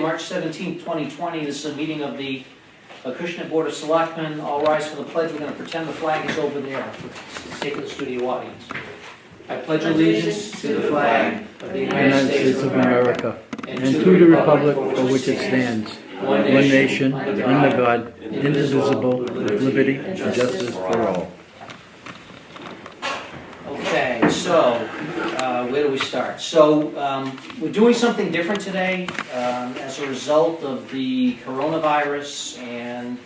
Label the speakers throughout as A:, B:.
A: March 17th, 2020. This is a meeting of the Acushnet Board of Selectmen. All rise for the pledge. We're going to pretend the flag is over there for the sake of the studio audience. I pledge allegiance to the flag of the United States of America and to the republic for which it stands, one nation, under God, indivisible, with liberty and justice for all. Okay, so where do we start? So we're doing something different today as a result of the coronavirus and,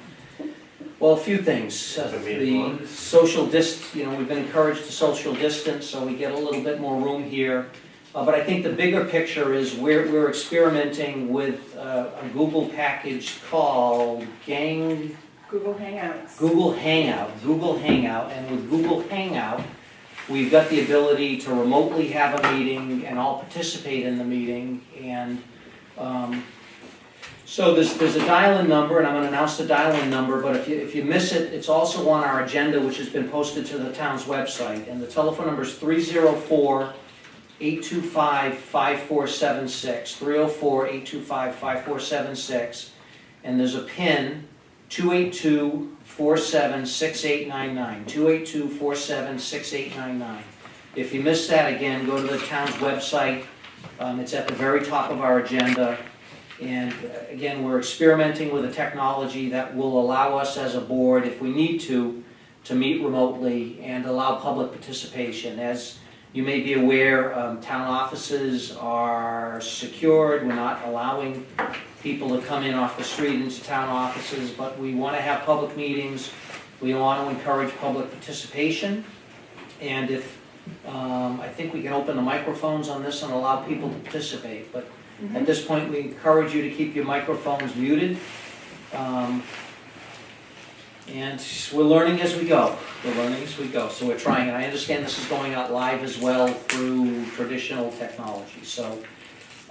A: well, a few things. The social we've been encouraged to social distance, so we get a little bit more room here. But I think the bigger picture is we're experimenting with a Google package called
B: Google Hangouts.
A: Google Hangout, and with Google Hangout, we've got the ability to remotely have a meeting and all participate in the meeting. And so there's a dial-in number, and I'm going to announce the dial-in number, but if you miss it, it's also on our agenda, which has been posted to the town's website. And the telephone number is 304-825-5476, 304-825-5476, and there's a PIN, 282-476899, 282-476899. If you missed that, again, go to the town's website. It's at the very top of our agenda. And again, we're experimenting with a technology that will allow us as a board, if we need to meet remotely and allow public participation. As you may be aware, town offices are secured. We're not allowing people to come in off the street into town offices, but we want to have public meetings. We want to encourage public participation. And if, I think we can open the microphones on this and allow people to participate. But at this point, we encourage you to keep your microphones muted. And we're learning as we go. So we're trying, and I understand this is going out live as well through traditional technology. So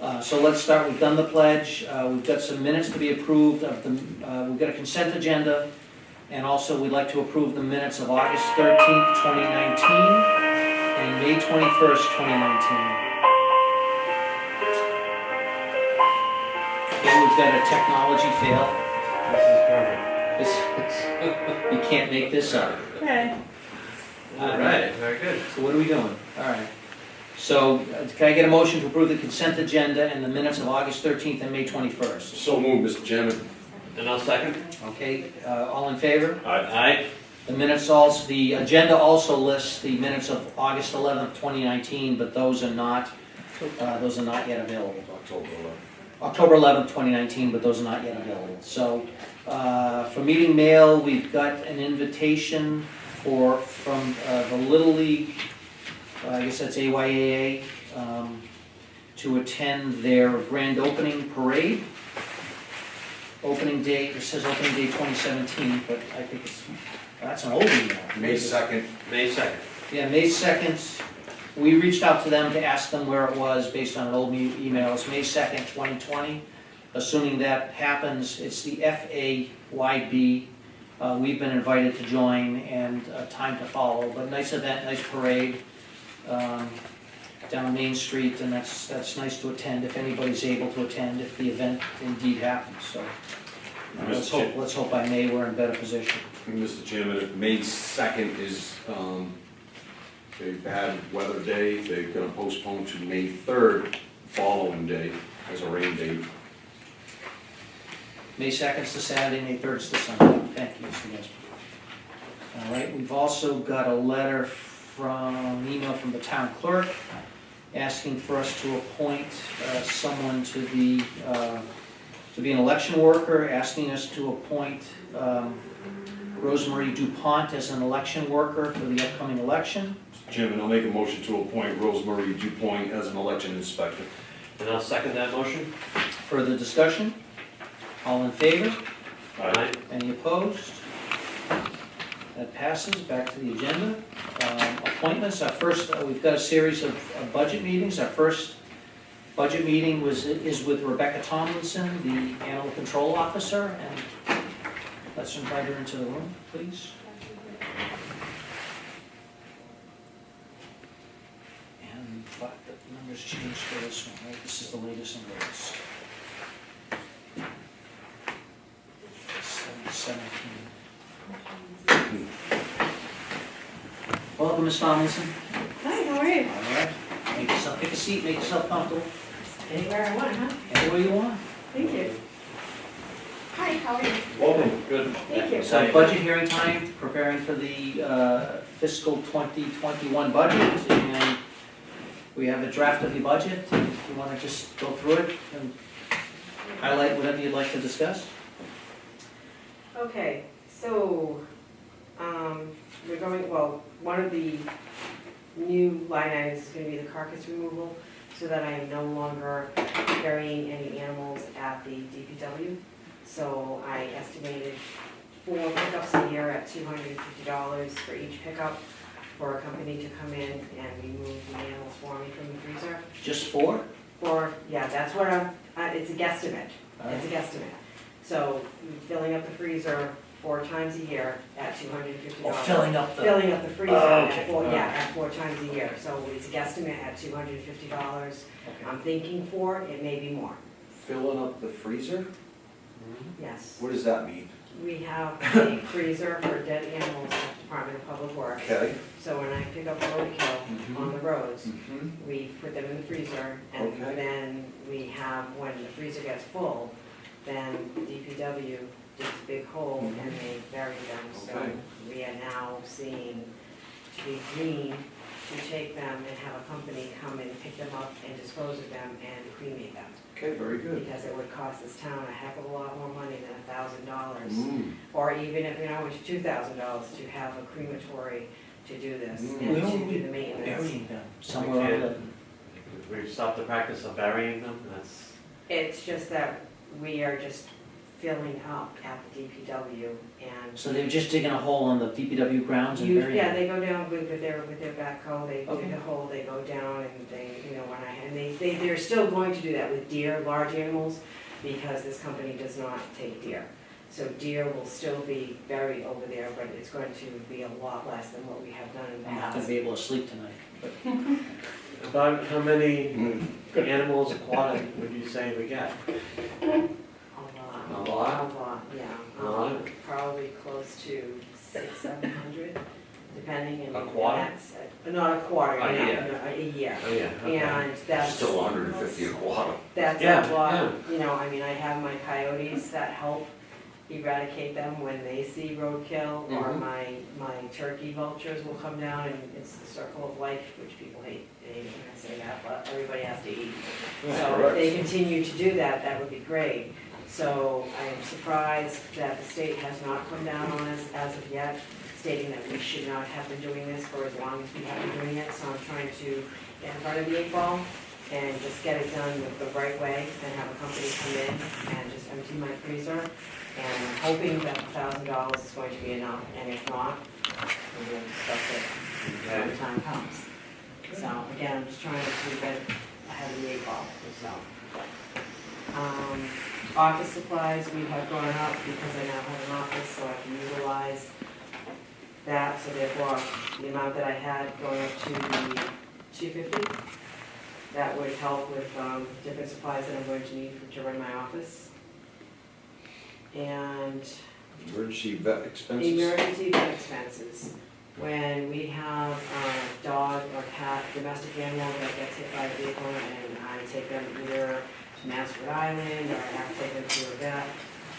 A: let's start. We've done the pledge. We've got some minutes to be approved. We've got a consent agenda, and also we'd like to approve the minutes of August 13th, 2019, and May 21st, 2019. Okay, we've got a technology fail.
C: This is perfect.
A: You can't make this up.
B: Okay.
C: All right, very good.
A: So what are we doing? All right. So can I get a motion to approve the consent agenda and the minutes of August 13th and May 21st?
D: So moved, Mr. Chairman.
C: And I'll second.
A: Okay, all in favor?
C: Aye.
A: The agenda also lists the minutes of August 11th, 2019, but those are not yet available.
D: October 11th.
A: October 11th, 2019, but those are not yet available. So for meeting mail, we've got an invitation from the Little League, I guess that's AYAA, to attend their grand opening parade. Opening date, it says opening day 2017, but I think that's an old email.
D: May 2nd.
C: May 2nd.
A: Yeah, May 2nd. We reached out to them to ask them where it was based on an old email. It's May 2nd, 2020. Assuming that happens, it's the FAYB. We've been invited to join and time to follow. But nice event, nice parade down Main Street, and that's nice to attend if anybody's able to attend if the event indeed happens. So let's hope by May we're in better position.
D: Mr. Chairman, if May 2nd is a bad weather day, they're going to postpone to May 3rd, following day, as a rain date.
A: May 2nd is the Saturday, May 3rd is the Sunday. Thank you, Mr. Nesbitt. All right, we've also got an email from the town clerk asking for us to appoint someone to be an election worker, asking us to appoint Rosemary DuPont as an election worker for the upcoming election.
D: Mr. Chairman, I'll make a motion to appoint Rosemary DuPont as an election inspector.
C: And I'll second that motion.
A: Further discussion? All in favor?
C: Aye.
A: Any opposed? That passes. Back to the agenda. Appointments. We've got a series of budget meetings. Our first budget meeting is with Rebecca Tomlinson, the Animal Control Officer, and let's invite her into the room, please. And the numbers changed for this one, right? This is the latest and greatest. 17. Welcome, Ms. Tomlinson.
B: Hi, how are you?
A: All right. Make yourself, pick a seat, make yourself comfortable,
B: Anywhere I want, huh?
A: anywhere you want.
B: Thank you. Hi, how are you?
C: Welcome. Good.
B: Thank you.
A: So budget hearing time, preparing for the fiscal 2021 budget, and we have a draft of your budget. If you want to just go through it and highlight whatever you'd like to discuss.
B: Okay, so, we're going, well, one of the new line items is gonna be the carcass removal, so that I am no longer burying any animals at the DPW. So I estimated 4 pickups a year at $250 for each pickup, for a company to come in and remove the animals for me from the freezer.
A: Just 4?
B: Yeah, that's what it's a guesstimate, it's a guesstimate. So filling up the freezer 4 times a year at $250.
A: Oh, filling up the,
B: Filling up the freezer
A: Oh, okay.
B: at 4 times a year, so it's a guesstimate at $250.
A: okay.
B: I'm thinking 4, it may be more,
D: Filling up the freezer?
B: yes.
D: What does that mean?
B: We have a freezer for dead animals at the Department of Public Works.
D: Okay.
B: So when I pick up roadkill on the roads,
D: Mm-hmm.
B: we put them in the freezer, and
D: Okay.
B: then we have, when the freezer gets full, then DPW digs a big hole and they bury them. So
D: Okay.
B: we are now seeing to be green to take them and have a company come and pick them up and dispose of them and cremate them.
D: Okay, very good.
B: Because it would cost this town a heck of a lot more money than $1,000.
D: Mm.
B: Or even if, it's $2,000 to have a crematory to do this
D: Mm.
B: and
A: Where
B: to
A: will
B: do
A: we
B: the maintenance.
A: burying them? Somewhere on the,
C: We've stopped the practice of burying them, that's,
B: It's just that we are just filling up at the DPW and.
A: so they're just digging a hole on the DPW grounds and burying
B: Yeah,
A: them?
B: they go down with their backhoe, they
A: Okay.
B: dig a hole, they go down and they're still going to do that with deer, large animals, because this company does not take deer. So deer will still be buried over there, but it's going to be a lot less than what we have done in the
A: I'm not gonna
B: past.
A: be able to sleep tonight.
C: about how many animals aquatic would you say we get?
B: A lot.
C: A lot?
B: A lot, yeah.
C: A lot?
B: Probably close to 600-700, depending. And
C: Aquatic?
B: that's, not a quarter,
D: A
B: no,
D: year.
B: no, a year.
C: Oh, yeah, okay.
B: And that's.
D: Still 150 a quarter.
B: That's
C: Yeah,
B: a lot,
C: yeah.
B: I have my coyotes that help eradicate them when they see roadkill, or
D: Mhm.
B: my turkey vultures will come down, and it's the circle of life, which people hate when I say that, but everybody has to eat. So if they continue to do that, that would be great. So I am surprised that the state has not come down on us as of yet, stating that we should not have been doing this for as long as we have been doing it. So I'm trying to get in front of the 8 ball and just get it done the right way, and have a company come in and just empty my freezer. And I'm hoping that $1,000 is going to be enough, and if not, we will discuss it when the time comes. So again, I'm just trying to get ahead of the 8 ball, so. Office supplies, we have gone up because I now have an office, so I can utilize that. So therefore, the amount that I had going up to the $250, that would help with different supplies that I'm going to need to run my office. And
D: Emergency vet expenses?
B: emergency vet expenses. When we have a dog or cat, domestic animal that gets hit by a vehicle, and I take them either to Massford Island, or I have to take them to a vet,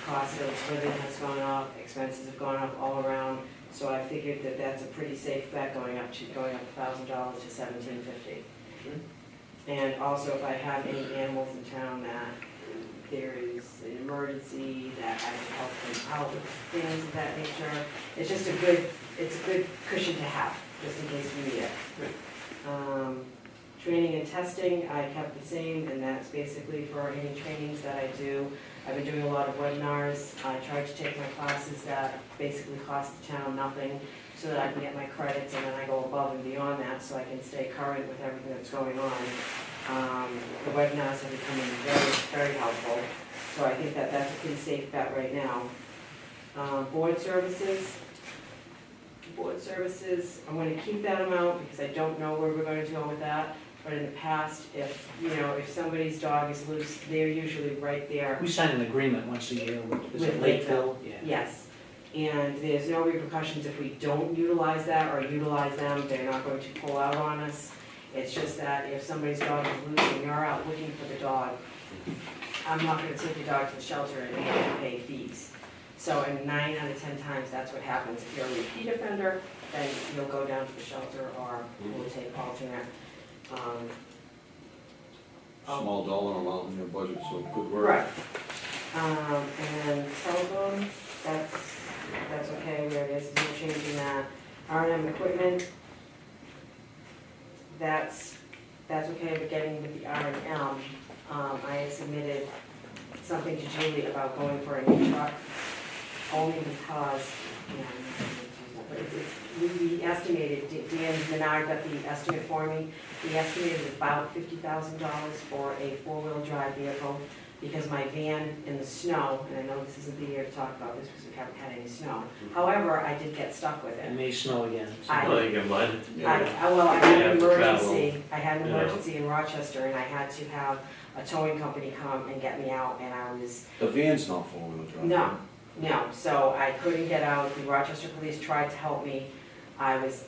B: cost of living has gone up, expenses have gone up all around. So I figured that that's a pretty safe bet, going up $1,000 to $1,750. And also, if I have any animals in town that there is an emergency, that I can help them out with things of that nature. It's just a good cushion to have, just in case we need it. Training and testing, I kept the same, and that's basically for any trainings that I do. I've been doing a lot of webinars. I tried to take my classes that basically cost the town nothing, so that I can get my credits, and then I go above and beyond that, so I can stay current with everything that's going on. The webinars have become very, very helpful, so I think that that's a pretty safe bet right now. Board services, I'm gonna keep that amount because I don't know where we're going to go with that. But in the past, if somebody's dog is loose, they're usually right there.
A: We sign an agreement once a year with
B: With
A: Lakeville. Yeah.
B: Yes, And there's no repercussions if we don't utilize that or utilize them, they're not going to pull out on us. It's just that if somebody's dog is loose and you're out looking for the dog, I'm not gonna take your dog to the shelter and make you pay fees. So in 9 out of 10 times, that's what happens. If you're a repeat offender, then you'll go down to the shelter or we'll take alternate.
D: Small dollar amount in your budget, so good work.
B: Right. And telephone, that's okay where it is, there's no change in that. R&M equipment, that's okay, but getting with the R&M, I had submitted something to Julie about going for a new truck, only because, but we estimated, Dan Menard got the estimate for me, we estimated about $50,000 for a 4-wheel drive vehicle, because my van in the snow, and I know this isn't the year to talk about this because we haven't had any snow, however, I did get stuck with
A: It
B: it.
A: may snow again.
C: Oh, you get mud.
B: I had
C: You
B: an
C: have to travel.
B: emergency in Rochester, and I had to have a towing company come and get me out, and I was,
D: The van's not 4-wheel drive.
B: no, so I couldn't get out, the Rochester police tried to help me, I was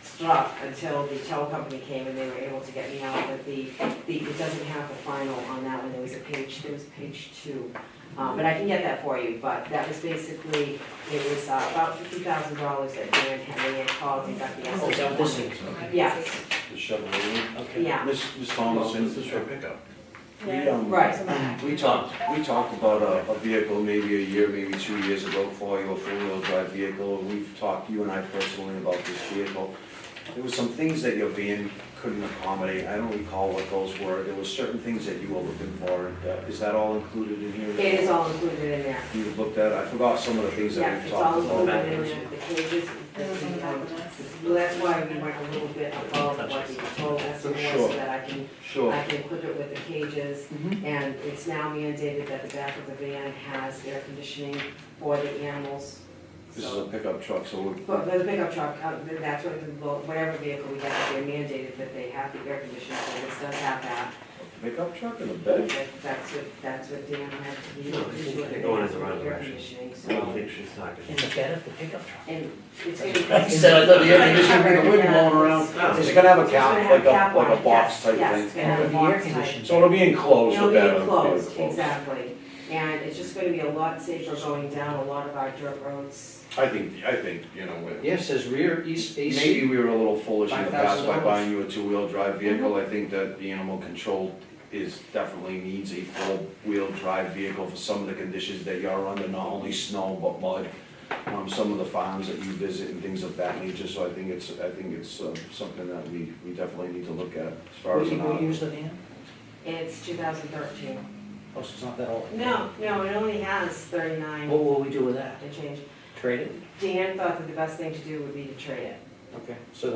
B: stuck until the tow company came and they were able to get me out, but it doesn't have the final on that one, there was page 2. But I can get that for you, but that was basically, it was about $50,000 that Dan had called and got the
A: Oh, is that what this
B: estimate.
A: is?
B: Yes,
D: The Chevrolet.
A: Okay.
B: yeah,
D: Miss Thomason.
E: This is for pickup.
B: right.
D: We talked about a vehicle maybe a year, maybe 2 years ago for you, a 4-wheel drive vehicle, and we've talked, you and I personally, about this vehicle. There was some things that your van couldn't accommodate, I don't recall what those were, there was certain things that you were looking for, is that all included in here?
B: It is all included in there.
D: You looked at, I forgot some of the things
B: Yeah,
D: that we
B: it's all
D: talked about.
B: included in there, the cages, well, that's why we went a little bit above what the total estimate was,
D: Sure.
B: so that I can
D: Sure.
B: clip it with the cages. And it's now mandated that the back of the van has air conditioning for the animals.
D: This is
B: So,
D: a pickup truck, so we're,
B: for the pickup truck, that's what, whatever vehicle we get, they're mandated that they have the air conditioning, so this does have that.
D: pickup truck and a bed?
B: That's what Dan had to do.
C: No, I think they're going in the wrong
B: Air
C: direction.
B: conditioning,
C: I don't
B: so,
C: think she's talking.
A: In the bed of the pickup truck.
B: and it's gonna be.
A: He said, I thought the air conditioning would be the wind blowing around.
C: No.
D: Is it gonna have a
B: It's gonna
D: cap,
B: have
D: like
B: cap on
D: a
B: it,
D: box
B: yes,
D: type
B: yes,
D: thing?
B: it's gonna have a
A: The air
B: box type.
A: conditioning.
D: So it'll be enclosed
B: It'll
D: with
B: be
D: that?
B: enclosed, exactly, and it's just gonna be a lot safer going down a lot of our dirt roads.
D: I think, you know,
A: Yeah, it says rear east AC.
D: maybe we were a little foolish in the past by
A: $5,000.
D: buying you a 2-wheel drive vehicle. I think that the animal control definitely needs a 4-wheel drive vehicle for some of the conditions that you're under, not only snow, but mud. Some of the farms that you visit and things of that nature, so I think it's something that we definitely need to look at as far as.
A: Will you use the van?
B: It's 2013.
A: Oh, so it's not that old.
B: No, it only has 39
A: What will we do with that?
B: and change.
A: Trade it?
B: Dan thought that the best thing to do would be to trade it.
A: Okay, so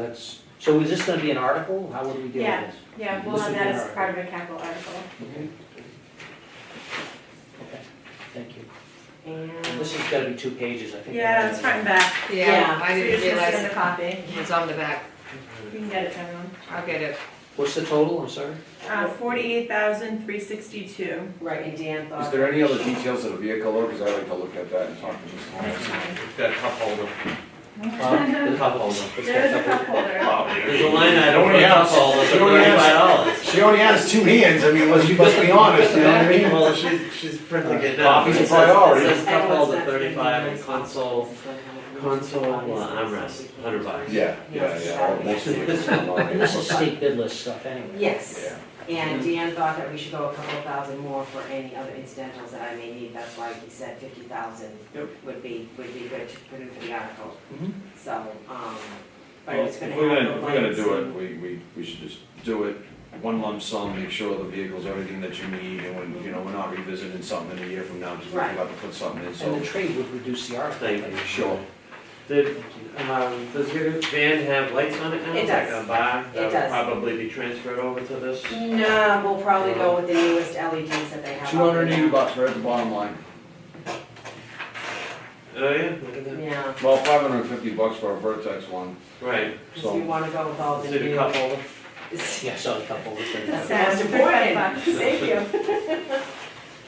A: is this gonna be an article? How would we deal
F: Yeah.
A: with this?
F: Yeah, we'll
A: This
F: have
A: would
F: that
A: be an
F: as
A: article.
F: part of a capital article.
A: Okay, thank you.
B: And
A: This has gotta be 2 pages, I think.
F: Yeah, it's front and back.
B: Yeah,
G: I
F: So you're
G: didn't
F: just gonna
G: realize
F: send a copy.
G: it was on the back.
F: You can get it to everyone.
G: I'll get it.
A: What's the total, I'm sorry?
F: 48,362.
B: right, and Dan thought.
D: Is there any other details of the vehicle, though, because I like to look at that and talk to Ms. Thomas.
C: It's got a cup holder.
A: The
C: cup holder.
F: There's a cup holder.
C: There's a line item for
D: Only
C: a cup
D: has-
C: holder,
D: she only has-
C: $35.
D: She only has 2 hands, I mean, let's be honest, you know what I mean?
C: Well, she's printing it down.
D: Coffee's a
C: It says-
D: priority.
C: It says cup
B: I know
C: holder
B: it's not
C: 35 and
B: nice.
C: console armrest, $100.
D: Yeah, well, most of it is online.
A: And this is state bid list stuff anyway.
B: Yes,
D: Yeah.
B: and Dan thought that we should go a couple of thousand more for any other incidentals that I may need, that's why he said 50,000
D: Yep.
B: would be good to put in for the article,
A: Mhm.
B: so, but
D: Well,
B: it's
D: if
B: gonna
D: we're
B: have.
D: gonna,
B: the
D: if we're gonna
B: lights
D: do it,
B: and-
D: we should just do it, one lump sum, make sure the vehicle's everything that you need, and when, you know, we're not revisiting something a year from now, because we
B: Right.
D: forgot to put something in,
A: And
D: so.
A: the trade would reduce the article.
C: Thank you.
D: Sure.
C: Does your van have lights on it now?
B: It
C: Like
B: does.
C: a bar?
B: It
C: That would
B: does.
C: probably be transferred over to this?
B: No, we'll probably go with the newest LEDs that they have. out there
D: $280
B: now.
D: right at the bottom line.
C: Oh, yeah, look at that.
B: Yeah,
D: Well, $550 for a Vertex one,
C: Right.
B: because we wanna go with all the
C: Is it a
B: new.
C: cup holder?
A: Yeah, so a couple of things.
B: That's the most important.
F: $35.
B: Thank you.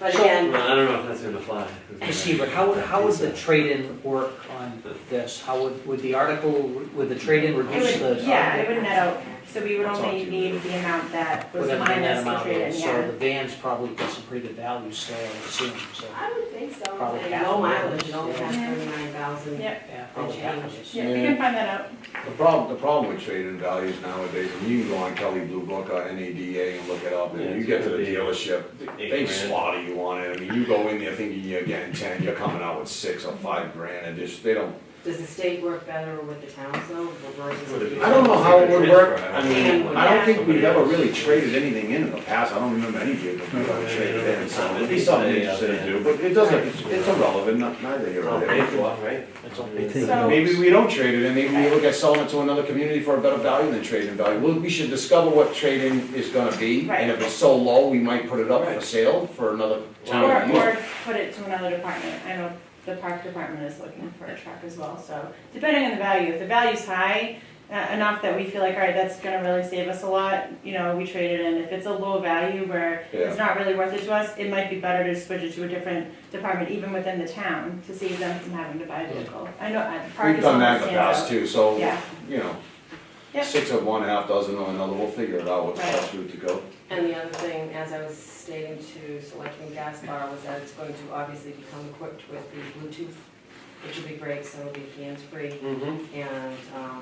B: But
A: So-
B: again,
C: Well, I don't know if that's gonna fly.
A: Ms. Hebert, how would the trade-in work on this? How would the article, would the trade-in
F: It
A: reduce the?
F: would, yeah, it would net out, so we would
D: That's
F: only
D: all you
F: need the amount that was
A: Whatever the net
F: minus the
A: amount
F: trade-in,
A: is,
F: yeah.
A: so the vans probably get some pretty good value still, I assume, so.
B: I would think so,
A: Probably
B: and
A: half
B: low
A: of it.
B: mileage, it only has
F: Yeah.
B: 39,000.
F: Yep,
A: Yeah, probably half of it.
F: yeah, we can find that out.
D: The problem with trade-in values nowadays, when you can go on Kelly Blue Book or NADA and look it up,
C: Yeah,
D: and you
C: it's
D: get to
C: gonna
D: the
C: be
D: dealership,
C: $8
D: they
C: grand.
D: slaughter you on it. I mean, you go in there thinking you're getting 10, you're coming out with 6 or 5 grand, and just, they don't.
B: Does the state work better with the towns though, versus?
D: I don't know how it would work. I mean,
B: Yeah.
D: I don't think we've ever really traded anything in the past. I don't remember any vehicle we've ever traded in, so it'd be something interesting to do, but it doesn't, it's irrelevant, neither here
C: Oh,
D: or
C: paid
D: there.
C: for, right?
A: That's all.
F: So-
D: Maybe we don't trade it in, maybe we look at selling it to another community for a better value than trade-in value. We should discover what trade-in is gonna be, and if it's so low, we might put it up for sale for another town to use.
F: Or put it to another department. I know the park department is looking for a truck as well, so depending on the value, if the value's high, enough that we feel like, all right, that's gonna really save us a lot, you know, we trade it in. If it's a low value where
D: Yeah.
F: it's not really worth it to us, it might be better to switch it to a different department, even within the town, to save them from having to buy a vehicle. I know, the park
D: We've
F: is
D: done
F: one
D: that
F: that
D: in the past
F: stands out.
D: too, so,
F: Yeah.
D: you know,
F: Yep.
D: 6 of one, half dozen of another, we'll figure it out what's the
F: Right.
D: best route to go.
B: And the other thing, as I was stating to Selectman Gaspar, was that it's going to obviously become equipped with the Bluetooth, which will be great, so it'll be hands-free.
C: Mm-hmm.
B: And,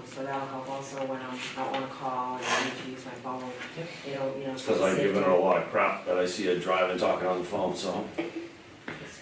B: so that'll help also when I'm out on a call and I need to use my phone, you know.
D: Because I've given her a lot of crap that I see her driving, talking on the phone, so.
B: safety.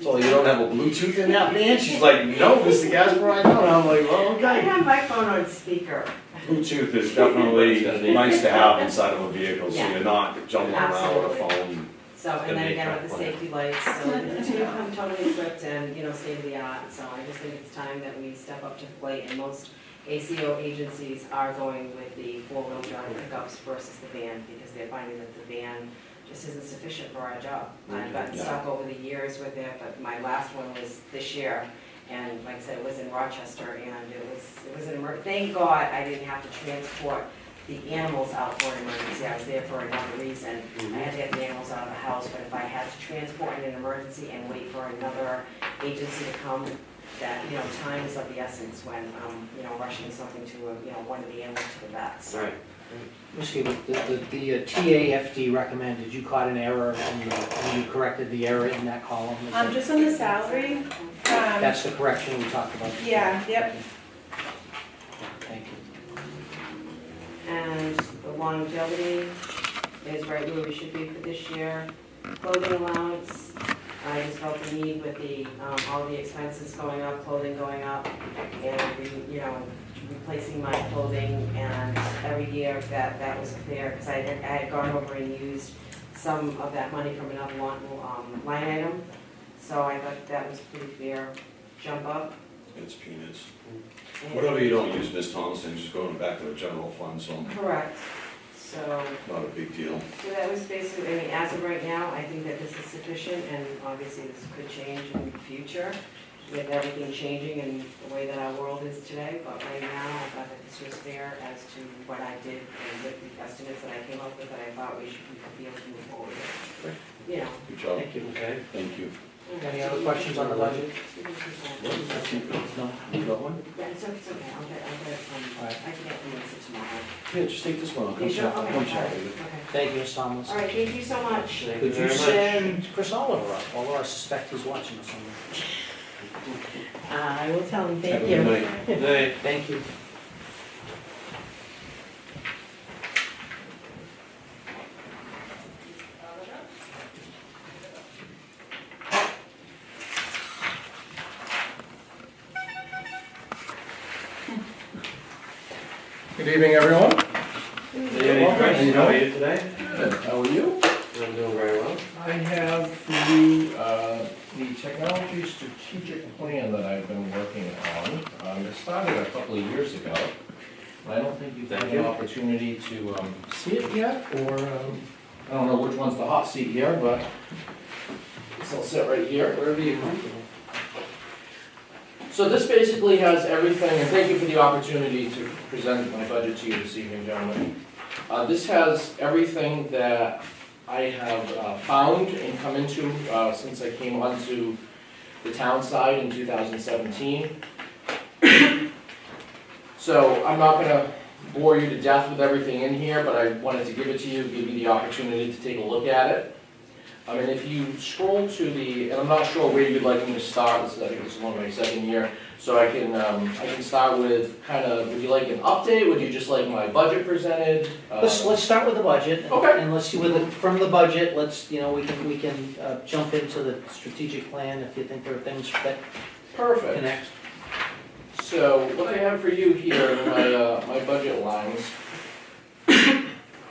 D: So you don't have a Bluetooth in that van? She's like, no, Mr. Gasper, I don't. I'm like, well,
B: I
D: okay.
B: have my phone on speaker.
D: Bluetooth is definitely nice to have inside of a vehicle, so
B: Yeah.
D: you're not jumbling around with a phone.
B: So, and
C: Gonna
B: then
C: be
B: again
C: a
B: with the
C: truck plan.
B: safety lights, so the two come totally equipped and, state of the art. So I just think it's time that we step up to the plate, and most ACO agencies are going with the four-wheel drive pickups versus the van, because they're finding that the van just isn't sufficient for our job. I've gotten
D: Yeah.
B: stuck over the years with it, but my last one was this year, and like I said, it was in Rochester, and it was an thank God I didn't have to transport the animals out for an emergency. I was there for another reason. I had to get the animals out of the house, but if I had to transport in an emergency and wait for another agency to come, that, time is of the essence when, rushing something to, one of the animals to the vet. So
C: Right.
A: Ms. Hebert, the TAFD recommended, you caught an error and you corrected the error in that column? is that-
F: Just on the salary,
A: That's the correction we talked about.
F: yeah, yep.
A: Thank you.
B: and the longevity is right where we should be for this year. Clothing allowance, I just felt the need with the, all the expenses going up, clothing going up, and, replacing my clothing, and every year that was fair, because I had gone over and used some of that money from another line item, so I thought that was pretty fair jump up.
D: It's peanuts.
B: And-
D: Whatever you don't use, Miss Thompson, just going back to the general fund, so
B: Correct, so.
D: not a big deal.
B: So that was basically, as of right now, I think that this is sufficient, and obviously this could change in the future with everything changing and the way that our world is today, but right now, I thought that this was fair as to what I did and with the estimates that I came up with, that I thought we should be able to move forward with.
D: Good job.
A: Thank you.
C: Okay.
D: Thank you.
A: Any other questions on the budget?
B: Yeah,
A: No?
D: You got one?
B: it's okay, I'll get it from,
A: All right.
B: I can get the answer tomorrow.
D: Yeah, just take this one, I'll
B: You
D: come
B: sure?
D: chat, I'll
B: Okay,
D: come
B: all
D: chat
B: right,
D: with you.
B: okay.
A: Thank you, Ms. Thomas.
B: All right, thank you so much.
C: Thank you
A: Could you
C: very much.
A: send Chris Oliver up, although I suspect he's watching us on
B: I will tell him,
D: Have
B: thank
D: a
B: you.
D: good night.
C: Hey.
A: there. Thank you.
E: Good evening, everyone.
C: Hey, Chris, how are you today?
E: Good. How are you?
C: I'm doing very well.
E: I have for you the technology strategic plan that I've been working on. It started a couple of years ago. I don't think you've had
C: Thank
E: an
C: you.
E: opportunity to see it yet, or I don't know which one's the hot seat here, but I'll sit right here, wherever you're comfortable. So this basically has everything, and thank you for the opportunity to present my budget to you this evening, gentlemen. This has everything that I have found and come into since I came onto the town side in 2017. So I'm not gonna bore you to death with everything in here, but I wanted to give it to you, give you the opportunity to take a look at it. And if you scroll to the, and I'm not sure where you'd like me to start, I think this is one of my second year, so I can start with kind of, would you like an update, would you just like my budget presented?
A: Let's start with the budget.
E: Okay.
A: And let's see from the budget, we can jump into the strategic plan if you think there are things that
E: Perfect.
A: connect.
E: So what I have for you here in my budget lines,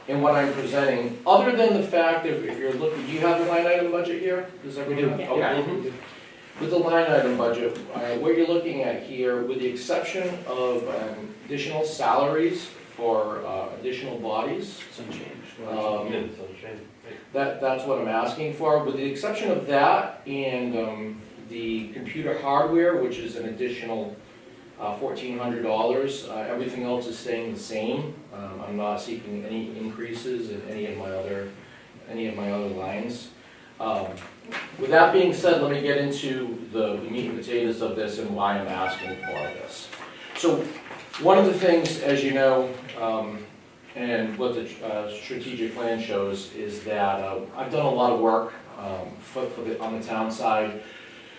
E: and what I'm presenting, other than the fact that if you're looking, do you have the line item budget here? Does everyone have- Okay. With the line item budget, what you're looking at here, with the exception of additional salaries for additional bodies,
A: It's unchanged.
E: that's what I'm asking for. With the exception of that and the computer hardware, which is an additional $1,400, everything else is staying the same. I'm not seeking any increases in any of my other lines. With that being said, let me get into the meat and potatoes of this and why I'm asking for this. So one of the things, as you know, and what the strategic plan shows is that I've done a lot of work on the town side.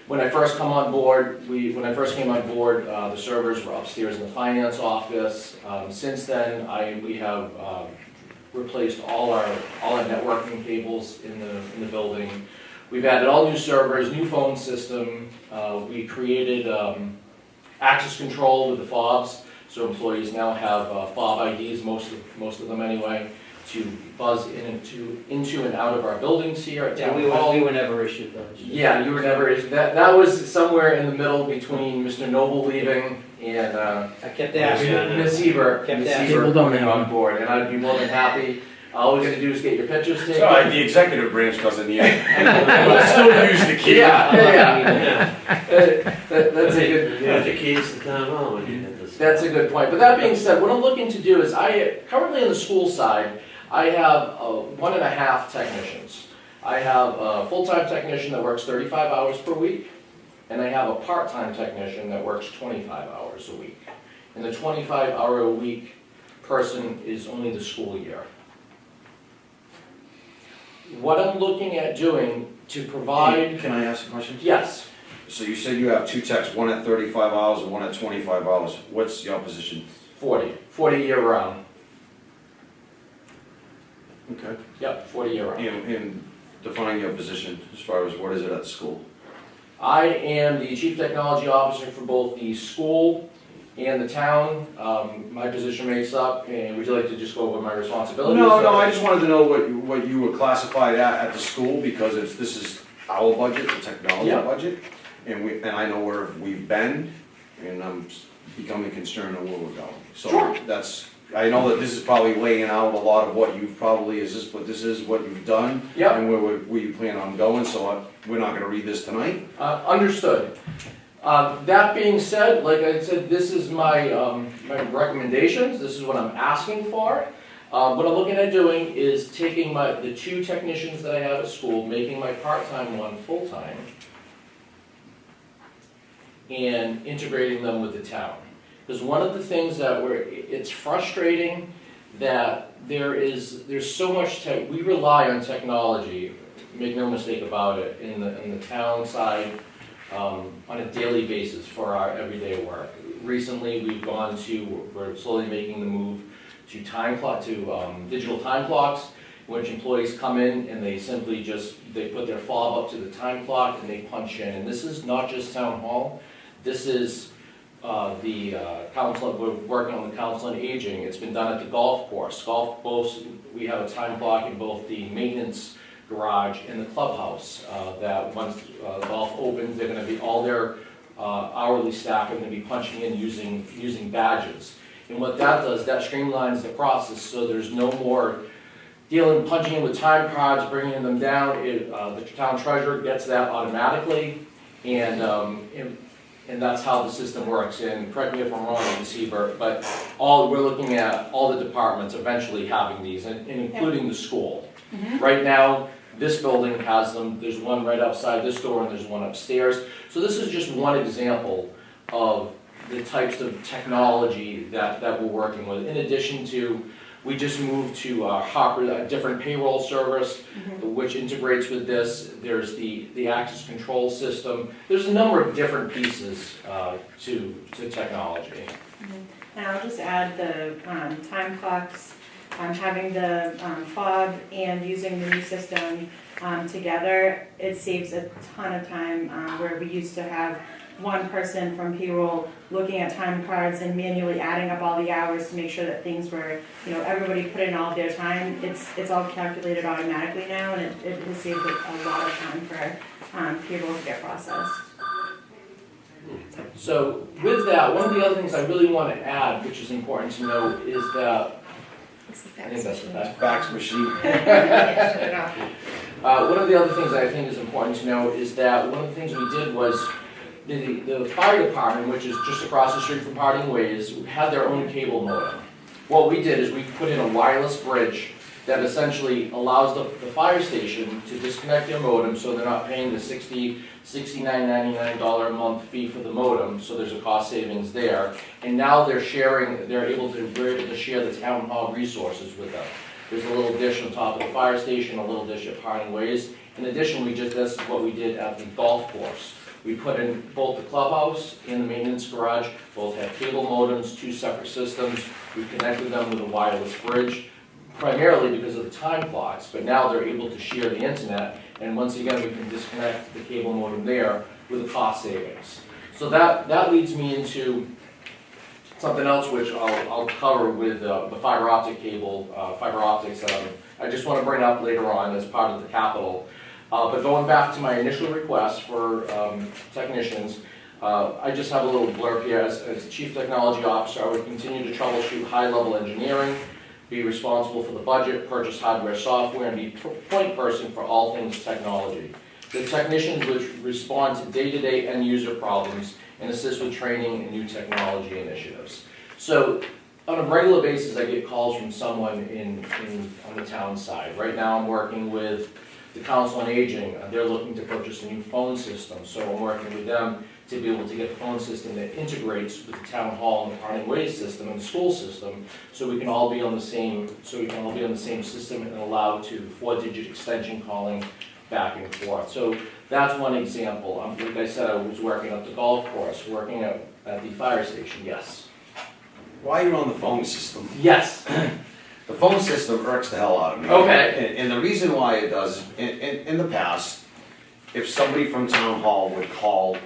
E: When I first came on board, the servers were upstairs in the finance office. Since then, we have replaced all our networking cables in the building. We've added all new servers, new phone system. We created access control with the fobs, so employees now have fob IDs, most of them anyway, to buzz into and out of our buildings here at Town Hall.
A: We were never issued those.
E: Yeah, you were never, that was somewhere in the middle between Mr. Noble leaving and
A: I kept asking.
E: Ms. Hebert
A: Kept
E: Ms.
A: asking.
E: Hebert coming on board, and I'd be more than happy. All we gotta do is get your pictures taken.
D: Sorry, the executive branch doesn't yet. But still use the key.
E: Yeah. That's a good,
C: You have the keys to town hall when you did this.
E: that's a good point. But that being said, what I'm looking to do is currently on the school side, I have 1.5 technicians. I have a full-time technician that works 35 hours per week, and I have a part-time technician that works 25 hours a week. And the 25-hour-a-week person is only the school year. What I'm looking at doing to provide,
D: Can I ask a question?
E: yes,
D: So you said you have two techs, one at 35 hours and one at 25 hours. What's your position?
E: 40 year round.
D: Okay.
E: Yep, 40 year round.
D: And define your position as far as what is it at the school?
E: I am the chief technology officer for both the school and the town. My position makes up, and would you like to just go over my responsibilities?
D: No, I just wanted to know what you were classified at the school, because this is our budget, the technology
E: Yeah.
D: budget. And I know where we've been, and I'm becoming concerned on where we're going. So
E: Sure.
D: I know that this is probably laying out a lot of what you've probably, this is what you've done.
E: Yep.
D: And where you plan on going, so we're not gonna read this tonight.
E: Understood. That being said, like I said, this is my recommendations, this is what I'm asking for. What I'm looking at doing is taking the 2 technicians that I have at school, making my part-time one full-time, and integrating them with the town. Because one of the things that it's frustrating that there's so much we rely on technology, make no mistake about it, in the town side, on a daily basis for our everyday work. Recently, we're slowly making the move to digital time clocks, which employees come in and they simply they put their fob up to the time clock and they punch in. And this is not just town hall, this is the council, we're working on the council on aging. It's been done at the golf course. We have a time clock in both the maintenance garage and the clubhouse, that once golf opens, they're gonna be, all their hourly staff are gonna be punching in using badges. And what that does, that streamlines the process, so there's no more punching in with time cards, bringing them down. The town treasurer gets that automatically, and that's how the system works. And correct me if I'm wrong, Ms. Hebert, but we're looking at all the departments eventually having these, and including the school. Right now, this building has them, there's one right outside this door and there's one upstairs. So this is just one example of the types of technology that we're working with. In addition to, we just moved to Hopper, a different payroll service, which integrates with this. There's the access control system. There's a number of different pieces to technology.
F: And I'll just add the time clocks, having the fob and using the new system together, it saves a ton of time where we used to have one person from payroll looking at time cards and manually adding up all the hours to make sure that things were, everybody put in all of their time. It's all calculated automatically now, and it has saved a lot of time for payroll to get processed.
E: So with that, one of the other things I really want to add, which is important to note, is that I think that's the best.
D: Fax machine.
E: One of the other things I think is important to know is that one of the things we did was the fire department, which is just across the street from Parting Ways, had their own cable modem. What we did is we put in a wireless bridge that essentially allows the fire station to disconnect their modem so they're not paying the $69.99 a month fee for the modem, so there's a cost savings there. And now we're able to share the town hall resources with them. There's a little dish on top of the fire station, a little dish at Parting Ways. In addition, this is what we did at the golf course. We put in both the clubhouse and the maintenance garage, both have cable modems, two separate systems. We connected them with a wireless bridge, primarily because of the time clocks, but now they're able to share the internet, and once again, we can disconnect the cable modem there with a cost savings. So that leads me into something else which I'll cover with the fiber optic cable, fiber optics that I just want to bring up later on as part of the capital. But going back to my initial request for technicians, I just have a little blurb here. As Chief Technology Officer, I would continue to troubleshoot high-level engineering, be responsible for the budget, purchase hardware, software, and be point person for all things technology. The technicians would respond to day-to-day end-user problems and assist with training and new technology initiatives. So on a regular basis, I get calls from someone on the town side. Right now, I'm working with the Council on Aging. They're looking to purchase a new phone system, so I'm working with them to be able to get a phone system that integrates with the town hall and the Parting Ways system and the school system, so we can all be on the same system and allow to 4-digit extension calling back and forth. So that's one example. Like I said, I was working at the golf course, working at the fire station. Yes.
D: While you're on the phone system,
E: Yes.
D: the phone system irks the hell out of me.
E: Okay.
D: And the reason why it does, in the past, if somebody from town hall would call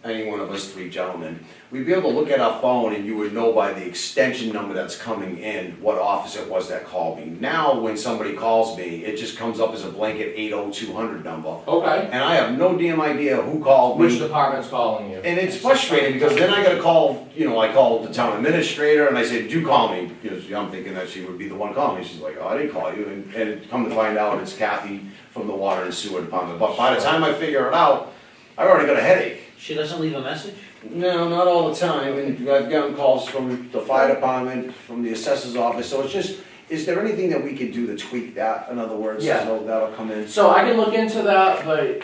D: any one of us three gentlemen, we'd be able to look at our phone and you would know by the extension number that's coming in what office it was that called me. Now, when somebody calls me, it just comes up as a blanket 80200 number.
E: Okay.
D: And I have no damn idea who called me.
E: Which department's calling you?
D: And it's frustrating because then I gotta call, I called the town administrator and I said, did you call me? Because I'm thinking that she would be the one calling me. She's like, oh, I didn't call you. And come to find out, it's Kathy from the Water and Sewer Department. But by the time I figure it out, I've already got a headache.
A: She doesn't leave a message?
D: No, not all the time. And I've gotten calls from the fire department, from the assessor's office. So it's just, is there anything that we could do to tweak that, in other words?
E: Yeah.
D: So that'll come in.
E: So I can look into that, but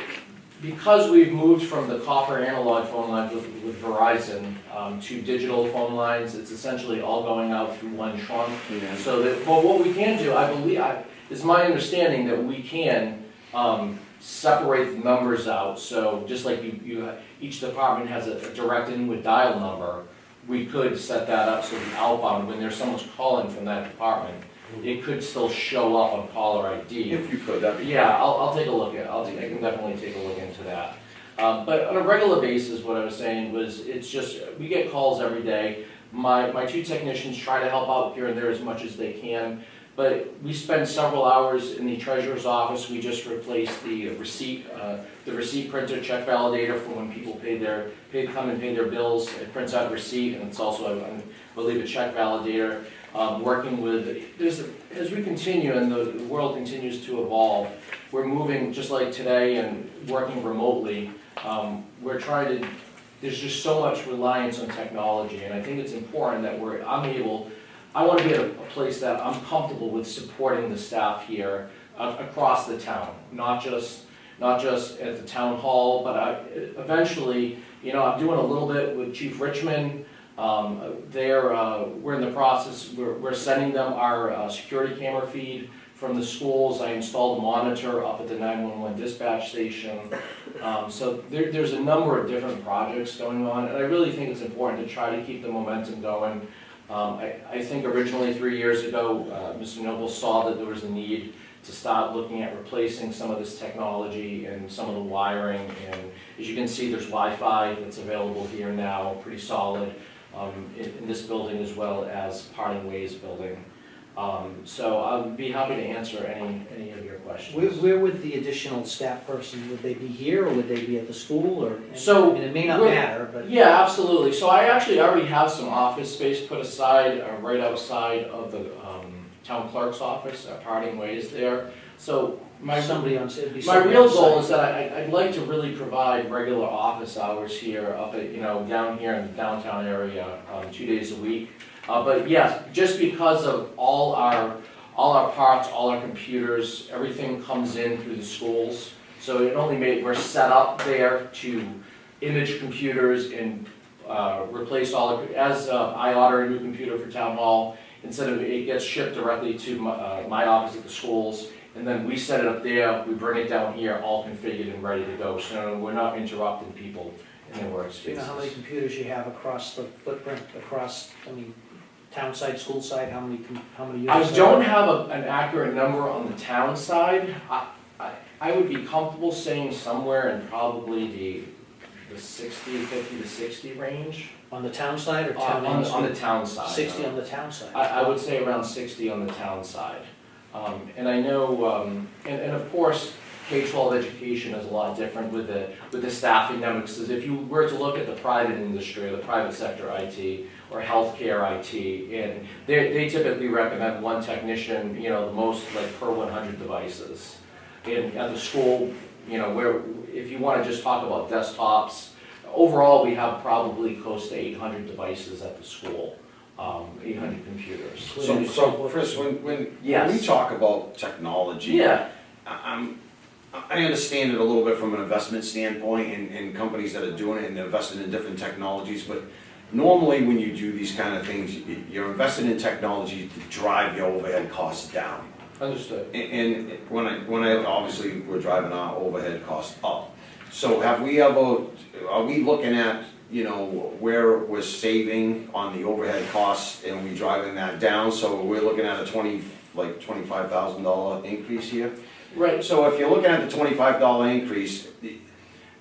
E: because we've moved from the copper analog phone lines with Verizon to digital phone lines, it's essentially all going out through one trunk.
D: Yeah.
E: So that, but what we can do, I believe, it's my understanding that we can separate the numbers out. So just like each department has a direct inward dial number, we could set that up so the outbound, when there's someone calling from that department, it could still show up on caller ID.
D: If you could, that'd be.
E: Yeah, I'll take a look at, I can definitely take a look into that. But on a regular basis, what I was saying was, it's just, we get calls every day. My two technicians try to help out here and there as much as they can, but we spend several hours in the treasurer's office. We just replaced the receipt printer, check validator for when people come and pay their bills. It prints out a receipt, and it's also, I believe, a check validator. Working with, as we continue and the world continues to evolve, we're moving, just like today, and working remotely. There's just so much reliance on technology, and I think it's important that I want to be at a place that I'm comfortable with supporting the staff here, across the town, not just at the town hall, but eventually, I'm doing a little bit with Chief Richmond. We're in the process, we're sending them our security camera feed from the schools. I installed a monitor up at the 911 dispatch station. So there's a number of different projects going on, and I really think it's important to try to keep the momentum going. I think originally 3 years ago, Mr. Noble saw that there was a need to start looking at replacing some of this technology and some of the wiring. And as you can see, there's Wi-Fi that's available here now, pretty solid, in this building as well as Parting Ways building. So I'll be happy to answer any of your questions.
A: Where would the additional staff person, would they be here, or would they be at the school, or?
E: So,
A: I mean, it may not matter, but.
E: Yeah, absolutely. So I actually already have some office space put aside right outside of the town clerk's office at Parting Ways there. So
A: Somebody on, it'd be
E: my
A: somebody
E: real
A: on
E: goal
A: site.
E: is that I'd like to really provide regular office hours here up at, down here in the downtown area, 2 days a week. But yes, just because of all our parts, all our computers, everything comes in through the schools. So we're set up there to image computers and replace as I order a new computer for town hall, instead of it gets shipped directly to my office at the schools, and then we set it up there, we bring it down here, all configured and ready to go. So we're not interrupting people in their workspaces.
A: Do you know how many computers you have across the footprint, town side, school side, how many units?
E: I don't have an accurate number on the town side. I would be comfortable saying somewhere in probably the 50 to 60 range.
A: On the town side or town end?
E: On the town side.
A: 60 on the town side?
E: I would say around 60 on the town side. And I know, and of course, K-12 education is a lot different with the staffing numbers, because if you were to look at the private industry, or the private sector IT, or healthcare IT, and they typically recommend one technician, the most like per 100 devices. And at the school, where if you want to just talk about desktops, overall we have probably close to 800 devices at the school, 800 computers.
D: So Chris, when we talk about technology,
E: Yeah.
D: I understand it a little bit from an investment standpoint and companies that are doing it and they're investing in different technologies, but normally when you do these kind of things, you're investing in technology to drive your overhead costs down.
E: Understood.
D: And when I obviously we're driving our overhead costs up. So are we looking at, where we're saving on the overhead costs and we driving that down? So we're looking at a $25,000 increase here?
E: Right.
D: So if you're looking at the $25 increase,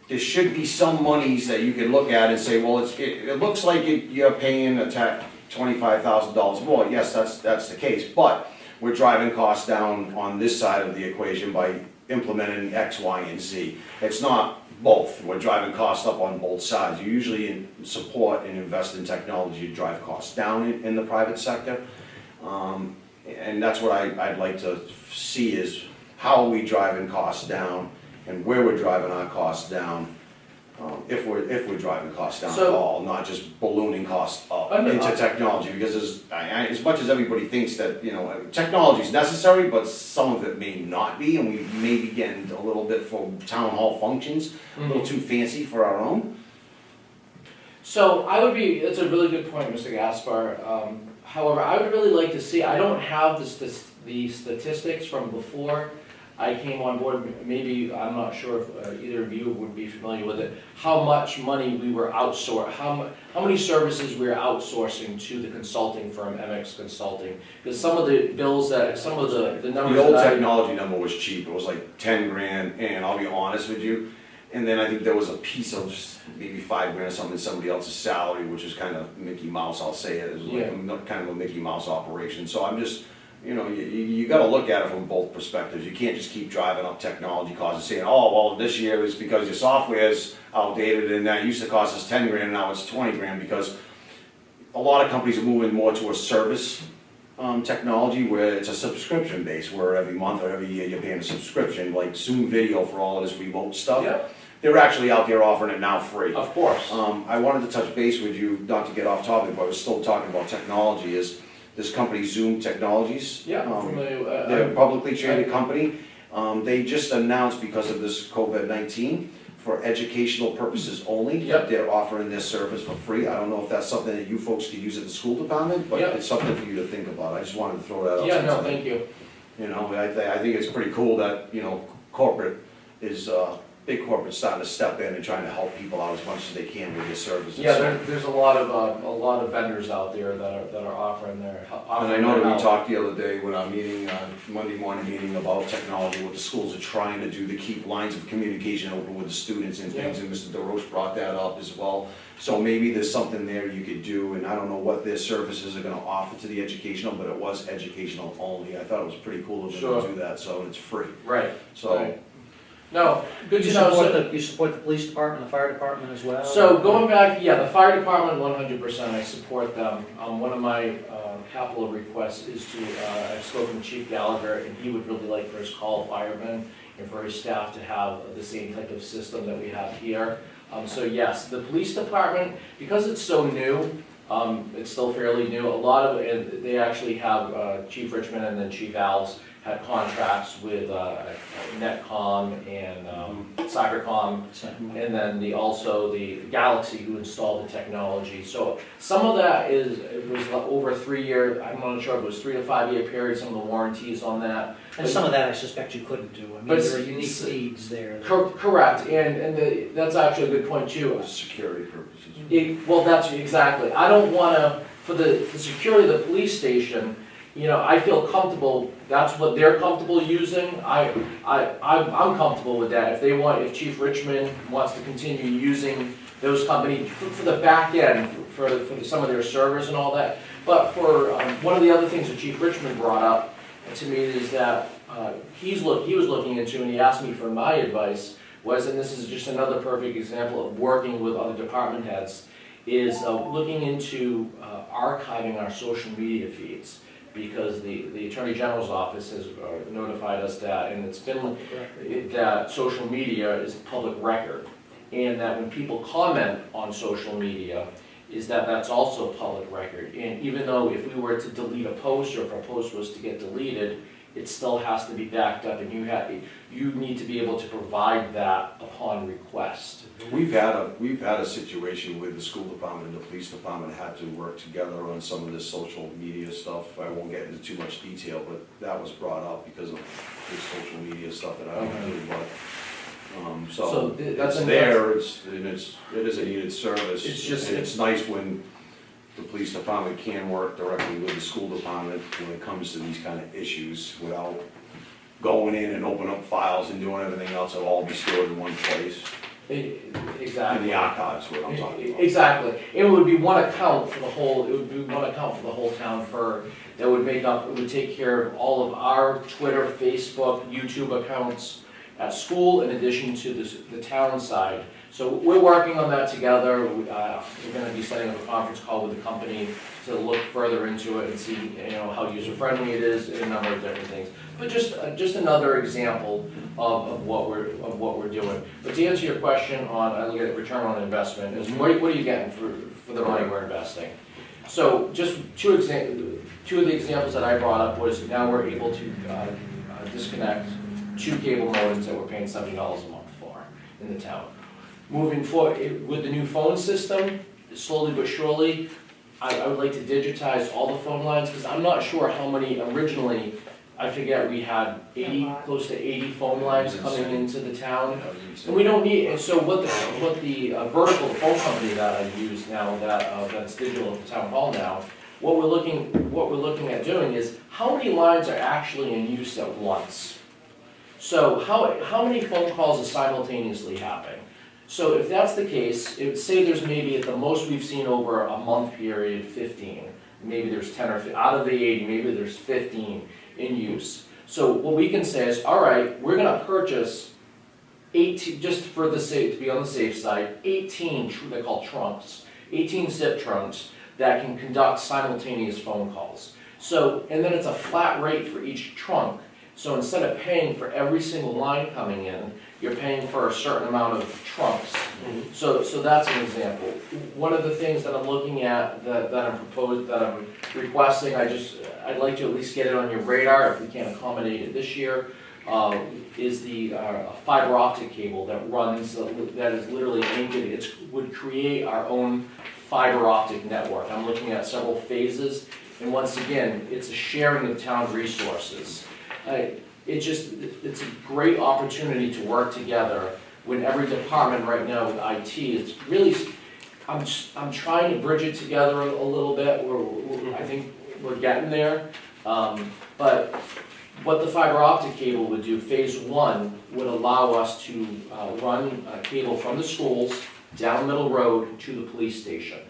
D: there should be some monies that you can look at and say, well, it looks like you're paying $25,000 more. Yes, that's the case, but we're driving costs down on this side of the equation by implementing X, Y, and Z. It's not both. We're driving costs up on both sides. You usually support and invest in technology to drive costs down in the private sector. And that's what I'd like to see is how are we driving costs down and where we're driving our costs down, if we're driving costs down at all, not just ballooning costs up into technology, because as much as everybody thinks that, technology is necessary, but some of it may not be, and we may be getting a little bit for town hall functions, a little too fancy for our own.
E: So that's a really good point, Mr. Gaspar. However, I would really like to see, I don't have the statistics from before I came on board. Maybe, I'm not sure if either of you would be familiar with it, how much money we were how many services we were outsourcing to the consulting firm, MX Consulting. Because some of the bills the numbers.
D: The old technology number was cheap, it was like 10 grand, and I'll be honest with you, and then I think there was a piece of maybe 5 grand or something in somebody else's salary, which is kind of Mickey Mouse, I'll say it, was like kind of a Mickey Mouse operation. So I'm just, you gotta look at it from both perspectives. You can't just keep driving up technology costs and saying, oh, well, this year is because your software is outdated and that used to cost us 10 grand and now it's 20 grand, because a lot of companies are moving more to a service technology where it's a subscription base, where every month or every year you're paying a subscription, like Zoom Video for all of this remote stuff.
E: Yep.
D: They're actually out there offering it now free.
E: Of course.
D: I wanted to touch base with you, not to get off topic, but we're still talking about technology, is this company Zoom Technologies.
E: Yeah, from
D: They're a publicly traded company. They just announced because of this COVID-19, for educational purposes only,
E: Yep.
D: they're offering their service for free. I don't know if that's something that you folks could use at the school department, but
E: Yep.
D: it's something for you to think about. I just wanted to throw that out.
E: Yeah, no,
D: there.
E: thank you.
D: You know, I think it's pretty cool that, you know, corporate is, big corporate's starting to step in and trying to help people out as much as they can with their services.
E: Yeah, there's a lot of vendors out there that are offering their
D: And I know that we talked the other day when our meeting, Monday morning meeting about technology, what the schools are trying to do to keep lines of communication open with the students and things, and Mr. DeRoche brought that up as well. So maybe there's something there you could do, and I don't know what their services are gonna offer to the educational, but it was educational only. I thought it was pretty cool of them
E: Sure.
D: to do that, so it's free.
E: Right.
D: So,
E: Right. No, good
A: You
E: to know.
A: support you support the police department, the fire department as well?
E: So going back, yeah, the fire department, 100%, I support them. One of my capital requests is to, I've spoken to Chief Gallagher, and he would really like for his call firemen and for his staff to have the same type of system that we have here. So yes, the police department, because it's so new, it's still fairly new, a lot of, and they actually have Chief Richmond and then Chief Alves had contracts with Netcom and Cybercom, and then also the Galaxy who installed the technology. So some of that it was over a 3-year, I'm not sure if it was 3 to 5 year period, some of the warranties on that.
A: And some of that I suspect you couldn't do. I mean,
E: But
A: there are unique needs there.
E: Correct, and that's actually a good point too.
D: for security purposes.
E: Well, that's exactly, I don't wanna, for the security of the police station, you know, I feel comfortable, that's what they're comfortable using, I'm comfortable with that. If Chief Richmond wants to continue using those companies for the back end, for some of their servers and all that. But for, one of the other things that Chief Richmond brought up to me is that, he was looking into, and he asked me for my advice, and this is just another perfect example of working with other department heads, is looking into archiving our social media feeds. Because the Attorney General's office has notified us that, and it's been, that social media is public record. And that when people comment on social media, that's also public record. And even though if we were to delete a post, or if a post was to get deleted, it still has to be backed up, and you need to be able to provide that upon request.
D: We've had a situation with the school department and the police department had to work together on some of this social media stuff. I won't get into too much detail, but that was brought up because of this social media stuff that I don't do, but,
E: So that's
D: it's there, it is a needed service.
E: It's just-
D: And it's nice when the police department can work directly with the school department when it comes to these kind of issues without going in and opening up files and doing everything else. It'll all be stored in one place. In
E: Exactly.
D: the archives, what I'm talking about.
E: Exactly. It would be one account for the whole, town that would take care of all of our Twitter, Facebook, YouTube accounts at school in addition to the town side. So we're working on that together. We're gonna be setting up a conference call with the company to look further into it and see, how user-friendly it is and a number of different things. But just another example of what we're doing. But to answer your question on, I look at return on investment, is what are you getting for the money we're investing? So just two of the examples that I brought up was now we're able to disconnect 2 cable modems that we're paying $70 a month for in the town. Moving forward, with the new phone system, slowly but surely, I would like to digitize all the phone lines, because I'm not sure how many originally, I forget, we had close to 80 phone lines coming into the town. And we don't need, and so what the vertical phone company that I use now, that's digital at the town hall now, what we're looking at doing is, how many lines are actually in use at once? So how many phone calls are simultaneously happening? So if that's the case, say there's maybe at the most we've seen over a month period, 15. Maybe there's 10 or 15, out of the 80, maybe there's 15 in use. So what we can say is, all right, we're gonna purchase 18, just for the safe, to be on the safe side, 18, they're called trunks, 18 zip trunks that can conduct simultaneous phone calls. So, and then it's a flat rate for each trunk. So instead of paying for every single line coming in, you're paying for a certain amount of trunks. So that's an example. One of the things that I'm looking at, that I'm requesting, I'd like to at least get it on your radar if we can't accommodate it this year, is the fiber optic cable that runs, that is literally anchored, it would create our own fiber optic network. I'm looking at several phases, and once again, it's a sharing of town resources. It's a great opportunity to work together when every department right now with IT, it's really, I'm trying to bridge it together a little bit, I think we're getting there. But what the fiber optic cable would do, phase one, would allow us to run a cable from the schools down Middle Road to the police station.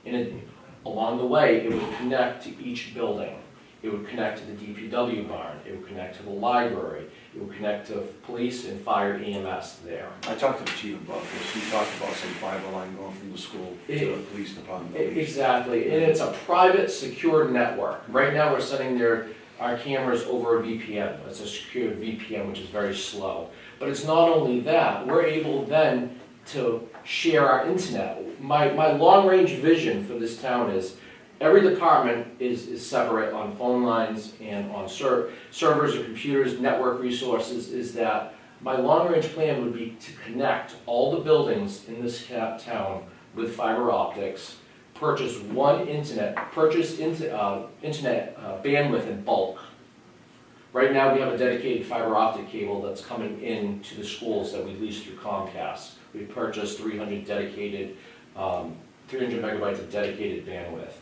E: And along the way, it would connect to each building. It would connect to the DPW barn, it would connect to the library, it would connect to police and fire EMS there.
D: I talked to the chief about this, he talked about some fiber line going from the school to the police department.
E: Exactly, and it's a private, secure network. Right now, we're setting our cameras over a VPN. It's a secured VPN, which is very slow. But it's not only that, we're able then to share our internet. My long-range vision for this town is every department is separate on phone lines and on servers or computers, network resources, is that my long-range plan would be to connect all the buildings in this town with fiber optics, purchase internet bandwidth in bulk. Right now, we have a dedicated fiber optic cable that's coming in to the schools that we lease through Comcast. We purchased 300 megabytes of dedicated bandwidth.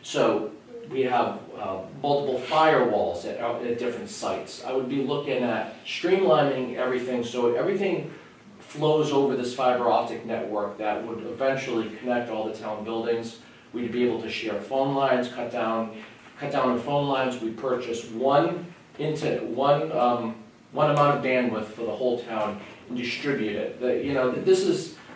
E: So we have multiple firewalls at different sites. I would be looking at streamlining everything so everything flows over this fiber optic network that would eventually connect all the town buildings. We'd be able to share phone lines, cut down the phone lines. We purchase one amount of bandwidth for the whole town and distribute it.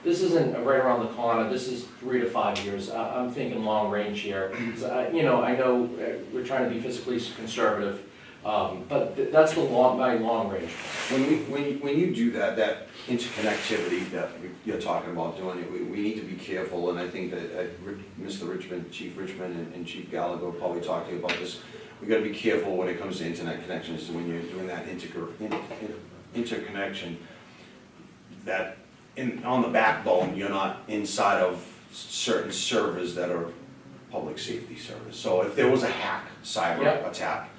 E: This isn't right around the corner. This is 3 to 5 years. I'm thinking long range here. I know we're trying to be fiscally conservative, but that's my long range.
D: When you do that interconnectivity that you're talking about doing it, we need to be careful, and I think that Mr. Richmond, Chief Richmond and Chief Gallagher probably talked to you about this. We gotta be careful when it comes to internet connections, when you're doing that interconnection, that on the backbone, you're not inside of certain servers that are public safety servers. So if there was a cyber attack,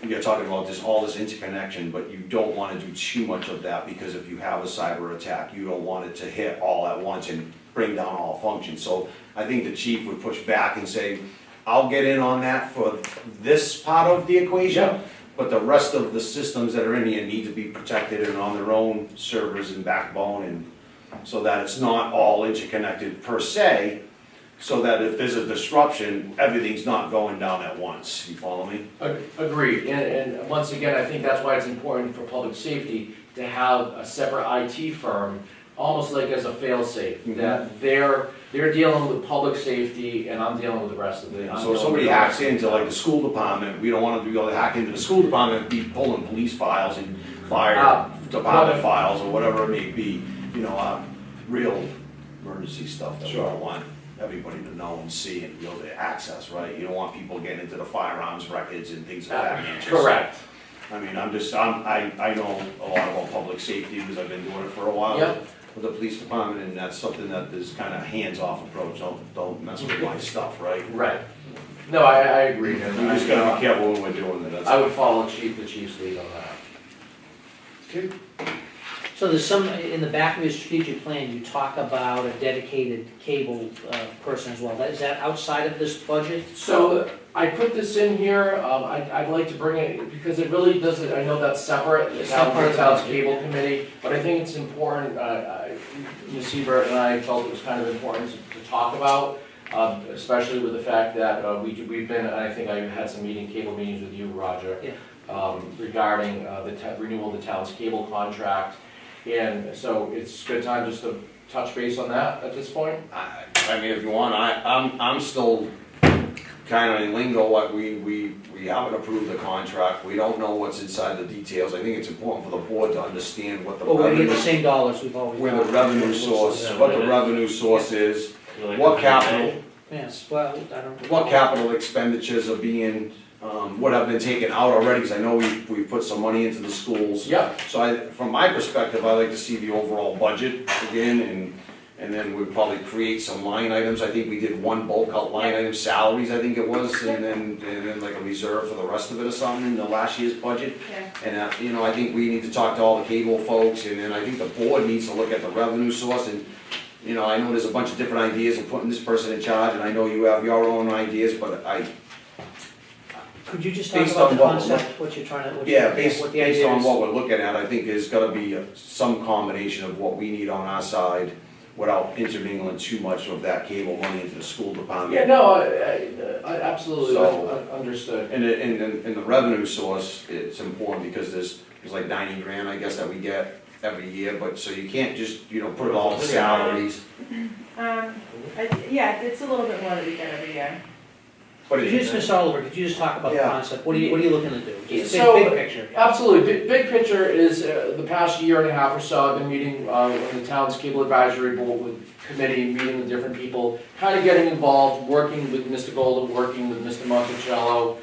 D: you're talking about all this interconnection, but you don't want to do too much of that, because if you have a cyber attack, you don't want it to hit all at once and bring down all functions. So I think the chief would push back and say, I'll get in on that for this part of the equation, but the rest of the systems that are in here need to be protected and on their own servers and backbone, and so that it's not all interconnected per se, so that if there's a disruption, everything's not going down at once. You follow me?
E: Agreed, and once again, I think that's why it's important for public safety to have a separate IT firm, almost like as a fail-safe, that they're dealing with public safety and I'm dealing with the rest of it.
D: So if somebody hacks into like the school department, we don't want to be able to hack into the school department and be pulling police files and fire department files or whatever it may be, real emergency stuff that we don't want everybody to know and see and be able to access, right? You don't want people getting into the firearms records and things of that nature.
E: Correct.
D: I mean, I know a lot about public safety because I've been doing it for a while with the police department, and that's something that is kind of hands-off approach. Don't mess with my stuff, right?
E: Right. No, I agree.
D: We just gotta be careful when we're doing it.
E: I would follow the chief's lead on that.
D: Okay.
A: So there's some, in the back of your strategic plan, you talk about a dedicated cable person as well. Is that outside of this budget?
E: So I put this in here, I'd like to bring it, because it really doesn't, I know that's separate, it's not part of the town's cable committee, but I think it's important, Ms. Siebert and I felt it was kind of important to talk about, especially with the fact that we've been, I think I had some cable meetings with you, Roger, regarding the renewal of the town's cable contract. And so it's a good time just to touch base on that at this point.
D: I mean, if you want, I'm still kind of in lingo, what we haven't approved the contract, we don't know what's inside the details. I think it's important for the board to understand what the
A: Well, we're
D: revenue,
A: getting the same dollars we've always
D: where
A: done.
D: the revenue source, what the revenue source is, what capital,
A: Yes, well, I don't.
D: what capital expenditures are being, what have been taken out already, because I know we put some money into the schools.
E: Yeah,
D: So from my perspective, I like to see the overall budget again, and then we'd probably create some line items. I think we did one bulk out line item, salaries, I think it was, and then like a reserve for the rest of it or something in the last year's budget.
F: Yeah.
D: And, you know, I think we need to talk to all the cable folks, and then I think the board needs to look at the revenue source, and, you know, I know there's a bunch of different ideas of putting this person in charge, and I know you have your own ideas, but
A: Could you just talk
D: Based
A: about
D: on
A: the
D: what-
A: concept, what you're trying to, what
D: yeah,
A: you-
D: based
A: what the idea
D: on
A: is?
D: what we're looking at, I think there's gotta be some combination of what we need on our side without intermingling too much of that cable money into the school
E: yeah,
D: department.
E: no, I absolutely
D: So-
E: understood.
D: And the revenue source, it's important because there's like 90 grand, I guess, that we get every year, but, so you can't just, you know, put it all in salaries.
F: Yeah, it's a little bit more that we get every year.
D: But
A: Could you just, Ms. Oliver, could you just talk about the
D: Yeah.
A: concept? What are you looking to do? Just
E: So-
A: big picture.
E: Absolutely. Big picture is the past year and a half or so, I've been meeting with the town's cable advisory board with committee, meeting with different people, kind of getting involved, working with Mr. Golden, working with Mr. Monticello.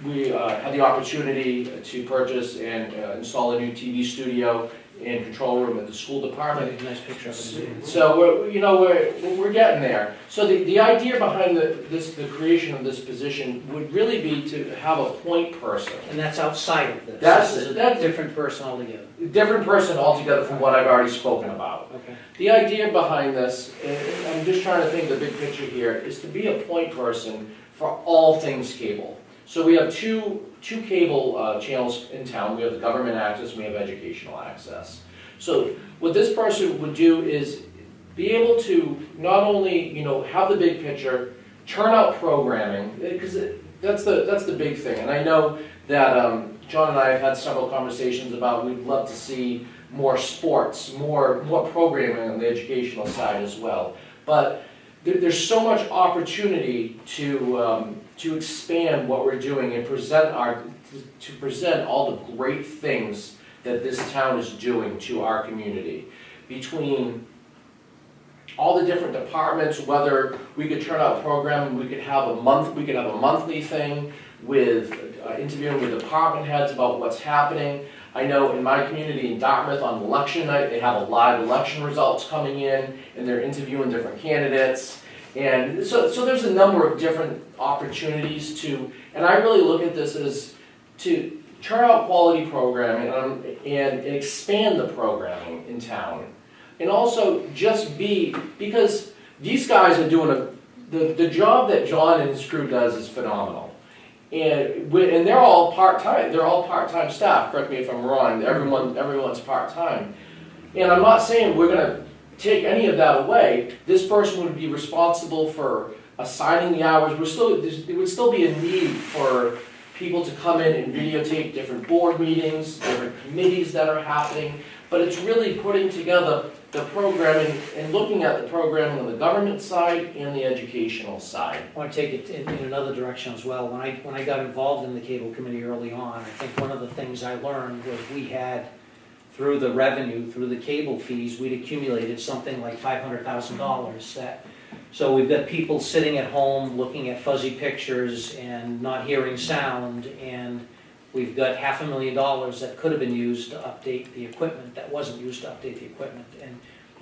E: We had the opportunity to purchase and install a new TV studio and control room at the school department.
A: Nice picture of it.
E: So we're getting there. So the idea behind the creation of this position would really be to have a point person.
A: And that's outside of this.
E: That's-
A: This is a
E: that's-
A: different person altogether.
E: Different person altogether from what I've already spoken about.
A: Okay.
E: The idea behind this, and I'm just trying to think of the big picture here, is to be a point person for all things cable. So we have two cable channels in town. We have the government access, we have educational access. So what this person would do is be able to not only, have the big picture, churn out programming, because that's the big thing. And I know that John and I have had several conversations about we'd love to see more sports, more programming on the educational side as well. But there's so much opportunity to expand what we're doing and present all the great things that this town is doing to our community. Between all the different departments, whether we could turn out programming, we could have a monthly thing with interviewing with department heads about what's happening. I know in my community in Dartmouth on election night, they have a live election results coming in and they're interviewing different candidates. And so there's a number of different opportunities and I really look at this as to turn out quality programming and expand the programming in town. And also because these guys are doing the job that John and his crew does is phenomenal. And they're all part-time staff, correct me if I'm wrong, everyone's part-time. And I'm not saying we're gonna take any of that away. This person would be responsible for assigning the hours. There would still be a need for people to come in and videotape different board meetings, different committees that are happening, but it's really putting together the programming and looking at the programming on the government side and the educational side.
A: I want to take it in another direction as well. When I got involved in the cable committee early on, I think one of the things I learned was we had, through the revenue, through the cable fees, we'd accumulated something like $500,000 so we've got people sitting at home looking at fuzzy pictures and not hearing sound, and we've got $500,000 that could have been used to update the equipment that wasn't used to update the equipment.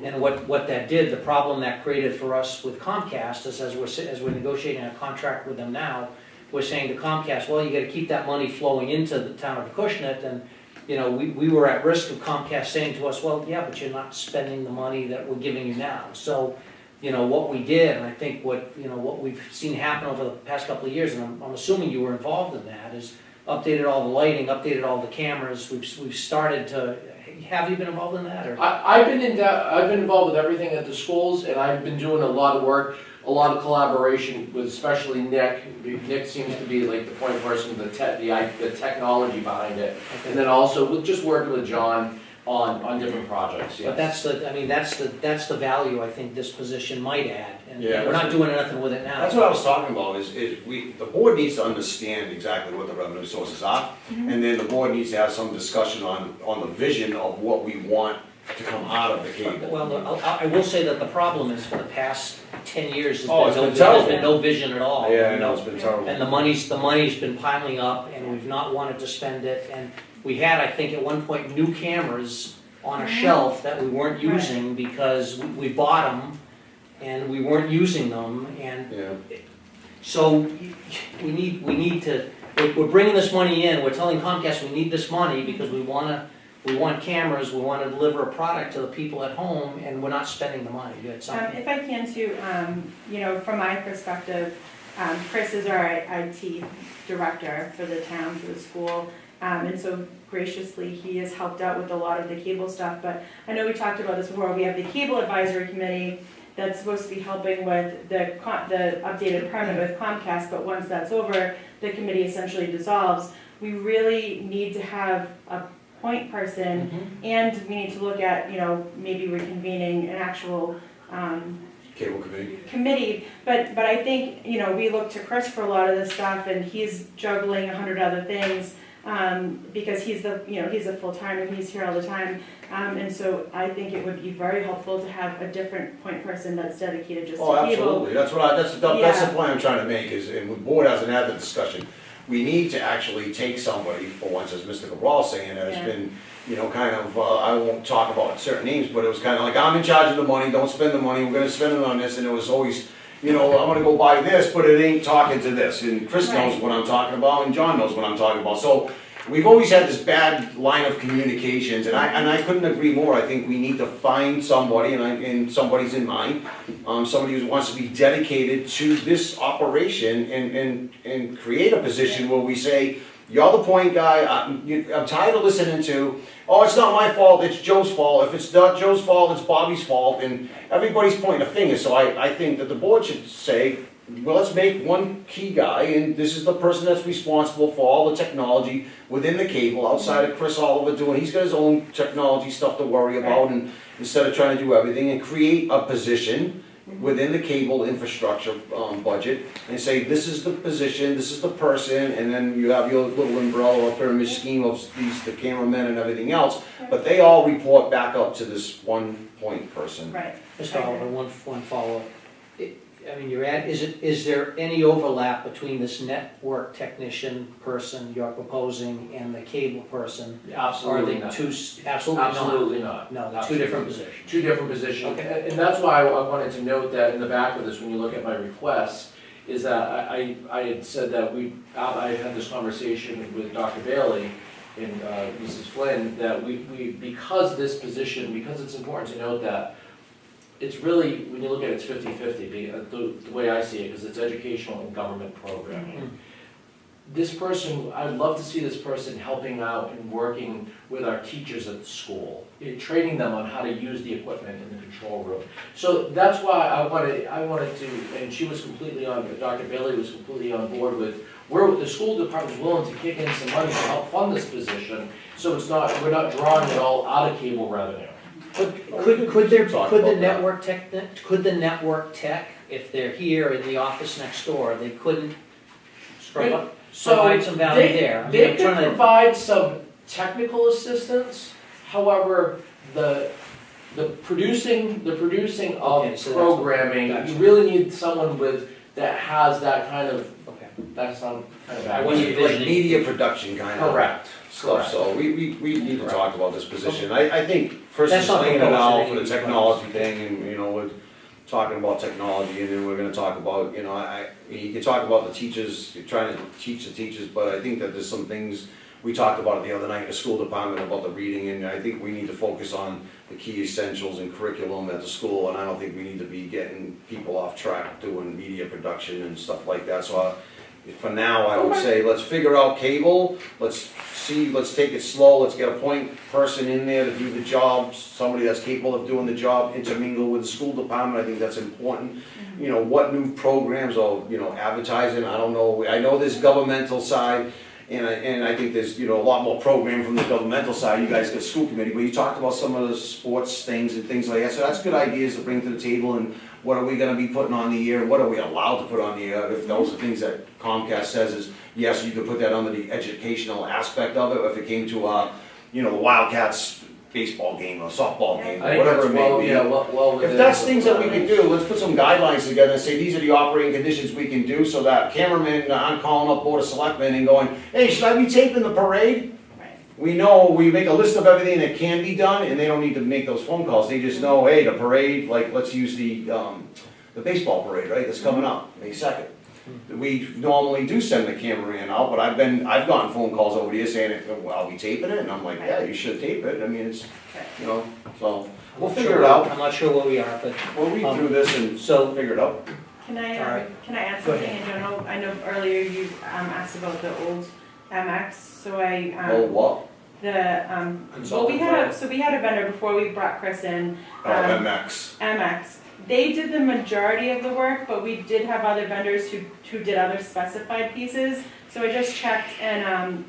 A: And what that did, the problem that created for us with Comcast is as we're negotiating a contract with them now, we're saying to Comcast, well, you got to keep that money flowing into the town of Acushnet, and we were at risk of Comcast saying to us, well, yeah, but you're not spending the money that we're giving you now. So, what we did, and I think what we've seen happen over the past couple of years, and I'm assuming you were involved in that, is updated all the lighting, updated all the cameras. We've started to. Have you been involved in that? Or?
E: I've been involved with everything at the schools, and I've been doing a lot of work, a lot of collaboration with especially Nick. Nick seems to be like the point person with the technology behind it.
A: Okay.
E: And then also with just working with John, on different projects, yes.
A: But that's the value I think this position might add, and
G: Yeah,
A: we're not doing anything with it now.
G: That's what I was talking about, is the board needs to understand exactly what the revenue sources are, and then the board needs to have some discussion on the vision of what we want to come out of the cable.
A: Well, I will say that the problem is for the past 10 years,
G: Oh, it's been
A: there's
G: terrible.
A: been no vision at all.
G: Yeah, I
A: you
G: know, it's been terrible.
A: And the money's been piling up, and we've not wanted to spend it, and we had, I think, at one point, new cameras on a shelf that we weren't using because we bought them, and we weren't using them, and
G: Yeah.
A: so we need to, we're bringing this money in, we're telling Comcast we need this money because we want cameras, we wanna deliver a product to the people at home, and we're not spending the money, you had something?
F: If I can too, from my perspective, Chris is our IT director for the town, for the school. And so graciously, he has helped out with a lot of the cable stuff, but I know we talked about this before, we have the cable advisory committee that's supposed to be helping with the updated permit with Comcast, but once that's over, the committee essentially dissolves. We really need to have a point person, and we need to look at, maybe reconvening an actual,
G: Cable committee.
F: committee, but I think, we look to Chris for a lot of this stuff, and he's juggling 100 other things, because he's a full-timer, he's here all the time, and so I think it would be very helpful to have a different point person that's dedicated just to
G: Oh,
F: cable.
G: absolutely, that's the point I'm trying to make, is, and the board hasn't had the discussion, we need to actually take somebody, for once, as Mr. Cabral's saying, that has been, I won't talk about certain names, but it was kind of like, I'm in charge of the money, don't spend the money, we're gonna spend it on this, and it was always, I'm gonna go buy this, but it ain't talking to this, and Chris knows
F: Right.
G: what I'm talking about, and John knows what I'm talking about, so we've always had this bad line of communications, and I couldn't agree more. I think we need to find somebody, and somebody's in mind, somebody who wants to be dedicated to this operation and create a position where we say, you're the point guy, I'm tired of listening to, oh, it's not my fault, it's Joe's fault. If it's not Joe's fault, it's Bobby's fault, and everybody's pointing a finger. So I think that the board should say, well, let's make one key guy, and this is the person that's responsible for all the technology within the cable, outside of Chris Oliver doing, he's got his own technology stuff to worry about, and instead of trying to do everything, and create a position within the cable infrastructure budget, and say, this is the position, this is the person, and then you have your little umbrella or pyramid scheme of the cameramen and everything else, but they all report back up to this one point person.
F: Right.
A: Mr. Oliver, one follow-up. Is there any overlap between this network technician person you're proposing and the cable person?
E: Absolutely
A: Are
E: not.
A: they two, absolutely not?
E: Absolutely not.
A: No, they're two different positions.
E: Two different positions,
A: Okay.
E: and that's why I wanted to note that in the back of this, when you look at my requests, is that I had said that I had this conversation with Dr. Bailey and Mrs. Flynn, that we because this position, because it's important to note that it's really, when you look at it, it's 50-50, the way I see it, because it's educational and government programming. This person, I'd love to see this person helping out and working with our teachers at the school, training them on how to use the equipment in the control room. So that's why I wanted to, and she was completely Dr. Bailey was completely on board with, the school department's willing to kick in some money to help fund this position, so we're not drawing it all out of cable revenue.
A: Could the network tech, if they're here in the office next door, they couldn't provide some value there? I mean,
E: They
A: I'm
E: could
A: trying to-
E: provide some technical assistance, however, the producing
A: Okay,
E: of
A: so that's-
E: programming,
A: gotcha.
E: you really need someone that has that kind of,
A: Okay.
E: that's some kind of.
A: I
G: We
A: wasn't
G: need like
A: envisioning-
G: media production kind of
E: Correct.
G: stuff, so we need to talk about this position. I think Chris
A: That's
G: is
A: not
G: laying it
A: proposed
G: out
A: in
G: for the
A: any-
G: technology thing, and, we're talking about technology, and then we're gonna talk about, you can talk about the teachers, you're trying to teach the teachers, but I think that there's some things, we talked about it the other night in the school department about the reading, and I think we need to focus on the key essentials and curriculum at the school, and I don't think we need to be getting people off track doing media production and stuff like that, so for now, I would say, let's figure out cable, let's take it slow, let's get a point person in there to do the job, somebody that's capable of doing the job, intermingle with the school department, I think that's important. What new programs or, advertising, I don't know, I know there's governmental side, and I think there's, you know, a lot more program from the governmental side, you guys got school committee, but you talked about some of the sports things and things like that, so that's good ideas to bring to the table, and what are we gonna be putting on the air, what are we allowed to put on the air, if those are things that Comcast says is, yes, you could put that under the educational aspect of it, if it came to, you know, the Wildcats baseball game or softball game,
E: I
G: or
E: think
G: whatever
E: it's
G: it may be.
E: well
G: If
E: within
G: that's
E: the
G: things that we can
E: parameters.
G: do, let's put some guidelines together and say, these are the operating conditions we can do, so that cameramen aren't calling up Board of Selectmen and going, hey, should I be taping the parade?
F: Right.
G: We know, we make a list of everything that can be done, and they don't need to make those phone calls, they just know, hey, the parade, like, let's use the baseball parade, right, that's coming up, May 2nd. We normally do send the cameraman out, but I've gotten phone calls over the years saying, well, are we taping it? And I'm like, yeah, you should tape it, I mean, it's, you know, so, we'll figure it out.
A: I'm not sure where we are, but,
G: We'll read through this and
A: so,
G: figure it out.
F: Can I,
A: Alright.
F: can I add
A: Go
F: something in general? I know earlier you asked about the old MX, so I,
G: Oh, what?
F: the, well,
E: Consulting
F: we had a vendor before we brought Chris in,
G: Oh,
F: Um,
G: MX.
F: MX. They did the majority of the work, but we did have other vendors who did other specified pieces. So I just checked in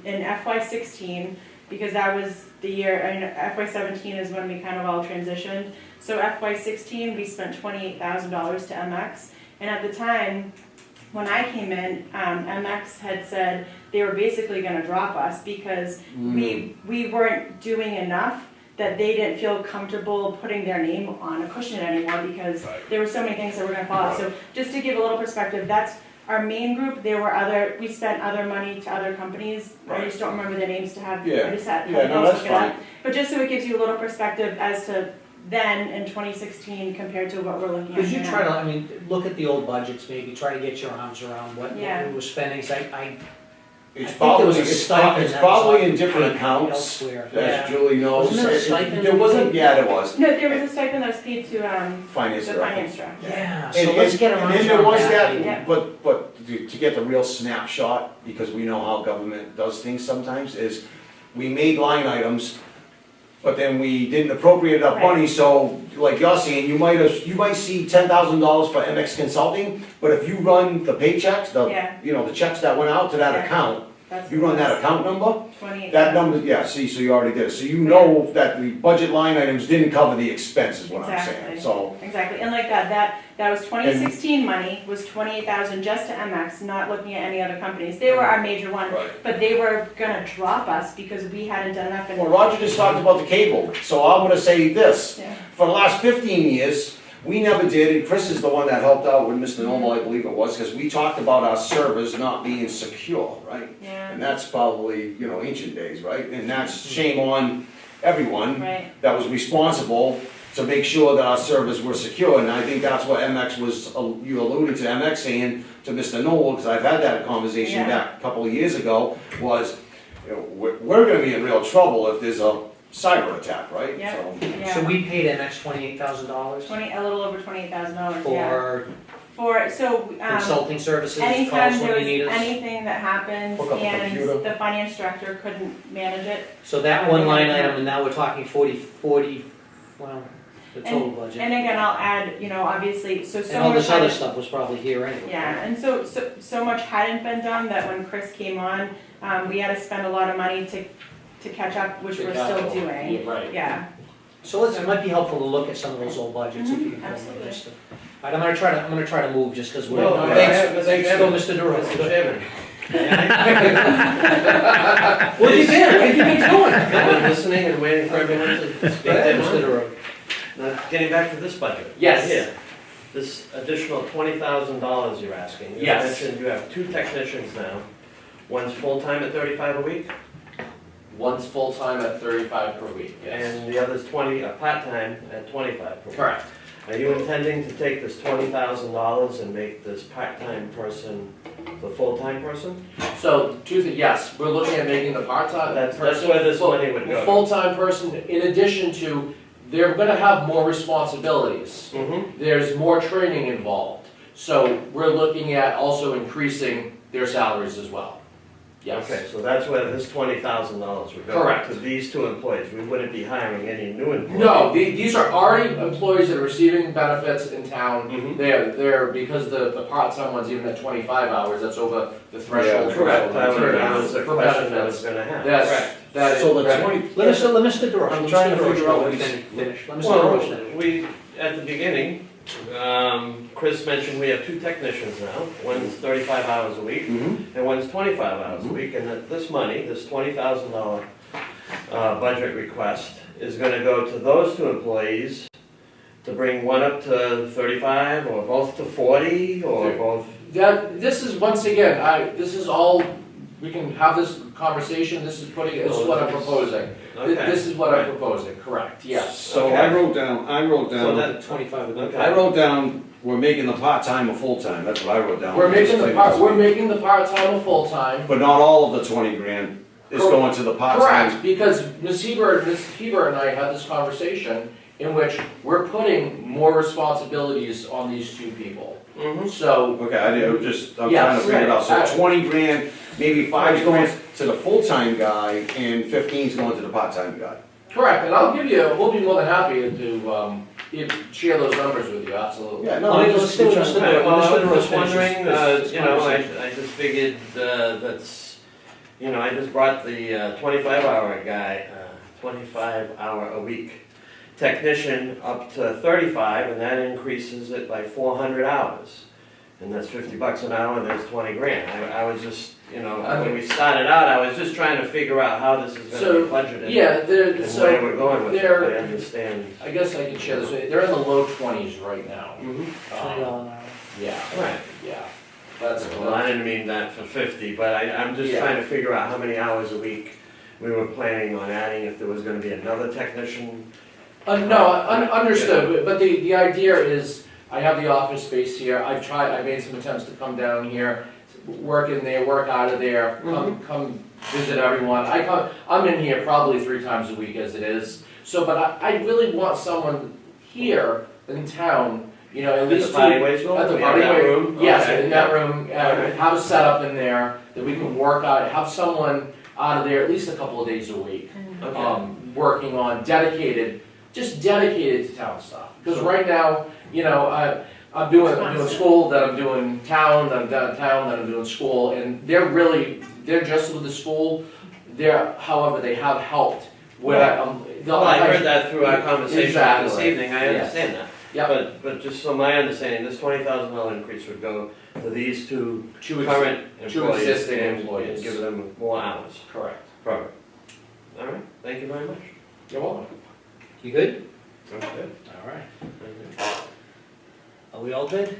F: FY16, because that was the year, I mean, FY17 is when we kind of all transitioned. So FY16, we spent $28,000 to MX. And at the time, when I came in, MX had said they were basically gonna drop us because we weren't doing enough, that they didn't feel comfortable putting their name on Acushnet anymore because there were so many things that were gonna fall off. So just to give a little perspective, that's our main group. There were we spent other money to other companies. I just don't remember their names to have,
G: Yeah.
F: I just had
G: Yeah, no,
F: those
G: that's
F: look it up.
G: fine.
F: But just so it gives you a little perspective as to then in 2016 compared to what we're looking at
A: could you
F: now.
A: try to, I mean, look at the old budgets, maybe, try to get your arms around what
F: Yeah.
A: we were spending, 'cause I
G: It's
A: think there was
G: probably,
A: a stipend
G: it's
A: that was
G: probably in
A: offered
G: different
A: from
G: accounts,
A: elsewhere.
G: as
A: Yeah.
G: Julie knows.
A: Wasn't there a stipend?
G: There wasn't, yeah, there was,
F: No, there was a stipend that was paid to
G: finance
F: the
G: director.
F: finance director.
A: Yeah, so
G: And,
A: let's get our
G: and
A: arms
G: then there
A: around
G: was
A: that.
F: Yeah.
G: but to get the real snapshot, because we know how government does things sometimes, is we made line items, but then we didn't appropriate enough money, so like you're saying, you might see $10,000 for MX Consulting, but if you run the paychecks,
F: Yeah.
G: the checks that went out to that
F: Yeah.
G: account,
F: That's
G: you run that account number,
F: 28.
G: that number, yeah, see, so you already did it, so you know that the budget line items didn't cover the expenses, what I'm saying,
F: Exactly.
G: so.
F: Exactly, and like that was 2016 money, was 28,000 just to MX, not looking at any other companies. They were our major one,
G: Right.
F: but they were gonna drop us because we hadn't done enough.
G: Well, Roger just talked about the cable, so I'm gonna say this,
F: Yeah.
G: for the last 15 years, we never did, and Chris is the one that helped out with Mr. Noble, I believe it was, because we talked about our servers not being secure, right?
F: Yeah,
G: And that's probably, ancient days, right? And that's shame on everyone
F: right,
G: that was responsible to make sure that our servers were secure, and I think that's what MX was, you alluded to MX saying to Mr. Noble, because I've had that conversation
F: Yeah.
G: back a couple of years ago, was, we're gonna be in real trouble if there's a cyber attack, right?
F: Yeah.
G: So-
A: So
F: yeah.
A: we paid MX $28,000
F: A little over $28,000, yeah.
A: for
F: So,
A: consulting services,
F: anytime
A: calls
F: there
A: when
F: was
A: you need us.
F: anything that happened
G: Hook up a computer.
F: and the finance director couldn't manage it,
A: So that one line item, and now we're talking 40, well, the total budget.
F: and again, I'll add, obviously, so
A: And all
F: much.
A: this other stuff was probably here anyway.
F: Yeah, and so much hadn't been done that when Chris came on, we had to spend a lot of money to catch up, which we're still doing.
E: Yeah, right.
F: Yeah,
A: So it might be helpful to look at some of those old budgets if you can.
F: Absolutely.
A: Just to- All right, I'm gonna try to move just because we're.
C: Well, I
A: Thanks,
C: have-
A: thanks,
C: Mr.
A: go, Mr. Duro.
C: Mr. Chairman,
A: What have you been, what have you been doing?
C: I've been listening and waiting for everyone to speak
A: Go ahead,
C: their
A: Mr.
C: mind.
A: Duro.
C: Now, getting back to this budget.
E: Yes.
C: Here, this additional $20,000 you're asking.
E: Yes.
C: You mentioned you have 2 technicians now. One's full-time at 35 a week,
E: One's full-time at 35 per week, yes.
C: and the other's part-time at 25 per week.
E: Correct.
C: Are you intending to take this $20,000 and make this part-time person the full-time person?
E: So, yes, we're looking at making the part-time
C: That's
E: person.
C: where this
E: full-
C: money would go.
E: Full-time person, in addition to, they're gonna have more responsibilities.
C: Mm-hmm.
E: There's more training involved. So we're looking at also increasing their salaries as well. Yes.
C: Okay, so that's where this $20,000 would go.
E: Correct.
C: To these two employees, we wouldn't be hiring any new employees.
E: No, these are already employees that are receiving benefits in town.
C: Mhm.
E: They're, because the part-time one's even at 25 hours, that's over the threshold.
C: Correct, that was a
E: For
C: question I
E: benefits.
C: was gonna have.
E: That is.
G: So the 20,
A: Let Mr. DeRoche,
C: I'm
A: let
C: trying
A: Mr.
C: to
A: DeRoche
C: figure
A: go
C: out what
A: and
C: he's-
A: finish. Let Mr.
C: Well,
A: DeRoche finish.
C: we, at the beginning, Chris mentioned we have two technicians now. One's 35 hours a week, and one's 25 hours a week, and that this money, this $20,000 budget request, is gonna go to those two employees to bring one up to 35, or both to 40, or both.
E: This is, once again, this is all, we can have this conversation, this is what I'm proposing.
C: Okay.
E: This is what I'm proposing, correct, yes.
G: so I wrote down,
C: So that,
A: 25 would
C: okay.
G: I wrote down, we're making the part-time a full-time, that's what I wrote down.
E: We're making the part-time a full-time.
G: But not all of the 20 grand is going to the part-time.
E: Correct, because Ms. Hebert and I had this conversation in which we're putting more responsibilities on these two people.
C: Mhm.
E: So,
G: Okay, I'm trying to
E: Yes,
G: figure it out,
E: right.
G: so 20 grand, maybe 5's going to the full-time guy, and 15's going to the part-time guy.
E: correct, and we'll be more than happy to share those numbers with you, absolutely.
G: Yeah,
A: Let me just do it, Mr.
C: Right, well, I
A: DeRoche
C: was just
A: finishes
C: wondering,
A: this
C: you know,
A: conversation.
C: I just figured, that's, you know, I just brought the 25-hour guy, 25-hour-a-week technician up to 35, and that increases it by 400 hours. And that's $50 an hour, and there's 20 grand. I was just, you know, when we started out, I was just trying to figure out how this is gonna be budgeted.
E: Yeah,
C: And where we're going with it,
E: they're-
C: I understand.
E: I guess I can share this with you, they're in the low 20s right now.
C: Mhm.
E: Um, Yeah,
C: Right.
E: yeah, that's,
C: Well, I didn't mean that for 50, but I'm just
E: Yeah.
C: trying to figure out how many hours a week we were planning on adding, if there was gonna be another technician.
E: understood, but the idea is, I have the office space here, I made some attempts to come down here, work in there, work out of there, come visit everyone. I'm in here probably 3 times a week as it is, so, but I really want someone here in town, you know, at
C: At the
E: least
C: Potty Waste Building?
E: At the
C: We have
E: Potty
C: that
E: Waste-
C: room?
E: Yes,
C: Okay.
E: in that room,
C: Alright.
E: have a setup in there that we can work out, have someone out of there at least a couple of days a week.
C: Okay.
E: Working on just dedicated to town stuff. Because right now, you know, I'm doing school, then I'm doing town, then I'm downtown, then I'm doing school, and they're just with the school. However, they have helped with,
C: Well, I heard that through our conversation this
E: Exactly.
C: evening, I
E: Yes.
C: understand that.
E: Yeah.
C: But just so my understanding, this $20,000 increase would go to these two
E: Two
C: current
E: two
C: employees
E: existing
C: and
E: employees.
C: give them more hours.
E: Correct.
C: Perfect. All right, thank you very much.
E: You're welcome.
A: You good?
C: Okay.
A: All right. Are we all good?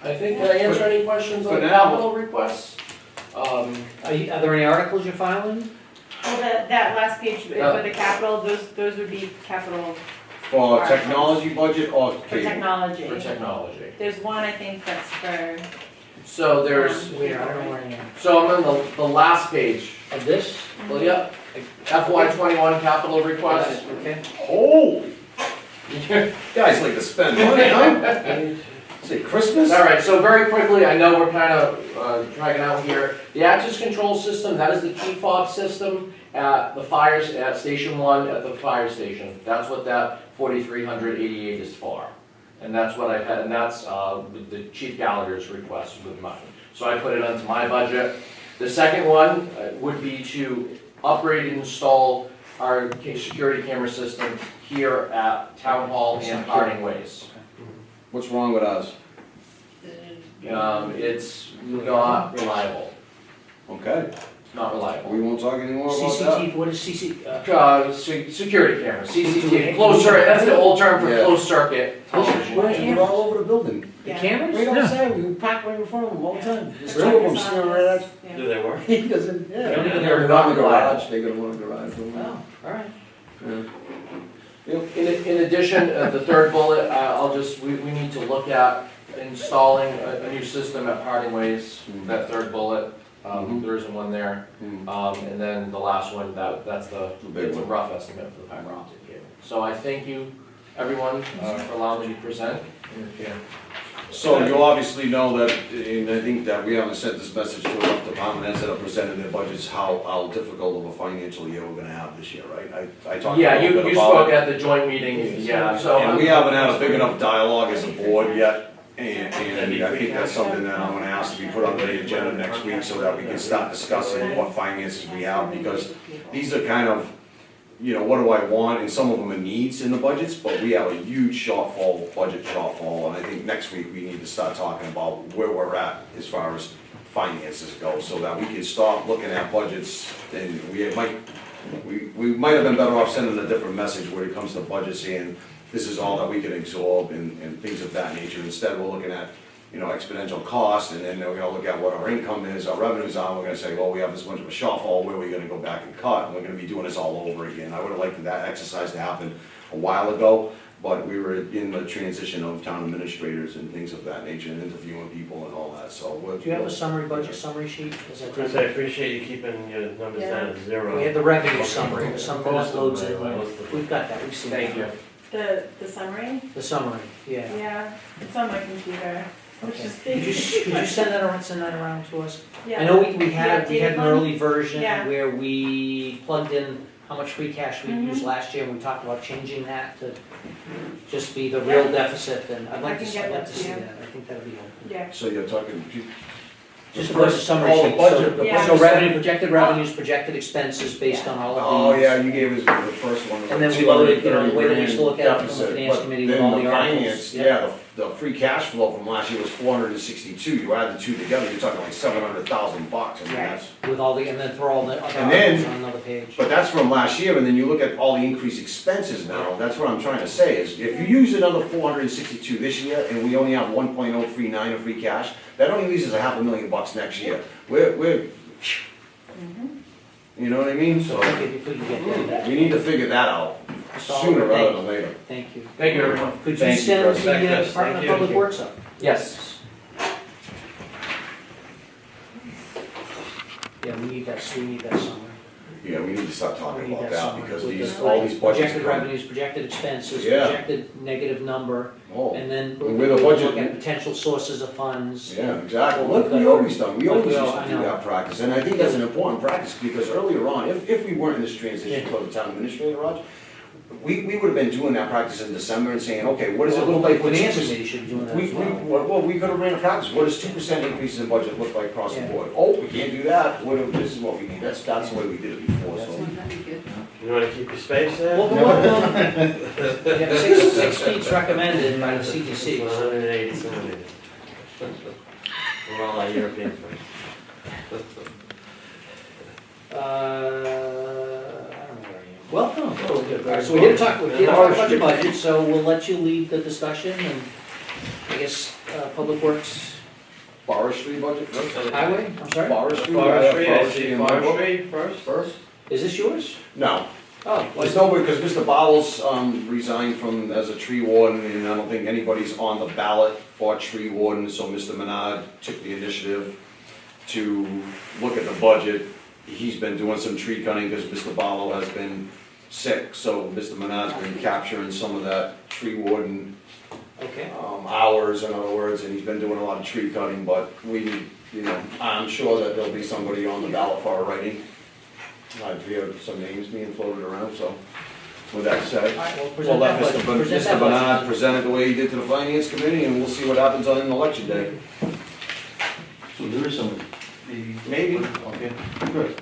E: I think, can I answer any questions
G: For
E: on
G: now.
E: capital requests?
A: Are there any articles you're filing?
F: Well, that last page with
E: Yeah.
F: the capital, those would be capital
G: For technology budget or
F: for
G: cable?
F: technology.
E: For technology.
F: There's one, I think, that's for,
E: So there's,
A: Where, I don't know where I am.
E: so I'm on the last page.
A: Of this?
E: Well, yeah, FY21 capital request.
A: Okay.
G: Oh, guys like to spend money, huh? Say Christmas?
E: All right, so very quickly, I know we're kind of dragging out here. The access control system, that is the key fob system at the fires, at Station 1 at the fire station. That's what that 4,388 is for. And that's what I've had, and that's with the Chief Gallagher's request with mine. So I put it onto my budget. The second one would be to upgrade and install our security camera system here at Town Hall and Harding Ways.
G: What's wrong with us?
E: It's not reliable,
G: Okay,
E: not reliable.
G: we won't talk anymore about that.
A: CCTV, what is CC?
E: Security camera, CCTV, closed circuit, that's the old term for
G: Yeah.
E: closed circuit television.
G: We're all over the building.
A: The
F: Yeah.
A: cameras?
G: Right outside, we park right in front of them all the time. There's two of them
F: Checkers
G: sitting
F: on
G: right
F: this,
G: out.
F: yeah.
C: Do they work?
G: He doesn't, yeah.
A: Don't even
G: They're
A: know
G: not in the
A: reliable.
G: garage, they got one in the garage.
A: Oh, all right.
E: In addition, the third bullet, we need to look at installing a new system at Harding Ways, that third bullet.
G: Mhm.
E: There isn't one there.
G: Hmm.
E: And then the last one, that's
G: big
E: it's a
G: one.
E: rough estimate for the fiber optic cable. So I thank you, everyone, for allowing me to present. And if you have
G: So you obviously know that, and I think that we haven't sent this message to enough department heads that are presenting their budgets, how difficult of a financial year we're gonna have this year, right? I talked a
E: Yeah,
G: little
E: you
G: bit
E: spoke
G: about it.
E: at the joint meeting, yeah, so.
G: And we haven't had a big enough dialogue as a board yet, and I think that's something that I'm gonna ask to be put on the agenda next week so that we can start discussing what finances we have, because these are kind of, you know, what do I want, and some of them are needs in the budgets, but we have a huge budget shortfall, and I think next week we need to start talking about where we're at as far as finances go, so that we can stop looking at budgets, and we might have been better off sending a different message when it comes to budgets, saying this is all that we can absorb and things of that nature. Instead, we're looking at, you know, exponential costs, and then we're gonna look at what our income is, our revenues are, and we're gonna say, well, we have this much of a shortfall, where are we gonna go back and cut? And we're gonna be doing this all over again. I would've liked that exercise to happen a while ago, but we were in the transition of town administrators and things of that nature, and interviewing people and all that, so we're.
A: Do you have a summary sheet? Is that-
C: Chris, I appreciate you keeping your numbers down to zero.
A: We have the revenue summary, something that loads in.
C: Most of them.
A: We've got that, we've seen
E: Thank you.
A: that.
F: The summary?
A: The summary, yeah.
F: Yeah, it's on my computer, which
A: Okay.
F: is
A: Could
F: big.
A: you send that around to us?
F: Yeah.
A: I know we had
F: The updated
A: an
F: one?
A: early version
F: Yeah.
A: where we plugged in how much free cash we
F: Mhm.
A: used last year, and we talked about changing that to just be the real deficit, and I'd like
F: I can
A: to,
F: get
A: I'd like
F: that
A: to
F: to
A: see
F: you.
A: that, I think that'd be helpful.
F: Yeah.
G: So you're talking,
A: Just
G: The
A: for the
G: first-
A: summary
G: oh, the
A: sheet,
G: budget, the
F: Yeah.
A: so revenue, projected revenues, projected expenses based
F: Yeah.
A: on all of
G: oh,
A: these.
G: yeah, you gave us the first one.
A: And then we loaded, you know, the way that we used to look at it from the
G: Deficit,
A: finance
G: but
A: committee with
G: then
A: all the
G: finance,
A: articles.
G: yeah, the free cash flow from last year was 462, you add the two together, you're talking like $700,000, I mean,
A: Right.
G: that's.
A: With all the, and then throw all the other
G: And then-
A: articles on another page.
G: But that's from last year, and then you look at all the increased expenses now, that's what I'm trying to say, is if you use another 462 this year, and we only have 1.039 of free cash, that only leaves us $500,000 next year. We're, you know what I mean, so,
A: Okay, if we can get that.
G: we need to figure that out
A: Solid.
G: sooner rather than later.
A: Thank you.
E: Thank you, everyone.
A: Could you
G: Thank you,
A: send
G: Chris.
A: the
C: Thank you.
A: Department of
C: Thank
A: Public
C: you.
A: Works up?
E: Yes.
A: Yeah, we need that summary.
G: Yeah, we need to start
A: We
G: talking
A: need
G: about
A: that
G: that,
A: summary
G: because
A: with
G: these,
A: the
G: all these budgets
A: projected
G: come.
A: revenues, projected expenses,
G: Yeah.
A: projected negative number,
G: Oh,
A: and then
G: And with a
A: we'll
G: budget-
A: look at potential sources of funds.
G: yeah, exactly,
A: Well,
G: like we always done, we
A: like
G: always
A: we
G: used
A: all-
G: to
A: I
G: do
A: know.
G: that practice, and I think that's an important practice, because earlier on, if we weren't in this transition
A: Yeah.
G: for the town administrator, Raj, we would have been doing that practice in December and saying, okay, what does it look like for
A: Finance
G: 2%?
A: committee should be doing that
G: We,
A: as well.
G: well, we could have ran a practice, what does 2% increases in budget look like across the
A: Yeah.
G: board? Oh, we can't do that, this is what we need, that's the way we did it before, so.
C: You wanna keep your space there?
A: Well, yeah, 6 feet's recommended by the CDC.
C: It's 180 centimeters. We're all our European friends.
A: I don't know where I am. Welcome. All right, so we're here to talk about your budget, so we'll let you lead the discussion, and I guess, Public Works,
G: Forestry budget first?
A: Highway, I'm sorry?
G: Forestry?
C: Forestry, I
G: Forestry
C: see
G: in my book.
C: forestry first.
G: First?
A: Is this yours?
G: No,
A: Oh,
G: there's nobody, because Mr. Bowles resigned from, as a tree warden, and I don't think anybody's on the ballot for tree warden, so Mr. Menard took the initiative to look at the budget. He's been doing some tree cutting, because Mr. Bowles has been sick, so Mr. Menard's been capturing some of that tree warden
A: okay.
G: hours, in other words, and he's been doing a lot of tree cutting, but we, you know, I'm sure that there'll be somebody on the ballot for writing. I've heard some names being floated around, so with that
A: All
G: said,
A: right, well,
G: we'll
A: present
G: let
A: that budget. Present
G: Mr.
A: that
G: Bernard
A: budget.
G: present it the way he did to the finance committee, and we'll see what happens on election day.
H: So there is some,
G: Maybe.
H: okay, good.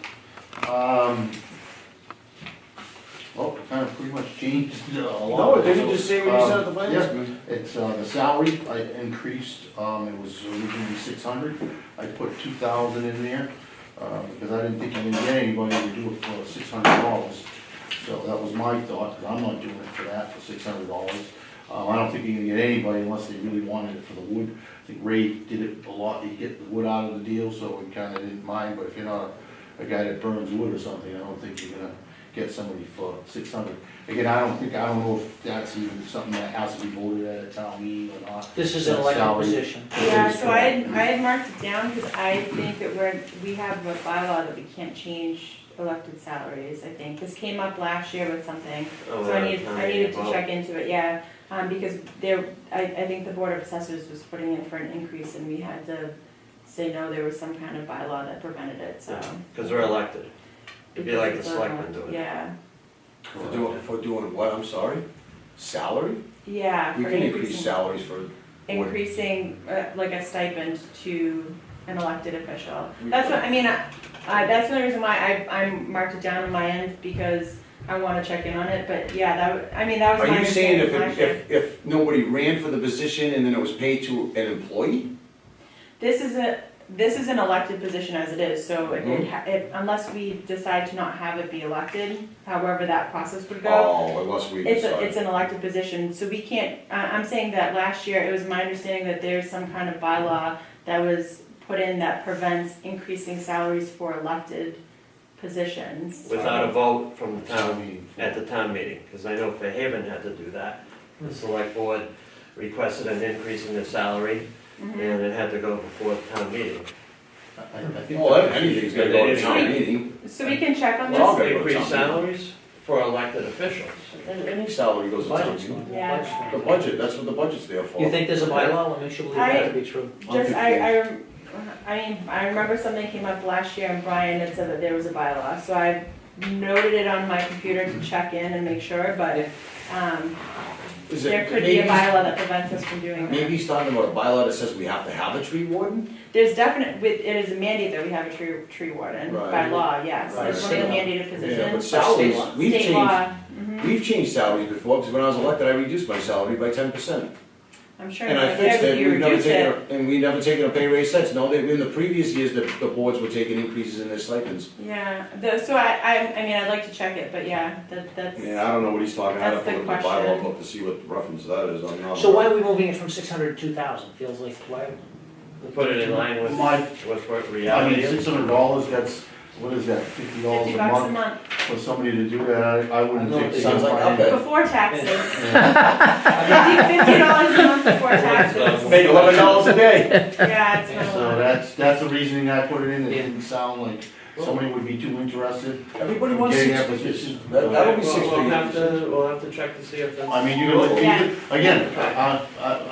H: Well, it kind of pretty much changed a lot.
G: No, it didn't just say what you said at the
H: Yeah.
G: finance committee.
H: It's, the salary, I increased, it was originally 600, I put 2,000 in there, because I didn't think I could get anybody to do it for $600. So that was my thought, because I'm not doing it for that, for $600. I don't think you can get anybody unless they really wanted it for the wood. I think Ray did it a lot, he'd get the wood out of the deal, so we kinda didn't mind, but if you're not a guy that burns wood or something, I don't think you're gonna get somebody for 600. Again, I don't know if that's even something that has to be voted at a town meeting or not.
A: This is an
H: That
A: elected
H: salary.
A: position.
F: Yeah, so I had marked it down because I think that we have a bylaw that we can't change elected salaries, I think. This came up last year with something,
C: Oh,
F: so I
C: yeah,
F: needed to check into it, yeah. Because I think the Board of Assessors was putting in for an increase and we had to say no, there was some kind of bylaw that prevented it, so.
C: Because they're elected. It'd be like the
F: Because,
C: selectmen do it.
F: Yeah,
G: For doing what, I'm sorry? Salary?
F: yeah.
G: We
F: for
G: can increase
F: increasing-
G: salaries for.
F: Increasing, like a stipend to an elected official. That's what, I mean, that's the only reason why I marked it down on my end, because I wanna check in on it, but yeah, that was my
G: Are you saying
F: understanding last year.
G: if nobody ran for the position and then it was paid to an employee?
F: This is an elected position as it is, so
G: Mm-hmm.
F: unless we decide to not have it be elected, however that process would go,
G: Oh, unless we
F: it's
G: decide.
F: an elected position, so we can't, I'm saying that last year, it was my understanding that there's some kind of bylaw that was put in that prevents increasing salaries for elected positions.
C: Without a vote from the
H: Town
C: town,
H: meeting.
C: at the town meeting, because I know Fairhaven had to do that. The select board requested an increase in their salary,
F: Mhm.
C: and it had to go before the town meeting.
H: I think.
G: Well, anything's gonna go to town meeting.
F: So we can check on
G: Well, I'll
F: this,
G: go to
C: Increase
G: town meeting.
C: salaries for elected officials.
G: Any salary goes to town
A: Budget's
G: meeting.
A: going.
F: Yeah.
G: The budget, that's what the budget's there for.
A: You think there's a bylaw, what makes you believe that to be true?
F: just, I remember something came up last year and Brian had said that there was a bylaw, so I noted it on my computer to check in and make sure, but,
G: Is it-
F: there could be a
G: maybe-
F: bylaw that prevents us from doing that.
G: Maybe he's talking about a bylaw that says we have to have a tree warden?
F: There's definite, it is a mandate that we have a tree warden
G: Right.
F: by law, yes,
G: Right.
F: it's one of the
A: State law.
F: mandated
G: Yeah, but
F: positions.
G: salaries,
A: law.
G: we've
F: State
G: changed,
F: law,
G: we've changed salaries before, because when I was elected, I reduced my salary by 10%.
F: I'm sure
G: And I
F: if
G: fixed it,
F: you
G: we've never
F: reduce
G: taken,
F: it,
G: and we never taken a pay raise since. No, in the previous years, the boards were taking increases in their stipends.
F: yeah, so I mean, I'd like to check it, but yeah, that's.
G: Yeah, I don't know what he's talking, I'd have to
F: That's
G: look
F: the
G: at the bylaw
F: question.
G: book to see what reference that is, I'm not.
A: So why are we moving it from 600 to 2,000? Feels like, why?
C: Put it in line with
H: My-
C: what
H: I
C: reality
H: mean,
C: is.
H: $600, that's, what is that, $50
F: $50
H: a
F: a
H: month
F: month,
H: for somebody to do that? I wouldn't
A: I know,
H: think.
A: it
G: sounds like
H: $75.
G: okay.
F: before taxes,
H: Yeah.
F: $50 a month before taxes,
G: Make $11 a day.
F: yeah, it's not a
H: So
F: lot.
H: that's the reasoning I put it in, it didn't sound like somebody would be too interested.
G: Everybody wants
H: Getting
G: six
H: that
G: figures.
H: position.
G: That'll be
C: Well,
G: six
C: we'll have
G: figures.
C: to, we'll have to check to see if that's.
H: I mean, you could,
F: Yeah.
H: again, I'm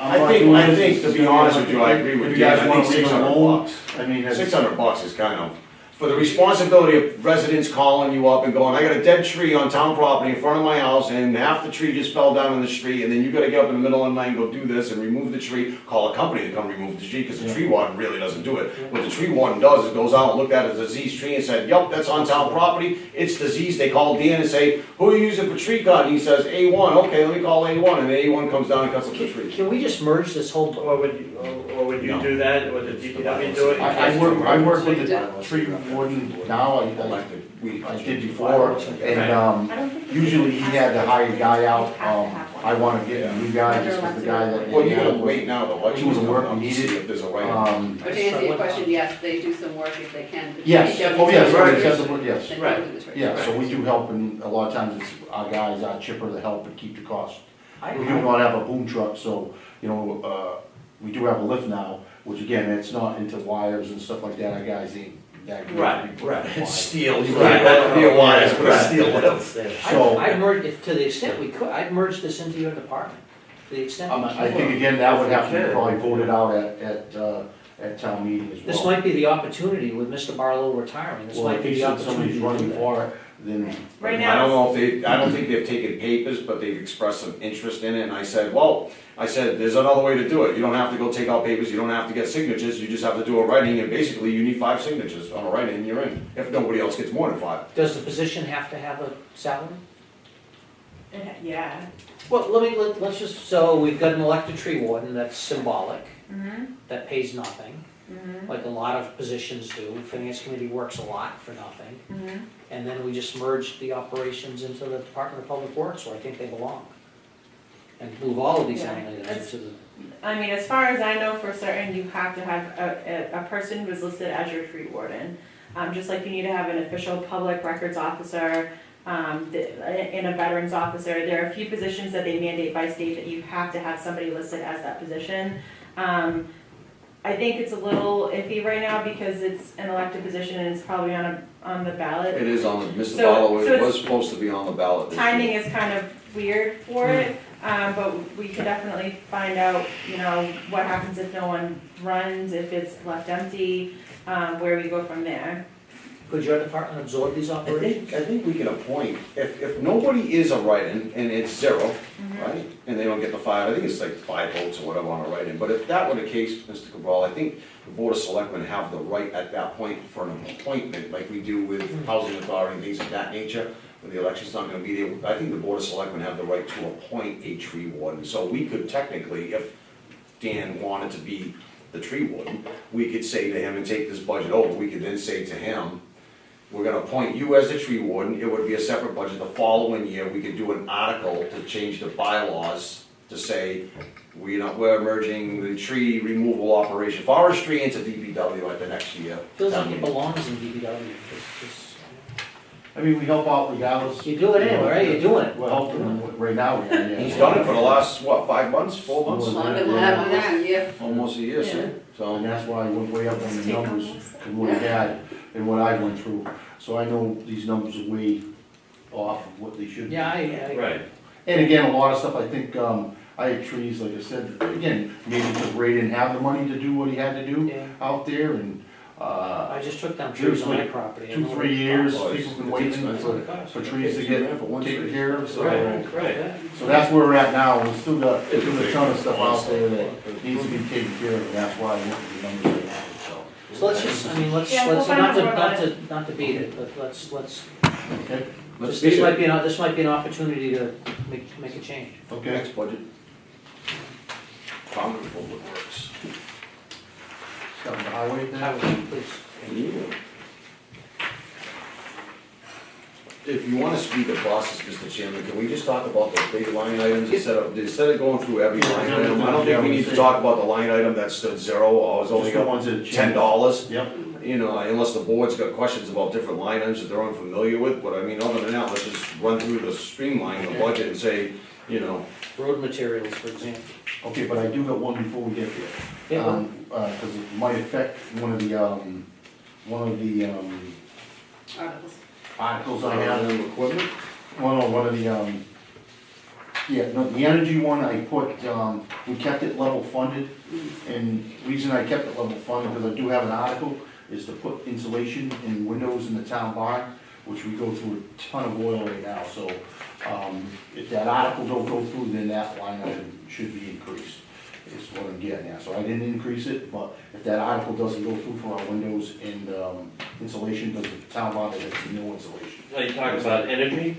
G: I
H: not
G: think,
H: doing
G: I
H: this,
G: think, to be honest with you, I agree with
H: If
G: you,
H: you
G: I
H: guys
G: think
H: want to leave it
G: 600
H: alone,
G: bucks.
H: I mean, that's.
G: $600 is kind of, for the responsibility of residents calling you up and going, I got a dead tree on town property in front of my house, and half the tree just fell down in the street, and then you gotta get up in the middle of the night and go do this and remove the tree, call a company to come remove the tree, because the tree warden really doesn't do it. What the tree warden does is goes out and look at a diseased tree and said, yup, that's on town property, it's diseased, they call Dan and say, who are you using for tree cut? And he says, A1, okay, let me call A1, and then A1 comes down and cuts up the tree.
A: Can we just merge this whole,
C: Or would you
G: No.
C: do that, would the DPW do it?
H: I work with the tree warden now, I did before, and,
F: I don't think.
H: usually he had to hire a guy out,
F: You have to have one.
H: I wanna get a new guy, just because the guy that.
G: Well, you gotta wait now, the
H: He
G: election's
H: was
G: coming
H: working,
G: up,
H: he
G: to see
H: did,
G: if there's a right.
I: But to answer your question, yes, they do some work if they can.
H: yes,
I: DPW
H: oh, yes,
I: workers,
H: right, acceptable, yes.
I: they
C: Right.
I: do this work.
H: Yeah, so we do help, and a lot of times it's our guys, our chipper to help and keep the cost.
A: I,
H: We do not have a boom truck, so, you know, we do have a lift now, which again, it's not into wires and stuff like that, our guys ain't that good.
C: Right,
H: We put
C: right.
H: the wires.
G: Steel, you
C: Right.
G: gotta be a wise, but a
C: Right.
G: steel lift.
H: So-
A: I'd merge, if, to the extent we could, I'd merge this into your department, to the extent we
H: I think
A: can.
H: again, that would have to be
C: Okay.
H: probably voted out at town meeting as well.
A: This might be the opportunity with Mr. Barlow retiring, this
H: Well,
A: might
H: if
A: be
H: he
A: the
H: said
A: opportunity
H: somebody's
A: to do
H: running
A: that.
H: for it, then.
F: Right
G: I
F: now,
G: don't know if I don't think they've taken papers, but they've expressed some interest in it, and I said, there's another way to do it, you don't have to go take out papers, you don't have to get signatures, you just have to do a writing, and basically you need 5 signatures on a writing, and you're in, if nobody else gets more than 5.
A: Does the position have to have a salary?
F: yeah,
A: Well, let's just, so we've got an elected tree warden that's symbolic, that pays nothing, like a lot of positions do. Finance committee works a lot for nothing. And then we just merge the operations into the Department of Public Works, where I think they belong. And move all of these
F: Yeah,
A: line items into the,
F: I mean, as far as I know for certain, you have to have a person who is listed as your tree warden. Just like you need to have an official public records officer, and a veterans officer. There are a few positions that they mandate by state that you have to have somebody listed as that position. I think it's a little iffy right now because it's an elected position and it's probably on the ballot.
G: It is on the, Mr.
F: So-
G: Barlow,
F: so
G: it
F: it's-
G: was supposed to be on the ballot this year.
F: Timing is kind of weird for it. But we could definitely find out, you know, what happens if no one runs, if it's left empty, where we go from there.
A: Could your department absorb these operations?
G: I think we can appoint, if nobody is a write-in and it's zero, right? And they don't get the five, I think it's like 5 votes or whatever on a write-in, but if that were the case, Mr. Cabral, I think the Board of Selectmen have the right at that point for an appointment, like we do with housing authority and things of that nature, when the election's not gonna be there. I think the Board of Selectmen have the right to appoint a tree warden, so we could technically, if Dan wanted to be the tree warden, we could say to him and take this budget over, we could then say to him, we're gonna appoint you as the tree warden, it would be a separate budget. The following year, we could do an article to change the bylaws to say, we're merging the tree removal operation, forestry into DPW at the next year.
A: Feels like it belongs in DPW.
H: I mean, we help out regardless.
A: You do it anyway, right? You're doing it.
H: We're helping them right now, we are, yeah.
G: He's done it for the last, what, 5 months, 4 months?
I: Longer than that, almost a year.
G: Almost a year,
F: Yeah.
G: so.
H: And that's why I went way up on the numbers, and what he had, and what I went through. So I know these numbers are way off of what they should be.
A: Yeah, I.
C: Right.
H: And again, a lot of stuff, I think, I had trees, like I said, again, maybe because Ray didn't have the money to do what he had to do
A: Yeah.
H: out there, and,
A: I just took down trees on my property.
H: 2-3 years,
G: Well, it's-
H: people been
G: it's
H: waiting
G: expensive.
H: for trees to get taken care of, so.
C: Right, right.
H: So that's where we're at now, we've still got a ton of stuff out there that needs to be taken care of, and that's why I look at the numbers right now, so.
A: So let's just, I mean, let's,
F: Yeah, we'll find
A: not
F: out
A: to,
F: more about
A: not to beat it, but let's,
H: Okay,
G: Let's
A: this
G: see
A: might
G: it.
A: be this might be an opportunity to make a change.
H: okay.
G: Next budget. Congress Public Works.
H: Start with the highway then.
A: Highway, please.
G: If you wanna speed the process, Mr. Chairman, can we just talk about the big line items instead of going through every line item? I don't think we need to talk about the line item that stood zero or was only
H: Just the
G: got
H: ones that change.
G: $10.
H: Yep,
G: You know, unless the board's got questions about different line items that they're unfamiliar with, but I mean, other than that, let's just run through the streamline the budget and say, you know,
A: Road materials, for example.
H: okay, but I do got one before we get there.
A: Yeah, well,
H: Cause it might affect one of the
I: Articles.
H: articles I have.
G: equipment.
H: One of the, yeah, no, the energy one, I put, we kept it level funded. And reason I kept it level funded, because I do have an article, is to put insulation in windows in the town barn, which we go through a ton of oil right now, so, if that article don't go through, then that line item should be increased, is what I'm getting at. So I didn't increase it, but if that article doesn't go through for our windows and, insulation, because the town barn, it's no insulation.
C: Are you talking about energy?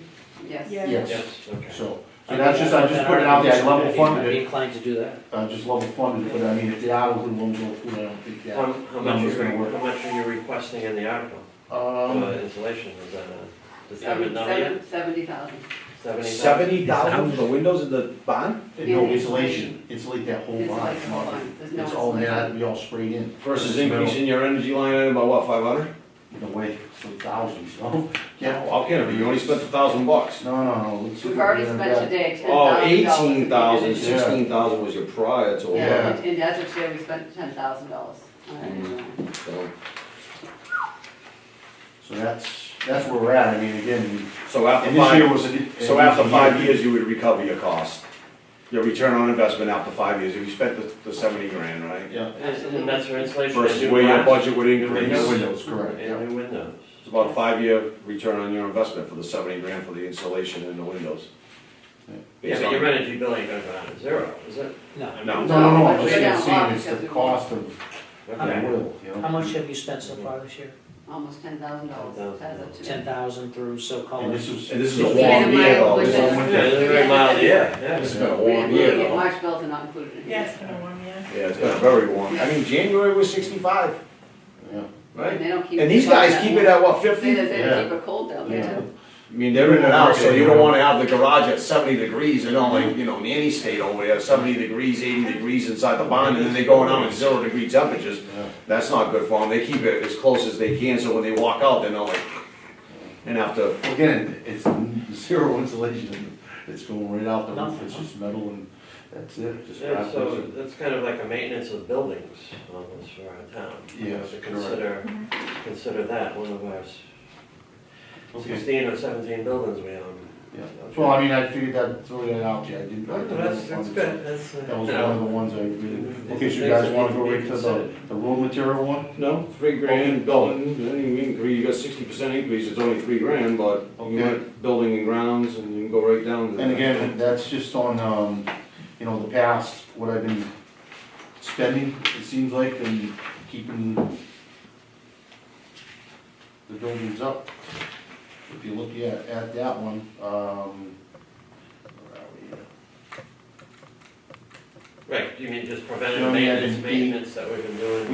I: Yes.
F: Yeah.
H: Yes,
C: Yes, okay.
H: so that's just, I just put it out there, I level
A: I'd
H: funded
A: be
H: it,
A: inclined to do that.
H: just level funded it, but I mean, if the article won't go through, I don't think that
C: How much
H: number's gonna work.
C: how much are you requesting in the article? Insulation, is that a determined number yet?
I: 70,000.
C: 70,000?
G: 70,000 for the windows in the barn
H: No, insulation, insulate that whole
I: It's
H: barn,
I: like
H: it's
I: the whole
H: not,
I: barn. There's no
H: it's all, it
I: insulation.
H: had to be all sprayed in.
G: versus
H: It's metal.
G: increasing your energy line item by what, 500?
H: No way, it's like thousands, no? Yeah,
G: How can it be? You only spent $1,000.
H: no, let's.
I: We've already
H: yeah,
I: spent
H: that-
I: today $10,000.
G: Oh, 18,000,
I: Yeah.
G: 16,000 was your prior to.
H: Yeah.
I: And as of today, we spent $10,000.
G: So-
H: So that's where we're at, I mean, again,
G: So after
H: and this year
G: five,
H: was a.
G: so after 5 years, you would recover your cost. Your return on investment after 5 years, if you spent the 70 grand, right?
H: Yeah,
C: And that's for insulation and
G: Versus
C: new
G: where your
C: glass?
G: budget would
C: New
G: increase.
H: new windows, correct, yeah.
C: And new windows.
G: It's about a 5-year return on your investment for the 70 grand for the insulation and the windows.
C: Yeah,
G: Based
C: but
G: on-
C: your energy bill ain't gonna go down to zero, is it?
A: No.
G: No.
H: No, I'm
I: We're
H: just
I: down a lot
H: saying, it's
I: because
H: the
I: we-
H: cost of the
C: Okay.
H: oil, you know?
A: How much have you spent so far this year?
I: Almost $10,000 as of today.
A: 10,000 through so-called.
H: And this is.
G: And this is a
I: Yeah,
G: warm
I: my-
G: year though.
I: which
G: This
I: is-
G: is-
C: Yeah, this is a very mild year, yeah.
G: This has been a
I: We
G: warm
I: didn't
G: year
I: get
G: though.
I: March bills are not included in
F: Yeah,
I: here.
F: it's been a warm year.
G: Yeah, it's been very warm. I mean, January was 65,
H: Yeah,
G: right?
I: And they don't keep.
G: And these guys keep it at what, 50?
I: They say
H: Yeah.
I: they keep it cold down there
H: yeah.
I: too.
G: I mean, they're in and out, so you don't wanna have the garage at 70 degrees, you know, like, you know, Nanny State over there, 70 degrees, 80 degrees inside the barn, and then they going out at 0-degree temperatures.
H: Yeah.
G: That's not good for them. They keep it as close as they can, so when they walk out, they're not like, and after,
H: Well, again, it's zero insulation, it's going right out the roof, it's just metal and that's it, just
C: Yeah,
H: wrap
C: so
H: it.
C: that's kind of like a maintenance of buildings almost for our town.
H: Yes,
C: To
H: correct.
C: consider that, one of our
H: Okay.
C: 16 or 17 buildings we own.
H: Yeah, well, I mean, I figured that, throw that out there, I didn't. I didn't
C: That's
H: want
C: good,
H: to-
C: that's.
H: That was one of the ones I really, okay, so you guys wanna go right to the road material one?
G: No, $3,000 building, any increase, you got 60% increase, it's only $3,000, but you
H: Okay.
G: went building and grounds, and you can go right down to.
H: And again, that's just on, you know, the past, what I've been spending, it seems like, and keeping the buildings up. If you look at that one, where are we here?
C: Right, you mean just preventative
H: You know, yeah,
C: maintenance,
H: the-
C: maintenance that we've been doing?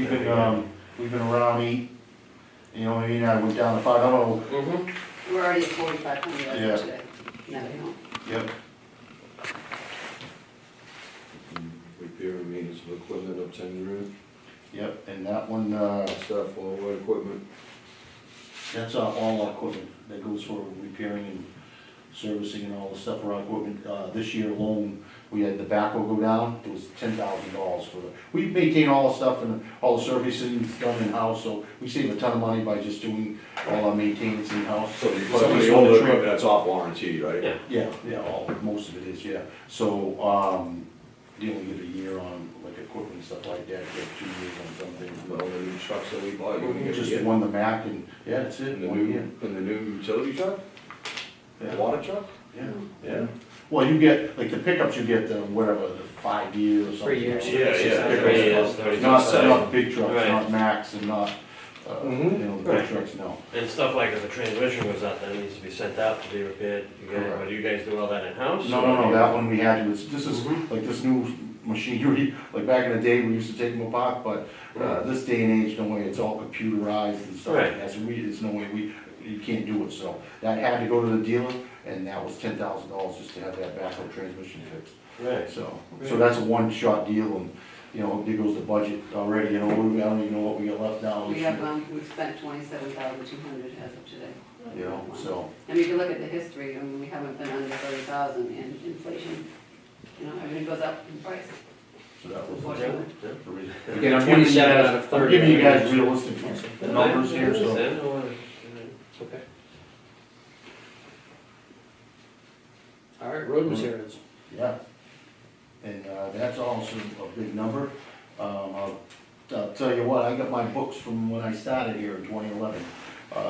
H: We've been around 8, you know what I mean, I went down to 5, I don't know,
C: Mm-hmm.
I: We're already at 4,500 as
H: Yeah.
I: of today. Now, you know.
H: yep,
G: Repair and maintenance of equipment up $10,000,
H: yep, and that one,
G: stuff, all what equipment.
H: that's all our equipment, that goes for repairing and servicing and all the stuff around equipment. This year alone, we had the backhoe go down, it was $10,000 for the, we maintain all the stuff and all the servicing done in-house, so we save a ton of money by just doing all our maintenance in-house.
G: So
H: But
G: some of
H: this
G: the
H: one,
G: older
H: trip-
G: equipment, that's off warranty, right?
C: Yeah.
H: Yeah, most of it is, yeah. So, you only get a year on like equipment and stuff like that, you have 2 years on something.
G: All the new trucks that we bought, you only get
H: Just
G: a year.
H: won the Mac and, yeah, that's it,
G: And the
H: 1 year.
G: new utility truck,
H: Yeah.
G: water truck?
H: Yeah.
G: Yeah.
H: Well, you get, like the pickups, you get the, whatever, the 5 years or something.
A: 3 years.
G: Yeah, yeah.
H: Pickups,
C: 3 years, 30
H: Not big trucks,
C: Right.
H: not Macs and not, you know, the big
C: Right.
H: trucks, no.
C: And stuff like if a transmission goes out, that needs to be sent out to be repaired,
H: Correct.
C: do you guys do all that in-house?
H: No, that one we had to, this is,
C: Mhm.
H: like this new machinery, like back in the day, we used to take them apart, but, this day and age, no way, it's all computerized and stuff like
C: Right.
H: that, so there's no way you can't do it, so. That had to go to the dealer, and that was $10,000 just to have that backup transmission fixed,
C: Right.
H: so that's a one-shot deal, and, you know, there goes the budget already, you know, I don't even know what we got left now.
I: We have, we've spent 27,200 as of today.
H: You know, so,
I: I mean, if you look at the history, I mean, we haven't been under 30,000 in inflation. You know, everything goes up in price,
H: so that was.
I: unfortunately.
H: the reason.
A: Again,
H: I'm giving you
A: 27
H: guys-
A: out of 30.
H: I'm giving you guys realistic numbers here, so.
C: Okay.
A: All right, road materials.
H: Yeah, and that's also a big number. I'll tell you what, I got my books from when I started here in 2011.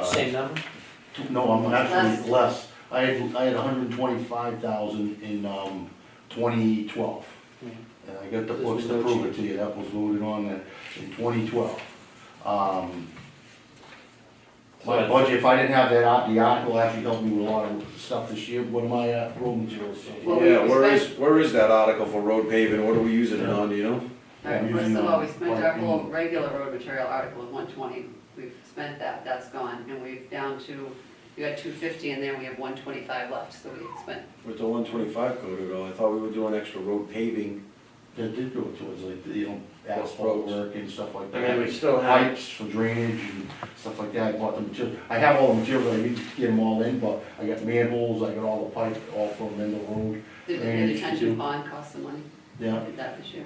A: Same number?
H: No, I'm actually less. I had 125,000 in 2012. And I got the
A: This
H: books
A: was
H: to
A: no
H: prove it
A: change.
H: to you, that was loaded on in 2012. My budget, if I didn't have that, the article actually helped me with a lot of stuff this year. What am I at, road materials?
I: Well,
G: Yeah,
I: we
G: where is that article for road paving, what are we using it on, do you know?
I: All right,
H: I'm
I: first
H: using,
I: of all, we spent our
H: like,
I: whole regular road material article of 120. We've spent that, that's gone, and we've down to, we got 250 in there, we have 125 left, so we spent,
G: With the 125 go to go, I thought we were doing extra road paving.
H: That did go towards like, you know,
G: Roads.
H: asphalt work and stuff like
C: I
H: that.
C: mean, we still have,
H: Pipes for drainage and stuff like that, I bought the material, I have all the materials, I need to get them all in, but I got manholes, I got all the pipe, all from Mendel Road.
I: the
H: Drainage,
I: detention
H: too.
I: pond cost some money,
H: Yeah,
I: did that this year.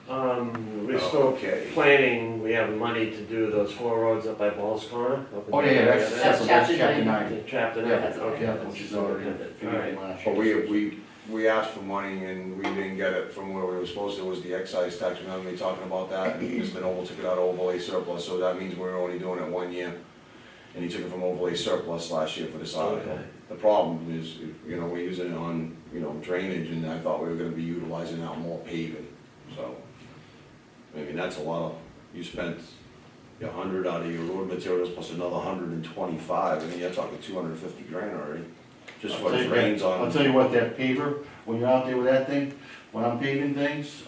C: we're still
G: Okay.
C: planning, we have money to do those 4 roads up by Ball's Corner. up in
H: oh
C: the
H: yeah,
C: area
H: that's
C: there.
H: separate, that's
I: chapter
H: chapter
I: 90.
H: 9.
C: Chapter
H: Yeah,
C: nine,
I: that's
C: okay.
H: Yeah, which is already,
C: All right.
H: last
G: But
H: year.
G: we asked for money and we didn't get it from where we were supposed to, it was the excise tax, remember me talking about that? And Mr. Noble took it out of overlay surplus, so that means we're only doing it 1 year. And he took it from overlay surplus last year for this article.
C: Okay.
G: The problem is, you know, we're using it on, you know, drainage, and I thought we were gonna be utilizing that more paving, so. I mean, that's a lot of, you spent 100 out of your road materials plus another 125, I mean, you're talking 250 grand already. Just for the drains
H: I'll
G: on.
H: tell you what, that paver, when you're out there with that thing, when I'm paving things,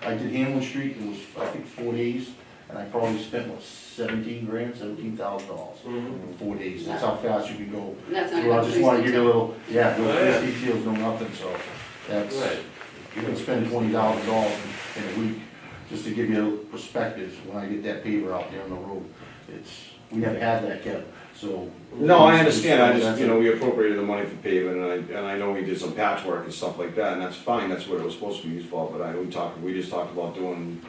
H: I did Hamlin Street, it was, I think, 4 days, and I probably spent, what, 17 grand, $17,000
C: Mhm.
H: in 4 days, that's how fast you can go.
I: And that's not
H: Well, I
I: even
H: just wanna give you a little, yeah,
C: Oh,
H: no
C: yeah.
H: details, no nothing, so that's,
C: Right.
H: you can spend $20,000 in a week, just to give you a perspective, when I get that paver out there on the road, it's, we never had that, Kevin, so.
G: No, I understand, I just, you know, we appropriated the money for paving, and I know we did some patchwork and stuff like that, and that's fine, that's what it was supposed to be used for, but we just talked about doing,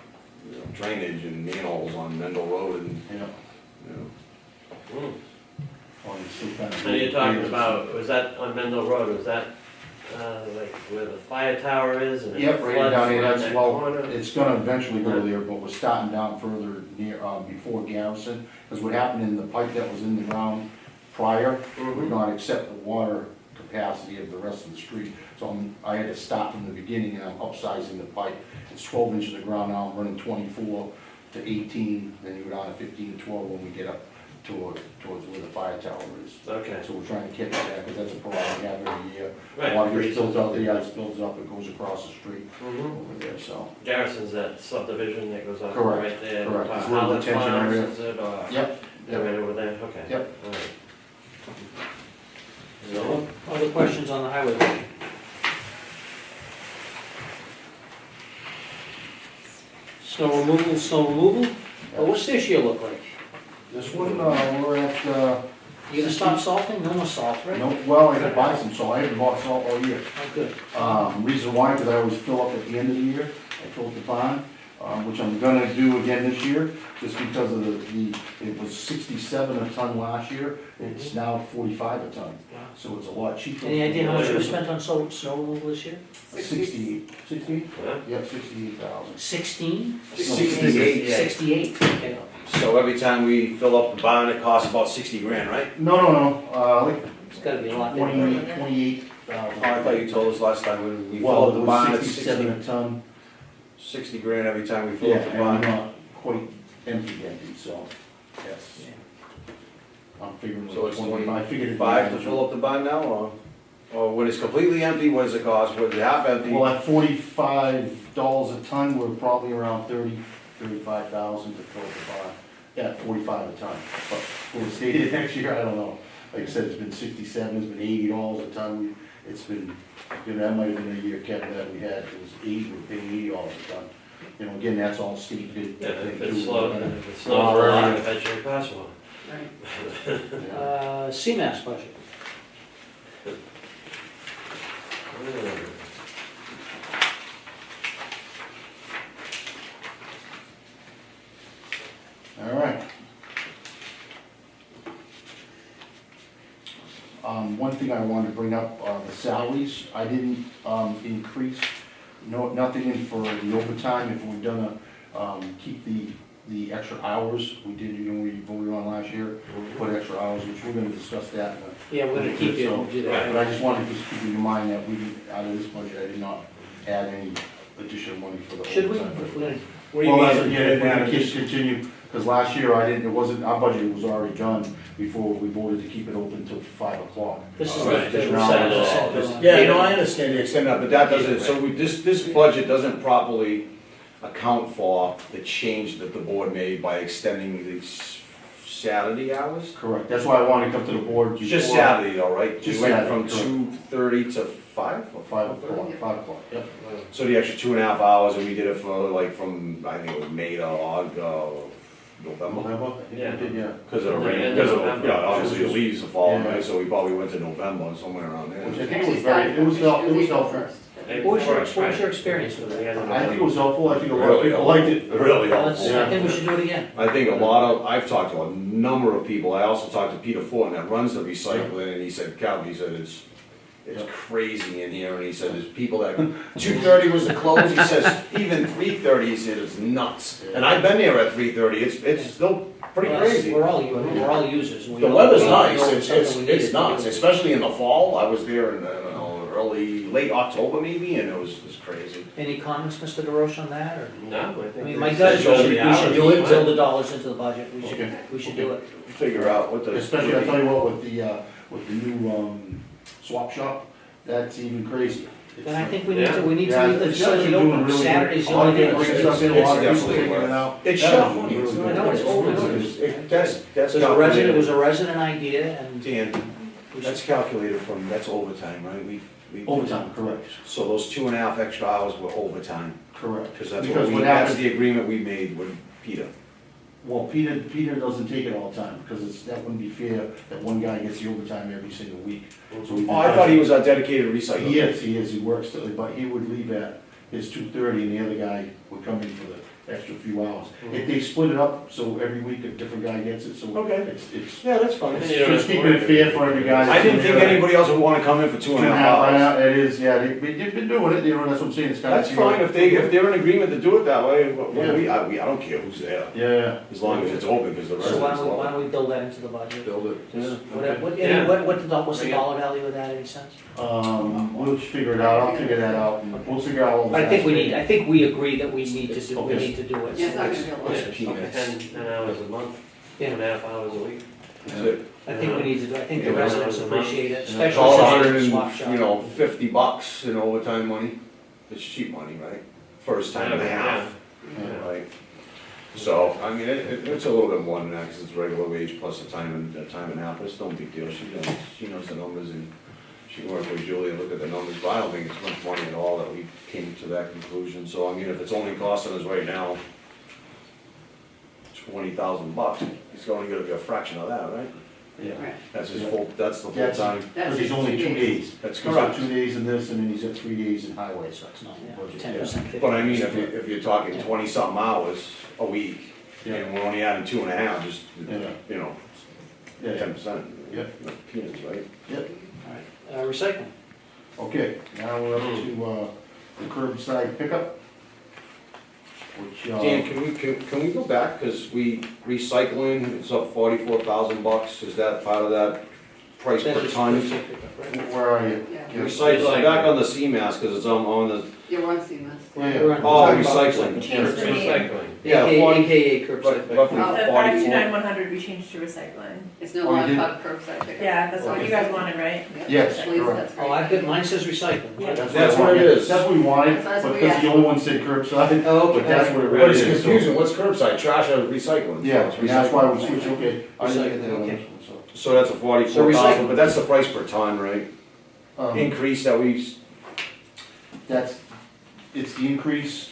G: you know, drainage and manholes on Mendel Road and,
H: Yeah.
G: you know.
C: Mm.
H: Probably still kind of.
C: So you're talking about, was that on Mendel Road, was that, like where the fire tower is and it
H: Yep, right
C: floods
H: down there,
C: around
H: that's,
C: that
H: well,
C: corner?
H: it's gonna eventually go there, but we're starting down further near, before Garrison. Because what happened in the pipe that was in the ground prior, would not accept the water capacity of the rest of the street. So I had to stop from the beginning and I'm upsizing the pipe. It's 12 inches of ground now, I'm running 24 to 18, then you go down to 15 to 12 when we get up towards where the fire tower is.
C: Okay.
H: So we're trying to catch that, because that's a problem we have every year.
C: Right,
H: Water gets
C: freezes
H: built up,
C: up.
H: the ice builds up, it goes across the street
C: Mhm.
H: over there, so.
C: Garrison's that subdivision that goes up
H: Correct,
C: right there.
H: correct. It's a little
C: Howland
H: detention
C: Farms,
H: area.
C: is it, or?
H: Yep,
C: Yeah, right over there, okay.
H: Yep.
C: All right.
A: So, other questions on the highway budget? Snow removal? Well, what's this year look like?
H: this one, we're at,
A: You gonna stop salting? No more salt, right?
H: no, well, I had to buy some salt, I haven't bought salt all year.
A: Oh, good.
H: Reason why, because I always fill up at the end of the year, I fill up the pond, which I'm gonna do again this year, just because of it was 67 a ton last year, it's now 45 a ton,
A: Wow.
H: so it's a lot cheaper.
A: Any idea how much we spent on snow removal this year?
H: 68, 68?
C: Yeah.
H: Yep, 68,000.
A: 16?
G: 68.
A: 68, okay.
G: So every time we fill up the barn, it costs about 60 grand, right?
H: No, like
A: It's gotta be a lot.
H: 28,000.
G: Oh, I thought you told us last time when we fill
H: Well,
G: up
H: it
G: the
H: was
G: barn, it's
H: 67 a ton.
G: 60 grand every time we fill
H: Yeah,
G: up the
H: and
G: barn.
H: not quite empty, so, yes. I'm figuring
G: So it's
H: 25, I figured it'd be
G: 25 to fill up the barn now, or when it's completely empty, what does it cost? When it's half empty?
H: Well, at $45 a ton, we're probably around 35,000 to fill the barn. Yeah, 45 a ton, but for the state next year, I don't know. Like I said, it's been 67, it's been $80 a ton, it's been, that might have been a year, Kevin, that we had, it was 80, we're paying $80 a ton. You know, again, that's all state bid.
C: Yeah, if
H: bid
C: it
H: too.
C: slows, if it snows a lot, eventually it costs more.
I: Right.
H: Yeah.
A: CMAS budget.
H: All right. One thing I wanted to bring up, the salaries, I didn't, increase, nothing in for the overtime, if we're gonna, keep the extra hours, we did, you know, we voted on last year, put extra hours, which we're gonna discuss that.
A: Yeah, we're gonna keep you, we'll do
H: But
A: that.
H: I just wanted to keep in mind that we, out of this budget, I did not add any additional money for the
A: Should we?
H: overtime.
A: If we're gonna-
H: Well, that's, again, if we're gonna continue, because last year I didn't, it wasn't, our budget was already done before we voted to keep it open till 5 o'clock.
A: This is
C: Right.
A: the
H: Additional
A: percentage
H: hours.
A: set bill.
G: Yeah, no, I understand the extent of it, but that doesn't, so this budget doesn't properly account for the change that the board made by extending the Saturday hours?
H: Correct, that's why I wanted to come to the board before.
G: Just Saturday though, right?
H: Just
G: We went
H: Saturday,
G: from 2:30 to 5?
H: Or 5 o'clock, 5 o'clock, yep.
G: So the extra 2.5 hours, and we did it for like from, I think it was May to November?
H: November, I think
C: Yeah.
H: we did, yeah.
G: Because of the
C: Yeah,
G: rain,
C: end
G: because
C: of
G: of,
C: November.
G: you know, obviously the leaves are falling,
H: Yeah.
G: right, so we probably went to November, somewhere around
H: Which I
G: there.
H: think it was very, it was helpful.
C: April
A: What was your,
C: first,
A: what was your
C: right.
A: experience with it?
H: I think it was helpful, I think a lot of people liked it.
G: Really
A: Well,
G: helpful.
A: let's- I think we should do it again.
G: I think a lot of, I've talked to a number of people, I also talked to Peter Fortin that runs the recycling, and he said, Cal, he said, it's crazy in here, and he said, there's people that, 2:30 was the close, he says, even 3:30, he said, it's nuts. And I've been there at 3:30, it's still pretty
A: Well,
G: crazy.
A: We're all users. We
G: The
A: all-
G: weather's
A: we all
G: nice,
A: know
G: it's
A: something we needed.
G: nuts, especially in the fall, I was there in, I don't know, late October maybe, and it was crazy.
A: Any comments, Mr. DeRoche, on that, or?
C: No, I
A: I
C: think.
A: mean,
C: they
A: my
C: said
A: gut is
C: show the
A: we should
C: hours.
A: do it, build the dollars into the budget,
H: Okay.
A: we should do it.
G: Figure out what the.
H: Especially, I'll tell you what, with the new, swap shop, that's even crazier.
A: Then I think we need to leave the
H: Yeah, it's
A: facility
H: actually doing
A: open,
H: really good.
A: Saturday's the
H: A lot of
A: only day.
H: people bring
A: it's-
H: stuff in, a lot of
G: it's
H: people
G: definitely
H: taking it
G: worth
H: out.
G: It's
H: That
G: shop
H: was
G: money,
H: really
G: it's
H: good.
A: I know, it's over.
G: That's
A: It was a resident idea, and
G: Dan,
A: we
G: that's
A: should,
G: calculated from, that's overtime, right? We
H: Overtime, correct,
G: So those 2.5 extra hours were overtime,
H: correct.
G: because that's
H: Because
G: what
H: what
G: that's
H: happens,
G: the agreement we made with Peter.
H: well, Peter doesn't take it all the time, because that wouldn't be fair that one guy gets the overtime every single week. So we
G: Oh, I thought he was a dedicated recycler.
H: He is, he works, but he would leave at his 2:30, and the other guy would come in for the extra few hours. If they split it up, so every week a different guy gets it, so
G: Okay.
H: it's
G: Yeah, that's fine.
C: And
H: it's
C: you don't
H: just
C: have to
H: keeping it
C: worry.
H: fair for every guy.
G: I didn't think anybody else would wanna come in for 2.5 hours.
H: It is, yeah, they've been doing it, you know, that's what I'm saying, it's kind of.
G: That's fine, if they're in agreement to do it that way, I don't care who's there,
H: Yeah,
G: as long as it's open, because the
A: So why
G: residents
A: don't we, why
G: love
A: don't we build that into the budget?
G: it. Build it.
C: Yeah.
A: What's the dollar value of that, any sense?
H: we'll figure it out, I'll figure that out, and we'll figure out all the.
A: I think we agree that we need to do, we
H: Okay.
A: need to do it.
I: Yeah, it's not gonna be a lot.
G: It's peanuts.
C: 10 hours a month, 2.5 hours a week.
G: That's it.
A: I think we need to do, I think the
C: Yeah.
A: residents appreciate it,
G: It's
A: especially
G: all
A: since
G: $100
A: it's a swap
G: and,
A: shop.
G: $50 in overtime money. It's cheap money, right? First time and a half, right? So, I mean, it's a little bit more than that, because it's regular wage plus a time and a half, but it's no big deal. She knows the numbers, and she can work with Julie and look at the numbers, but I don't think it's much money at all that we came to that conclusion. So, I mean, if it's only costing us right now $20,000, he's only gonna be a fraction of that, right?
H: Yeah.
I: Right.
G: That's his full, that's the full
H: That's-
G: time.
H: Because he's only 2 days.
G: That's
H: He's got
G: correct.
H: 2 days in this, and then he's got 3 days in highway, so it's not
A: Yeah,
H: budget.
A: 10%, 50%.
G: But I mean, if you're talking 20-something hours a week,
H: Yeah.
G: and we're only adding 2.5, just,
H: Yeah.
G: you know,
H: Yeah,
G: 10%.
H: Yeah.
G: Peanuts, right?
A: Recycling.
H: Okay, now we're up to, the curbside pickup, which,
G: Dan, can we go back, cause recycling, it's up $44,000, is that part of that price per ton?
H: where are you?
I: Yeah,
G: Recycling, back on the CMAS, cause it's on the,
I: yeah, we're on CMS.
H: Yeah.
A: We're on-
G: oh,
A: we're talking about
G: recycling.
F: Changed the name.
C: Recycling.
G: Yeah,
A: AKA
G: 40,
A: AKA curbside.
G: roughly
I: Oh.
F: The
G: 44.
F: 529-100 we changed to recycling.
I: It's no
H: Oh, you
I: longer
H: did?
I: part of curbside pickup.
F: Yeah, that's what you guys wanted, right?
H: Yes,
I: Please,
H: correct.
I: that's great.
A: Oh, I've got, mine says recycling.
F: Yeah.
G: That's what it is.
H: That's what we wanted,
I: That's
H: but
I: what we
H: because
I: asked
H: the old one said curbside,
A: Oh, okay.
H: but that's what it
G: But
H: really
G: it's
H: is. so-
G: confusing, what's curbside, trash or recycling?
H: Yeah,
G: It's
H: and that's why we
G: recycling.
H: switched, okay. I didn't get that on
A: Okay.
H: this one, so.
G: So that's a
A: So
G: 44,000,
A: recycling.
G: but that's the price per ton, right? Increase that we,
H: It's the increase,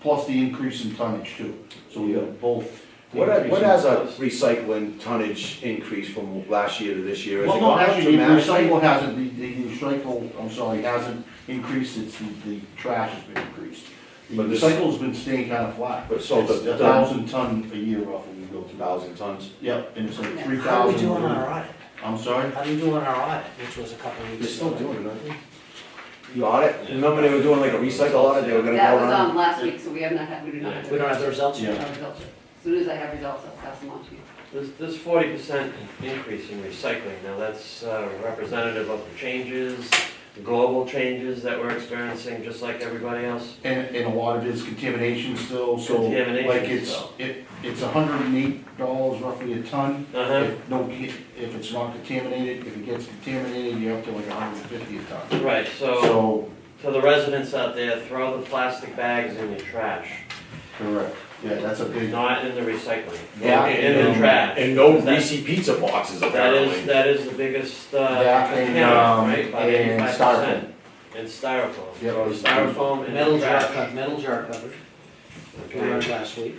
H: plus the increase in tonnage too, so we got both. the
G: what
H: increase in
G: has a
H: tonnage.
G: recycling tonnage increase from last year to this year? Has
H: Well,
G: it
H: no,
G: gone up
H: actually, the
G: dramatically?
H: recycle hasn't, the recycle, I'm sorry, hasn't increased, it's the trash has been increased. The
G: But this-
H: recycle's been staying kind of flat.
G: But so
H: It's
G: the
H: 1,000 ton a year roughly we go through.
G: 1,000 tons?
H: Yep, and it's like
I: Yeah.
H: 3,000.
A: How are we doing on our audit?
H: I'm sorry?
A: How do we do on our audit, which was a couple of
G: They're
A: weeks
G: still
A: ago?
G: doing it, aren't they? The audit, remember they were doing like a recycle audit, they were gonna
I: That
G: go
I: was
G: around?
I: last week, so we have not had, we do not have.
A: We don't have the results
H: Yeah.
A: yet?
I: No results yet. As soon as I have results, I'll pass them on to you.
C: This 40% increase in recycling, now that's representative of the changes, global changes that we're experiencing, just like everybody else.
H: And a lot of it is contamination still, so
C: Contamination
H: like it's,
C: still.
H: it's $108 roughly a ton.
C: Uh-huh,
H: If it's not contaminated, if it gets contaminated, you're up to like 150 a ton.
C: right, so,
H: So,
C: to the residents out there, throw the plastic bags in your trash,
H: correct, yeah, that's a big,
C: not in the recycling.
G: Yeah,
C: In the trash.
G: And no
C: That's-
G: greasy pizza boxes
C: That
G: apparently.
C: is the biggest,
H: that
C: account,
H: and,
C: right, about
H: and
C: 85%.
H: styrofoam.
C: And styrofoam,
H: Yep.
C: so styrofoam
A: Metal
C: and
A: jar
C: trash.
A: cover, metal jar cover, we
C: Okay.
A: learned last week.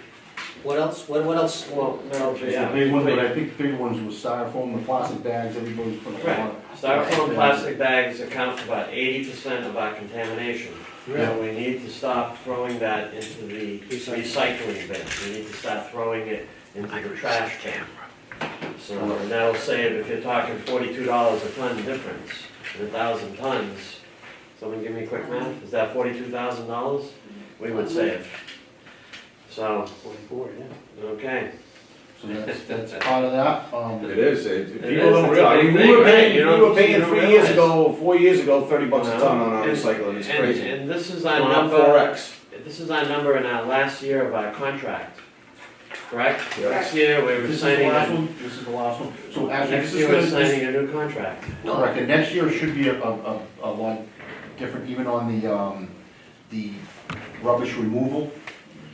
A: What else, what else?
C: Well, metal,
H: It's
C: yeah.
H: the big one, but I think the big ones was styrofoam, the plastic bags, everybody's putting a lot of.
C: Styrofoam plastic bags account for about 80% of our contamination. And we need to stop throwing that into the recycling bin. We need to start throwing it into the trash bin. So, and that'll save, if you're talking $42 a ton difference in 1,000 tons, someone give me a quick math, is that $42,000? We would save. So,
A: 44, yeah.
C: okay.
H: So that's part of that,
G: It is, people
C: is,
G: don't
C: it's a
G: realize,
C: big
G: we
C: thing,
G: were
C: right?
G: paying,
C: You
G: we
C: don't-
G: were paying
C: you don't
G: 3 years
C: realize.
G: ago, 4 years ago, $30 a
C: No.
G: ton on our
C: And-
G: recycling, it's
C: and-
G: crazy.
C: And this is our
G: Going up
C: number,
G: 4X.
C: this is our number in our last year of our contract, correct?
G: Yeah.
C: Next year, we're
H: this is the
C: signing,
H: last one, this is the last one. So actually,
C: next
H: this
C: year, we're
H: is gonna,
C: signing a new contract.
H: correct, and next year should be a lot different, even on the rubbish removal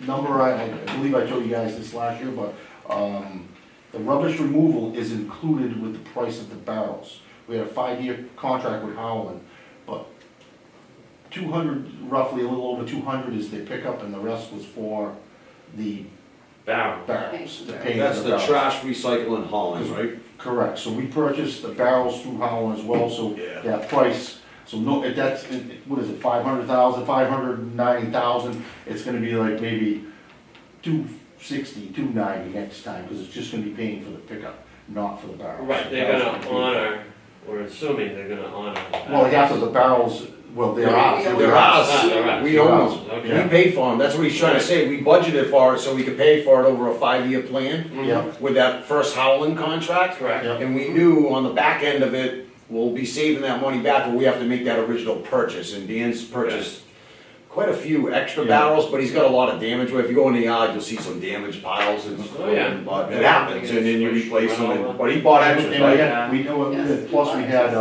H: number. I believe I told you guys this last year, but, the rubbish removal is included with the price of the barrels. We had a 5-year contract with Howland, but 200, roughly a little over 200 is the pickup, and the rest was for the
C: Barrel.
H: barrels. the paying
G: That's
H: of
G: the
H: barrels.
G: trash recycling Holland, right?
H: Correct, so we purchased the barrels through Howland as well, so
G: Yeah.
H: that price So no, if that's, what is it, 500,000, 590,000, it's gonna be like maybe 260, 290 next time, because it's just gonna be paying for the pickup, not for the barrels.
C: Right, they're gonna honor, we're assuming they're gonna honor.
H: Well, after the barrels, well, they're ours.
I: Yeah,
G: They're
C: Ah,
G: us,
C: they're us.
G: we own them.
C: Okay.
G: We paid for them, that's what he's trying to say, we budgeted for it so we could pay for it over a 5-year plan
H: Yeah,
G: with that first Howland contract.
C: Correct.
H: yeah.
G: And we knew on the back end of it, we'll be saving that money back, but we have to make that original purchase, and Dan's purchased quite a few extra
H: Yeah.
G: barrels, but he's got a lot of damage, where if you go in the yard, you'll see some damaged piles, and,
C: Oh, yeah.
G: but it happens, and then you replace them, but he bought extras,
H: And we
G: right?
H: had, we know,
I: Yes.
H: plus we had,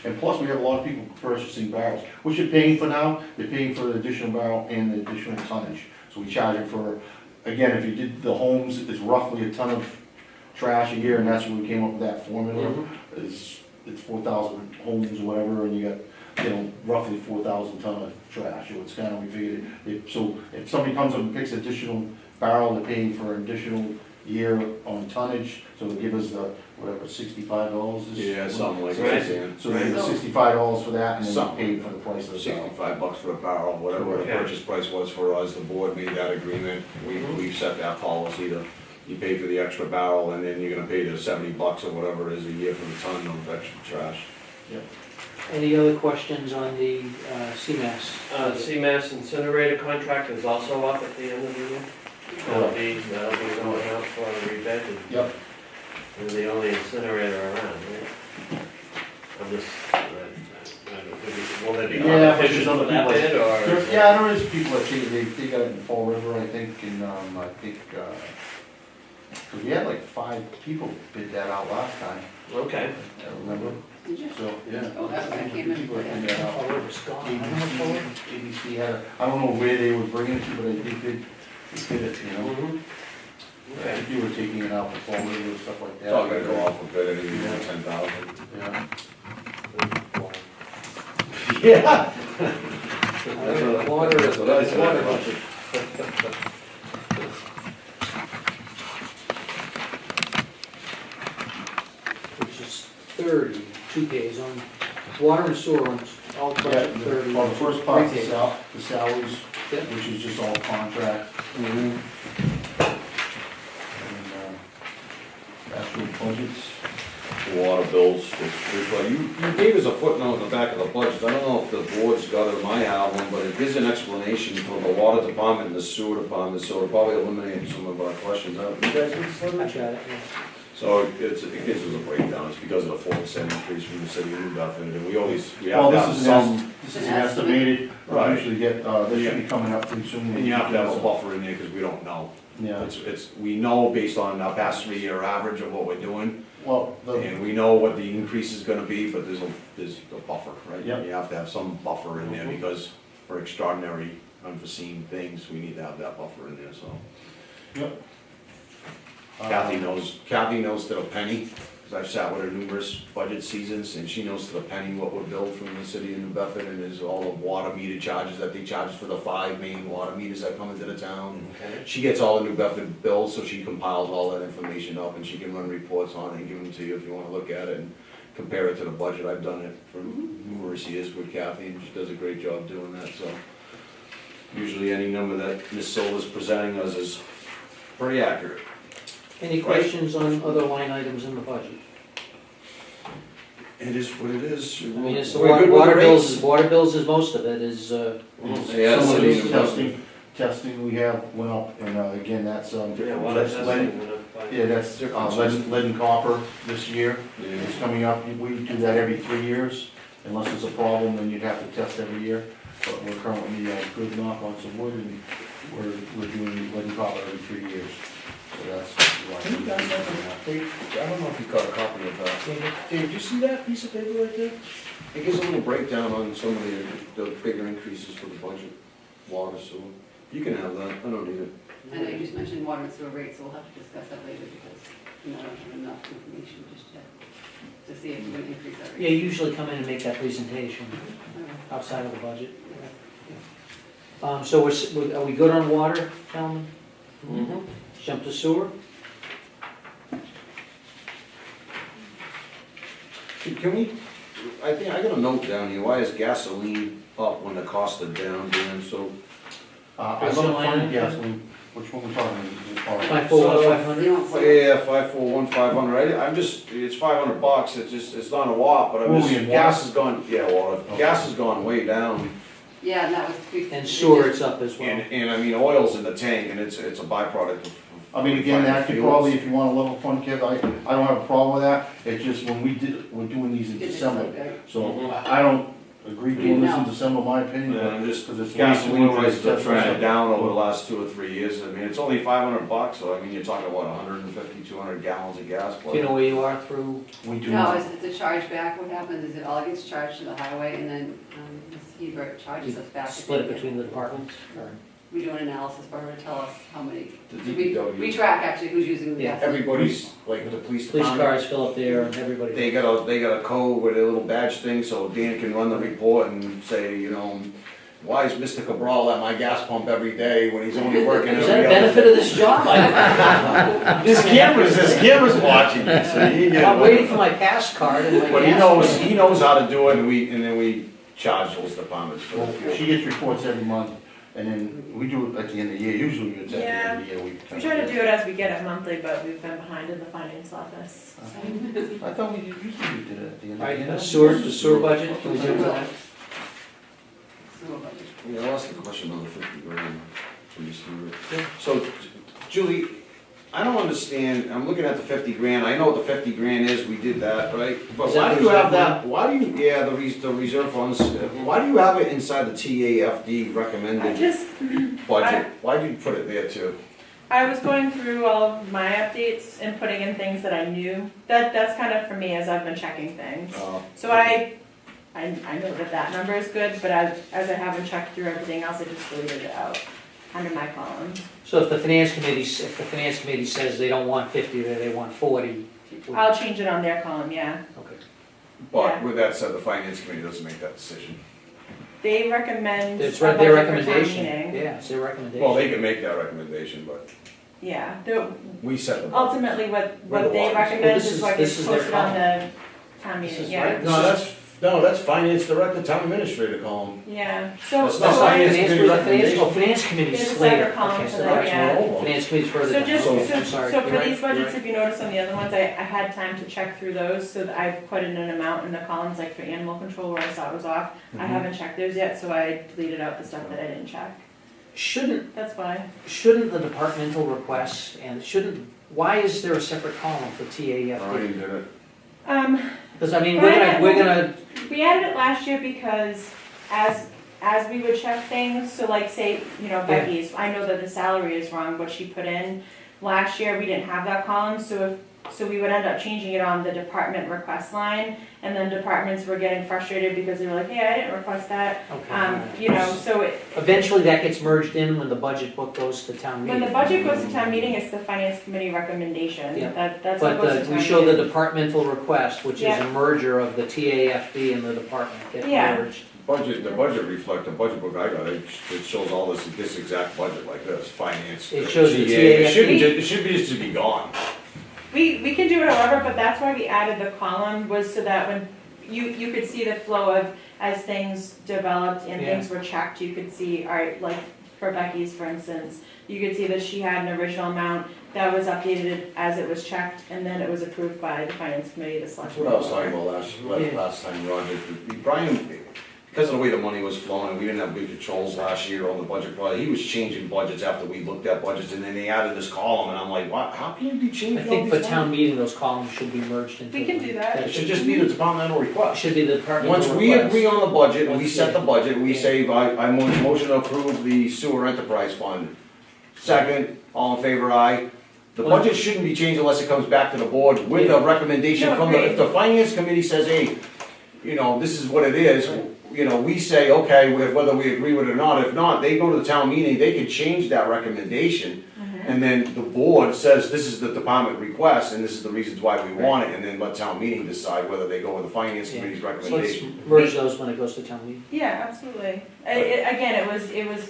H: and plus we have a lot of people purchasing barrels, which they're paying for now, they're paying for the additional barrel and the additional tonnage. So we charge it for, again, if you did the homes, it's roughly a ton of trash a year, and that's when we came up with that formula. It's 4,000 homes or whatever, and you got, you know, roughly 4,000 ton of trash, so it's kind of, we figured, so if somebody comes up and picks additional barrel, they're paying for an additional year on tonnage, so they give us the, whatever, $65 is.
G: Yeah, something like
C: Right.
G: that, Dan.
H: So they give us $65 for that, and then
G: Something.
H: we paid for the price of the barrel.
G: $65 for a barrel, whatever the
C: Okay.
G: purchase price was for us, the board made that agreement, we've set that policy to, you pay for the extra barrel, and then you're gonna pay the $70 or whatever it is a year for the ton of extra trash.
A: Any other questions on the CMAS?
C: CMAS incinerator contract is also up at the end of the year. That'll be going out for a rebid, and
H: Yep.
C: we're the only incinerator around, right? I'm just, will there be
H: Yeah, but
C: competition
H: there's other
C: for that
H: people-
C: bid, or?
H: Yeah, there is people that take, they got it in Fall River, I think, and, I think, 'cause we had like 5 people bid that out last time,
C: Okay.
H: I remember,
I: Did you?
H: so, yeah.
I: Oh, that came in
H: People
I: for
H: that
I: that.
H: bid that out.
A: Oh, it was gone. I don't know if it-
H: ABC had, I don't know where they were bringing it to, but they did it, you know?
C: Mhm.
H: I
C: Okay.
H: think you were taking it out for Fall River and stuff like that.
G: It's all gonna go off a bid, anything more than 10,000.
H: Yeah.
G: Yeah.
A: Water,
G: That's what I said.
A: water budget. Which is 30, 2 Ks on water and sewer, on all
H: Yeah,
A: budget 30.
H: well, the first part,
A: Three Ks.
H: the salaries,
A: Yeah.
H: which is just all contract, and, actual budgets.
G: Water bills, you gave us a footnote in the back of the budget, I don't know if the board's got it, or might have one, but it gives an explanation for the water department and the sewer department, so it'll probably eliminate some of our questions. You guys get this
A: I
G: one?
A: got it, yeah.
G: So it gives us a breakdown, it's because of the 4% increase from the city of New Bedford, and we
H: Well,
G: have to have
H: this is
G: some,
H: this is an estimated, we
G: Right.
H: usually get, this should be coming up pretty soon.
G: and you have to have a buffer in there, because we don't know.
H: Yeah,
G: We know based on our past 3-year average of what we're doing,
H: well,
G: and we know what the increase is gonna be, but there's a buffer, right?
H: Yep.
G: You have to have some buffer in there,
H: Mhm.
G: because for extraordinary, unforeseen things, we need to have that buffer in there, so.
H: yep.
G: Kathy knows to the penny, because I've sat with her numerous budget seasons, and she knows to the penny what we're billed from the city of New Bedford, and there's all the water meter charges that they charge for the 5 main water meters that come into the town.
C: Okay.
G: She gets all the New Bedford bills, so she compiles all that information up, and she can run reports on it and give them to you if you wanna look at it and compare it to the budget. I've done it for numerous years with Kathy, and she does a great job doing that, so. Usually any number that Ms. Silva's presenting us is pretty accurate.
A: Any questions on other line items in the budget?
G: It is what it is.
A: I mean, it's the
G: We're good with the
A: water bills,
G: rates.
A: water bills is most of it, is,
G: Yeah,
H: Some of
G: city
H: this
G: and
H: testing we have went up, and, again, that's,
C: Yeah, water
H: that's lead,
C: testing went up by-
H: yeah, that's, lead and copper this year.
G: Yeah.
H: It's coming up, we do that every 3 years, unless it's a problem, then you'd have to test every year. But we're currently, good knock on some wood, and we're doing lead and copper every 3 years. So that's why.
G: Can you guys have I don't know if you got a copy of that. Dave, do you see that piece of paper right there? It gives a little breakdown on some of the bigger increases for the budget, water, sewer. You can have that, I don't need it.
I: I know you just mentioned water and sewer rates, so we'll have to discuss that later because, I don't have enough information just yet to see if we're gonna increase that rate.
A: yeah, you usually come in and make that presentation outside of the budget. So are we good on water, gentlemen?
C: Mhm.
A: Jump to sewer?
G: Can we, I think, I got a note down here, why is gasoline up when the costs are down, Dan, so?
H: I love funded gasoline, which one we talking about?
A: 541,
I: You
A: 500?
I: don't-
G: Yeah, 541, 500, I'm just, it's $500, it's just, it's not a lot, but I'm
H: Well,
G: just,
H: and
G: gas
H: water?
G: has gone, yeah, water, gas has gone way down.
I: Yeah, and that was.
A: And sewer it's up as well.
G: And I mean, oil's in the tank, and it's a byproduct of.
H: I mean, again, that could
G: fuels.
H: probably, if you want a level fund, Kev, I don't have a problem with that, it's just when we're doing these in
I: It's
H: December.
I: like that.
H: So I don't agree doing this in
I: No.
H: December, my opinion,
G: Yeah,
H: but
G: I'm just,
H: because it's
G: gasoline
H: way too
G: prices are trending
H: expensive.
G: down over the last 2 or 3 years, I mean, it's only $500, so I mean, you're talking about 150, 200 gallons of gas.
A: Do you know where you are through?
H: We do
I: No,
H: not.
I: is it the charge back? What happens is it all gets charged to the highway and then, Ms. Hebert charges us back.
A: Split it between the departments? or-
I: We do an analysis for her to tell us how many,
G: The
I: we
G: DPW.
I: track actually who's using the
A: Yeah.
I: gas.
G: Everybody's, like the police
A: Police
G: department,
A: cars fill up there and everybody.
G: they got a code with a little badge thing, so Dan can run the report and say, you know, why is Mr. Cabral at my gas pump every day when he's only working every
A: Is
G: other
A: that a benefit of
G: day?
A: this job?
G: There's cameras watching me, so you get.
A: I'm waiting for my pass card and my
G: But
A: gas.
G: he knows how to do it, and then we charge those departments for the fuel.
H: She gets reports every month, and then we do it at the end of the year, usually it's at the end of the year.
F: We try to do it as we get it monthly, but we've been behind in the finance office.
H: I thought we usually did it at the end
A: All
H: of
A: right,
H: the year.
A: the sewer budget, can we do that?
I: Sewer budget.
G: Yeah, I'll ask the question on the 50 grand. So, Julie, I don't understand, I'm looking at the 50 grand, I know what the 50 grand is, we did that, right? But
A: Is that
G: why do you
A: reserve
G: have that, why do you, yeah, the reserve funds, why do you have it inside the TAFD
F: I
G: recommended
F: just,
G: budget? Why do you put it there too?
F: I was going through all of my updates and putting in things that I knew. That's kind of for me as I've been checking things. So I know that number is good, but as I haven't checked through everything else, I just deleted it out under my column.
A: So if the finance committee says they don't want 50, they want 40.
F: I'll change it on their column, yeah.
A: Okay.
G: But with that said, the finance committee doesn't make that decision.
F: They recommend a
A: It's
F: budget
A: their
F: for town
A: recommendation.
F: meeting.
A: Yeah, it's their recommendation.
G: Well, they can make that recommendation, but
F: Yeah,
G: we set the budget.
F: ultimately what
G: We're the
F: they
G: ones.
F: recommend
A: This
F: is
A: is-
F: what
A: this
F: gets
A: is their
F: posted on
A: column.
F: the town
A: This
F: meeting,
A: is
F: yeah.
A: right.
G: No, that's finance director, town administrator column.
F: Yeah, so,
G: That's
F: so
G: not
F: I,
G: finance.
A: Finance,
G: committee
A: finance committee's
F: There's a
A: later.
F: separate column
A: Okay,
F: for
A: so
F: that,
A: that's
F: yeah.
A: wrong. Finance committee's further
F: so
A: down.
F: just,
G: So-
F: so,
A: I'm sorry,
F: so
A: you're
F: for
A: right,
F: these
A: you're
F: budgets,
A: right.
F: if you notice on the other ones, I had time to check through those, so that I put in an amount in the columns, like for animal control where I saw it was off. I haven't checked those yet, so I deleted out the stuff that I didn't check.
A: Shouldn't
F: That's fine.
A: the departmental requests why is there a separate column for TAFD?
G: Brian did it.
A: Because I mean,
F: Brian,
A: we're gonna,
F: We added it last year because as we would check things, so like say, you know, Becky's, I know that the salary is wrong, what she put in. Last year, we didn't have that column, so we would end up changing it on the department request line, and then departments were getting frustrated because they were like, hey, I didn't request that.
A: okay.
F: You know, so
A: Eventually that gets merged in when the budget book goes to town meeting.
F: when the budget goes to town meeting, it's the finance committee recommendation.
A: Yeah.
F: That's what goes to
A: But
F: town
A: we show the
F: meeting.
A: departmental request, which is
F: Yeah.
A: a merger of the TAFD and the department, get
F: Yeah.
A: merged.
G: The budget book I got, it shows all this exact budget like this, finance.
A: It shows the
G: TA.
A: TAFD.
G: It should be just to be gone.
F: We can do it however, but that's why we added the column, was so that when you could see the flow of, as things developed and
A: Yeah.
F: things were checked, you could see, all right, like for Becky's, for instance, you could see that she had an original amount that was updated as it was checked, and then it was approved by the finance committee, the
G: That's
F: selection.
G: what I was talking about
A: Yeah.
G: last time, Roger. Brian, because of the way the money was flowing, and we didn't have good controls last year on the budget, he was changing budgets after we looked at budgets, and then they added this column, and I'm like, what, how can you be changing
A: I
G: all
A: think for
G: these
A: town
G: lines?
A: meeting, those columns should be merged into.
F: We can do that.
G: It should just be the departmental
A: It
G: request.
A: should be the departmental
G: Once
A: request.
G: we agree on the budget, and we set the budget, we
A: Yeah.
G: say, I motion to approve the sewer enterprise fund. Second, all in favor, aye. The
A: Well-
G: budget shouldn't be changed unless it comes back to the board with a recommendation
F: No,
G: from the,
F: agreed.
G: if the finance committee says, hey, you know, this is what it is, you know, we say, okay, whether we agree with it or not, if not, they go to the town meeting, they can change that recommendation. And then the board says, this is the department request, and this is the reasons why we want it, and then let town meeting decide whether they go with the finance
A: Yeah.
G: committee's
A: So let's
G: recommendation.
A: merge those when it goes to town meeting.
F: Yeah, absolutely. Again,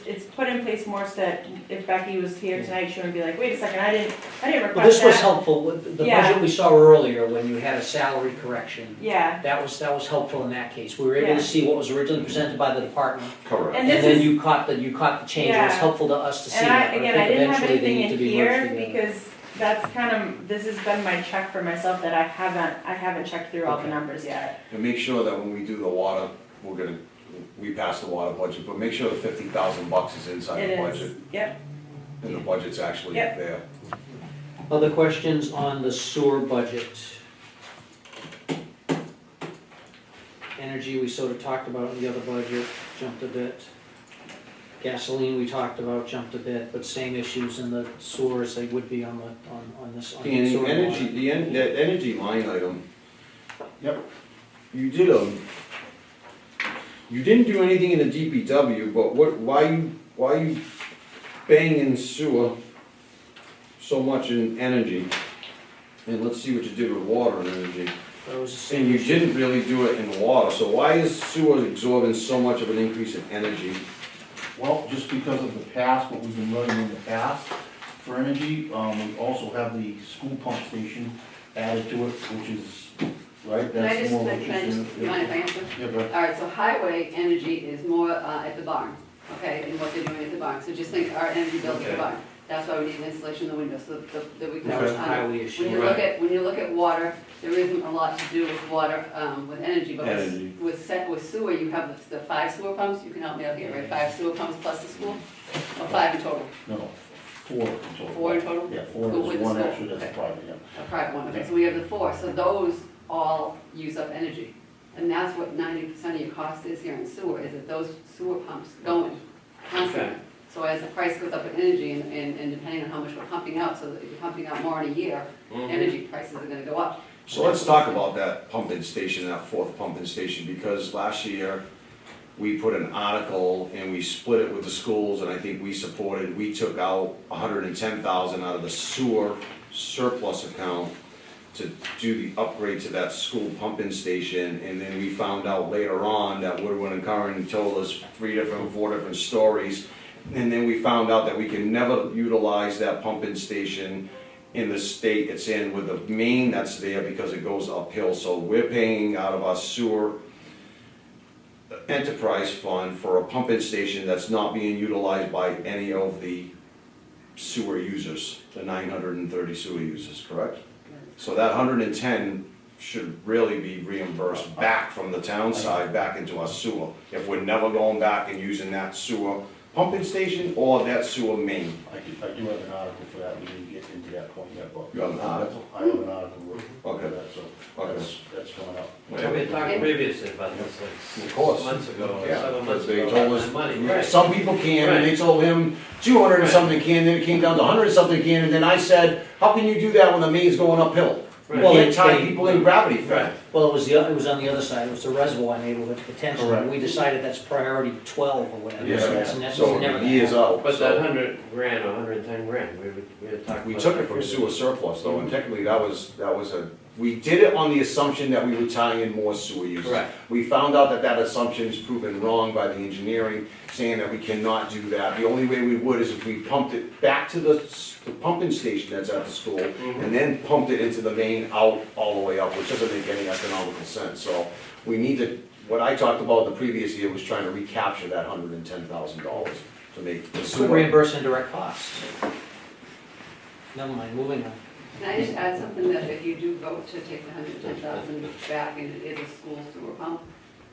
F: it's put in place more so that if Becky was here tonight, she wouldn't be like, wait a second, I didn't request that.
A: Well, this was helpful, with the
F: Yeah.
A: budget we saw earlier, when you had a salary correction,
F: Yeah,
A: that was helpful in that case. We were able
F: Yeah.
A: to see what was originally presented by the department,
G: Correct.
F: and
A: and
F: this
A: then
F: is,
A: you caught the change. It was
F: Yeah.
A: helpful to us to see
F: and
A: that, but
F: again, I
A: I think
F: didn't have
A: eventually they
F: anything
A: need to
F: in
A: be
F: here
A: merged together.
F: because that's kind of, this has been my check for myself that I haven't checked through all the
A: Okay.
F: numbers yet.
G: And make sure that when we do the water, we pass the water budget, but make sure the $50,000 is inside
F: It
G: the
F: is,
G: budget,
F: yep.
G: and the budget's actually
F: Yep.
G: there.
A: Other questions on the sewer budget? Energy, we sort of talked about in the other budget, jumped a bit. Gasoline, we talked about, jumped a bit, but same issues in the sewer as they would be on this. on the
G: And
A: sewer
G: the energy,
A: water.
G: that energy line item.
H: Yep.
G: You didn't do anything in the DPW, but why you banging sewer so much in energy? And let's see what you did with water and energy.
A: That was the same
G: And you
A: issue.
G: didn't really do it in water, so why is sewer absorbing so much of an increase in energy?
H: Well, just because of the past, what we've been running in the past for energy, we also have the school pump station added to it, which is, right,
I: Can I
H: that's
I: just,
H: more
I: can I just, you mind if I answer?
H: Yeah, go ahead.
I: All right, so highway energy is more at the barn, okay, and what they're doing at the barn. So just think our energy bills at the
C: Okay.
I: barn. That's why we need an installation in the windows, so that we can.
A: That was a
I: um,
A: highway issue.
I: When you look at water, there isn't a lot to do with water, with energy, but
G: Energy.
I: with sewer, you have the 5 sewer pumps, you can help me out here, right? 5 sewer pumps plus the school, or 5 in total,
H: No, 4 in total.
I: 4 in total?
H: Yeah, 4
I: With
H: is
I: the
H: one
I: school,
H: actually, that's
I: okay.
H: private, yeah.
I: A private one, okay, so we have the 4, so those all use up energy. And that's what 90% of your cost is here in sewer, is that those sewer pumps going constantly.
C: Okay.
I: So as the price goes up in energy and depending on how much we're pumping out, so that if you're pumping out more in a year, energy prices are gonna go up.
G: So let's talk about that pumping station, that 4th pumping station, because last year, we put an article and we split it with the schools, and I think we took out $110,000 out of the sewer surplus account to do the upgrade to that school pumping station, and then we found out later on that Woodward and Curran told us 4 different stories, and then we found out that we can never utilize that pumping station in the state it's in with the main that's there because it goes uphill, so we're paying out of our sewer enterprise fund for a pumping station that's not being utilized by any of the sewer users, the 930 sewer users, correct? So that 110 should really be reimbursed back from the town side, back into our sewer, if we're never going back and using that sewer pumping station or that sewer main.
H: I do have an article for that, we didn't get into that point yet, but.
G: You have an article?
H: I have an article for
G: Okay.
H: that, so that's coming up.
C: Yeah, we had talked previously about this, like
G: Of course.
C: 6 months ago, or
G: Yeah,
C: 7 months
G: they
C: ago,
G: told
C: about
G: us-
C: that money. Right.
G: Some people can, and they told him 200 and something can, then it came down to 100 and something can, and then I said, how can you do that when the main's going uphill? You
C: Right.
G: can't tie people in gravity feed.
C: Right.
A: Well, it was on the other side, it was the reservoir neighborhood potential, and
H: Correct.
A: we decided that's priority 12 or whatever,
G: Yeah,
A: so that's
G: so
A: never gonna
G: years
A: happen.
G: out.
C: But that
G: So
C: 100 grand or 110 grand, we had talked about.
G: we took it from sewer surplus though, and technically that was we did it on the assumption that we would tie in more sewer users.
C: Correct.
G: We found out that that assumption is proven wrong by the engineering, saying that we cannot do that. The only way we would is if we pumped it back to the pumping station that's at the school, and then pumped it into the main out all the way up, which doesn't make any economical sense. So we need to, what I talked about the previous year was trying to recapture that $110,000 to make the
A: Could
G: sewer.
A: reimburse indirect costs. Never mind, moving on.
I: Can I just add something, that if you do vote to take the 110,000 back and it is a school sewer pump,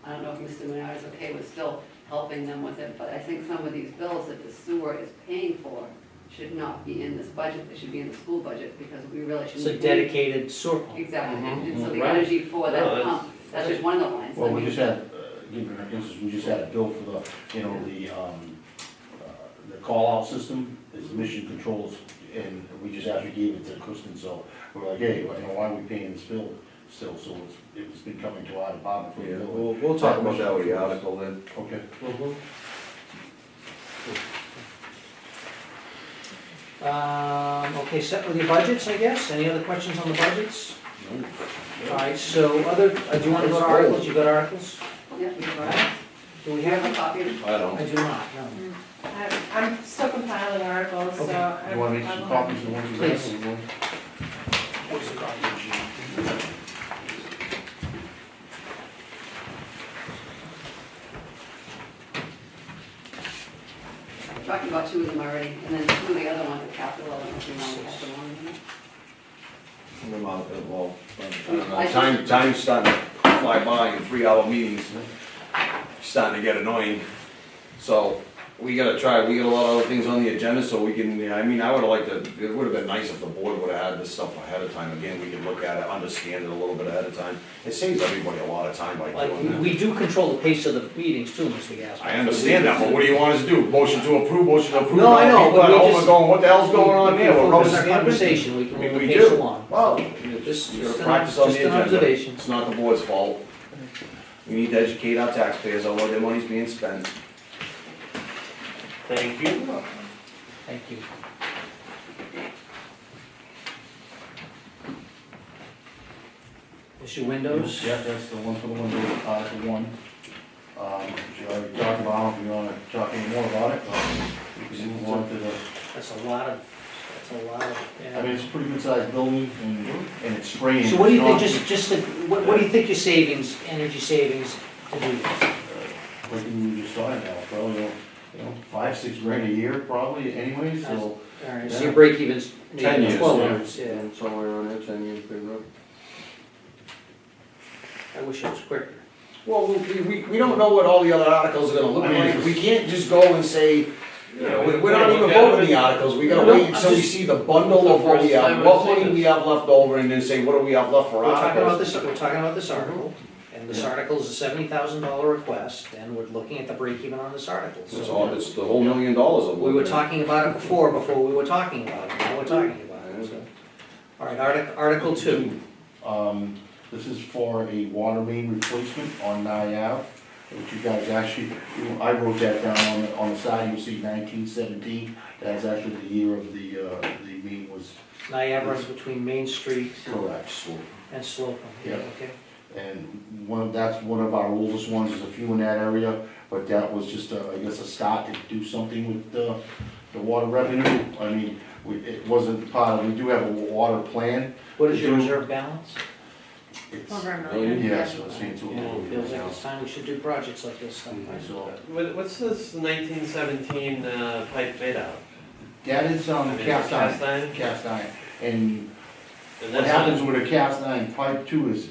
I: I don't know if Mr. Menard is okay with still helping them with it, but I think some of these bills that the sewer is paying for should not be in this budget, they should be in the school budget, because we really shouldn't.
A: It's a dedicated sewer pump.
I: Exactly, and so the
C: Right.
I: energy for
C: No,
I: that
C: that's-
I: pump, that's just one of the lines.
H: Well,
I: I
H: we
I: mean,
H: just had, give you an instance, we just had a bill for the call-out system, is mission controls, and we just actually gave it to Kristen, so we're like, hey, why are we paying this bill still? So it's been coming to our department for the
G: Yeah,
H: bill.
G: we'll talk about that with the article then.
H: Okay.
C: Mhm.
A: Okay, set with your budgets, I guess, any other questions on the budgets? All right, so do you want to go to articles, you got articles?
I: Yeah, we can go ahead.
A: Do we
I: Do you have
A: have
I: a copy?
D: I don't.
A: I do not, no.
F: I'm still compiling articles, so.
A: Okay.
H: You wanna make some copies of the ones you have?
A: Please.
H: or you want-
A: Where's the copy, Gene?
I: We're talking about two of them already, and then two of the other ones are capital, I don't know if you want to pass them on.
D: Well, time's starting to fly by in 3-hour meetings, starting to get annoying. So, we got a lot of other things on the agenda, so we can, I mean, I would've liked to, it would've been nice if the board would've had this stuff ahead of time. Again, we could look at it, understand it a little bit ahead of time. It saves everybody a lot of time by
A: Like,
D: doing that.
A: we do control the pace of the meetings too, Mr. Gasper.
D: I understand that, but what do you want us to do? Motion to approve, motion to approve?
A: No, I know,
D: People
A: but
D: at
A: we
D: home
A: just-
D: are going, what the hell's going on there? We're rubber
A: Focus our
D: stamping?
A: conversation, we can
D: I mean,
A: move the
D: we
A: pace
D: do.
A: along.
D: Well,
A: Just
D: you gotta
A: an-
D: practice on the
A: just an
D: agenda.
A: observation.
D: It's not the board's fault. We need to educate our taxpayers on where their money's being spent.
C: Thank you.
A: Thank you. Is your windows?
H: Yeah, that's the one for the windows, Article 1. Which you already talked about, if you wanna talk any more about it, we can move on to the,
A: That's a lot of, yeah.
H: I mean, it's a pretty good sized building and it's spraying.
A: So what do you think,
H: It's not-
A: what do you think your savings, energy savings to do this?
H: Like we were just talking about, probably, 5-6 grand a year probably anyway, so.
A: All right, so your break even's
D: 10 years,
A: 12
D: yeah.
A: years, yeah.
D: Somewhere around there, 10 years, pretty rough.
A: I wish it was quicker.
D: Well, we don't know what all the other articles are gonna look
H: I mean,
D: like.
H: it's-
D: We can't just go and say, we're not even
C: look at
D: voting the articles. We gotta
A: No,
D: wait
A: I'm
D: until we
A: just-
D: see the bundle of what we
C: First time
D: have, what
C: I've seen
D: money
C: this.
D: we have left over, and then say, what do we have left for
A: We're talking about
D: articles?
A: this, we're talking about this article, and this article is a $70,000 request, and we're looking at the break even on this article.
D: It's
A: So
D: all, it's the whole $1 million of.
A: we were talking about it before we were talking about it, now we're talking about it, so. All right, Article 2.
H: This is for a water main replacement on Nye Ave, which you guys actually, I wrote that down on the side, you'll see 1917. That's actually the year of the main was
A: Niagara is between Main Street
H: correct.
A: and Slocum, yeah,
H: Yeah.
A: okay.
H: And that's one of our oldest ones, there's a few in that area, but that was just, I guess, a start to do something with the water revenue. I mean, it wasn't part of, we do have a water plan.
A: What is your reserve balance?
H: It's,
F: Over a million.
H: yes, I was saying to
A: Yeah, it feels like it's time we should do projects like this sometime.
H: So,
C: What's this 1917 pipe made out of?
H: that is,
C: I mean,
H: cast
C: cast
H: iron,
C: iron?
H: cast iron. And
C: And
H: what
C: that's not-
H: happens with a cast iron pipe too is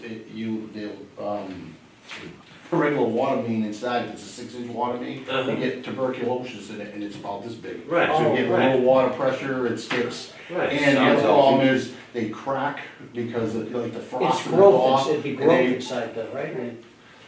H: perennial water main inside, if it's a 6-inch water main,
C: Uh-huh.
H: you get tuberculosis in it, and it's about this big.
C: Right,
H: So you get
C: right,
H: low water pressure, it skips,
C: right.
H: and the
D: Sounds
H: other problem is, they crack because of, like, the frost.
A: It's
H: will go
A: growth,
H: off,
A: it'd be
H: and
A: growth
H: they-
A: inside though, right?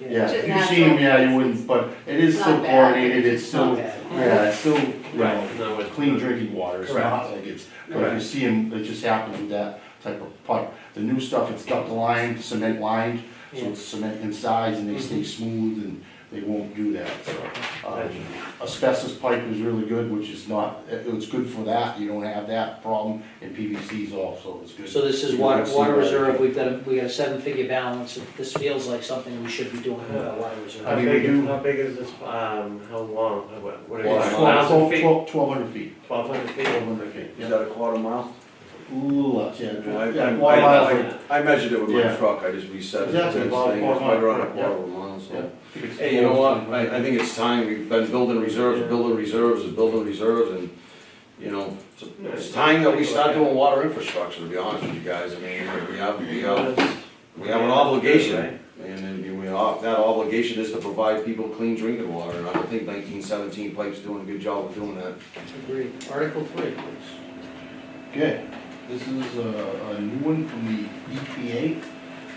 H: Yeah,
I: Which is
H: if you see them, yeah, you wouldn't, but it is
I: It's
H: still
I: not bad.
H: chlorinated, it's
A: It's not
H: still,
A: bad.
H: yeah, it's still, you know,
C: Right, no, it's
H: clean drinking water, it's not like it's, but if you
C: Correct.
H: see them, it just happens with that type of pipe. The new stuff, it's duct lined, cement lined, so
A: Yeah.
H: it's cement inside and they stay smooth and they won't do that, so. Asbestos pipe is really good, which is not, it's good for that, you don't have that problem, and PVC's also, it's good.
A: So this is
H: You
A: water,
H: don't see
A: water
H: that.
A: reserve, we got a 7-figure balance, this feels like something we should be doing with our water reserve.
C: How
H: I mean,
C: big,
H: we do-
C: how big is this, how long, what are you,
D: Well,
C: 1,000 feet?
H: 1,200 feet.
C: 1,200 feet?
H: 1,200 feet,
D: Is
H: yeah.
D: that a quarter mile?
H: Ooh, lots, yeah.
D: I
H: Yeah, quarter miles,
D: I measured it with my
H: Yeah.
D: truck, I just reset it.
H: Exactly,
D: It's
H: about a
D: thing,
H: quarter
D: it's right
H: mile,
D: around a
H: yeah.
D: quarter of a mile, so.
H: yeah.
D: Hey, you know what, I think it's time, we've been building reserves, and, you know, it's time that we start doing water infrastructure, to be honest with you guys. I mean, we have an obligation, and then that obligation is to provide people clean drinking water, and I don't think 1917 Pipe's doing a good job of doing that.
A: Agreed. Article 3, please.
H: Okay, this is a new one from the EPA.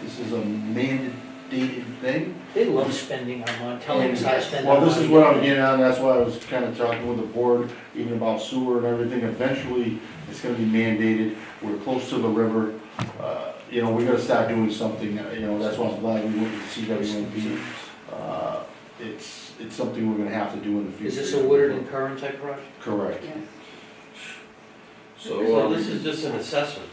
H: This is a mandated thing.
A: They love spending our money, telling us how to spend our
H: Well,
A: money.
H: this is what I'm getting on, that's why I was kind of talking with the board, even about sewer and everything. Eventually, it's gonna be mandated. We're close to the river. You know, we gotta start doing something, you know, that's why I'm glad we went to CWMP. It's something we're gonna have to do in the future.
A: Is this a Woodard and Curran type project?
H: Correct.
I: Yes.
C: So this is just an assessment.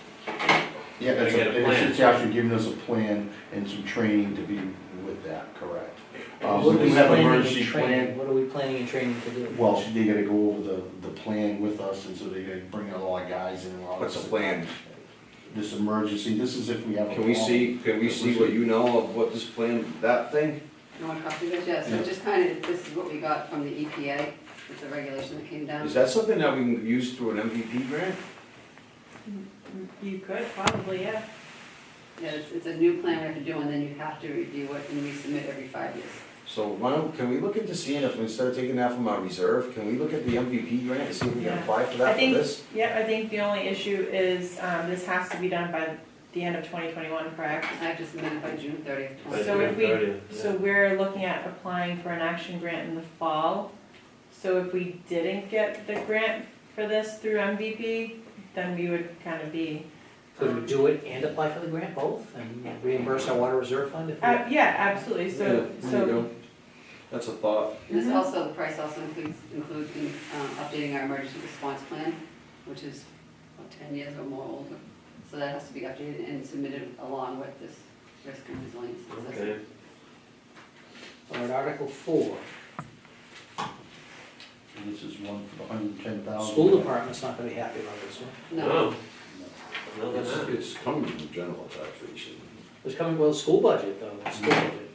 H: Yeah,
C: We get a plan.
H: it's actually giving us a plan and some training to be with that, correct.
A: What
H: We
A: are we
H: do have
A: planning
H: emergency
A: and training?
H: plan.
A: What are we planning and training to do?
H: Well, they gotta go over the plan with us, and so they gotta bring a lot of guys in.
G: What's the plan?
H: This emergency, this is if we have a
G: Can we
H: problem.
G: see what you know of what this plan, that thing?
I: You want a copy of this? Yeah, so
H: Yeah.
I: just kind of, this is what we got from the EPA, it's a regulation that came down.
G: Is that something that we can use through an MVP grant?
F: You could, probably, yeah.
I: Yeah, it's a new plan we have to do, and then you have to review it and resubmit every 5 years.
G: So why don't, can we look into seeing if instead of taking that from our reserve, can we look at the MVP grant and see if we can
F: Yeah.
G: apply for
F: I
G: that for
F: think,
G: this?
F: yeah, I think the only issue is, this has to be done by the end of 2021, correct?
I: I have to submit it by June 30th.
C: By
F: So if
C: June
F: we-
C: 30th,
F: So
C: yeah.
F: we're looking at applying for an action grant in the fall. So if we didn't get the grant for this through MVP, then we would kind of be.
A: Could we do it and apply for the grant both and reimburse our water reserve fund if we?
F: Yeah, absolutely, so,
G: Yeah, there you
F: so,
G: go. That's a thought.
I: This
F: Mhm.
I: also, the price also includes updating our emergency response plan, which is about 10 years or more older. So that has to be updated and submitted along with this risk and resilience assessment.
C: Okay,
A: All right, Article 4,
H: And this is one for the 110,000.
A: school department's not gonna be happy about this one.
I: No,
C: no, they're not.
G: It's coming from general taxation.
A: It's coming, well, the school budget though, the school budget.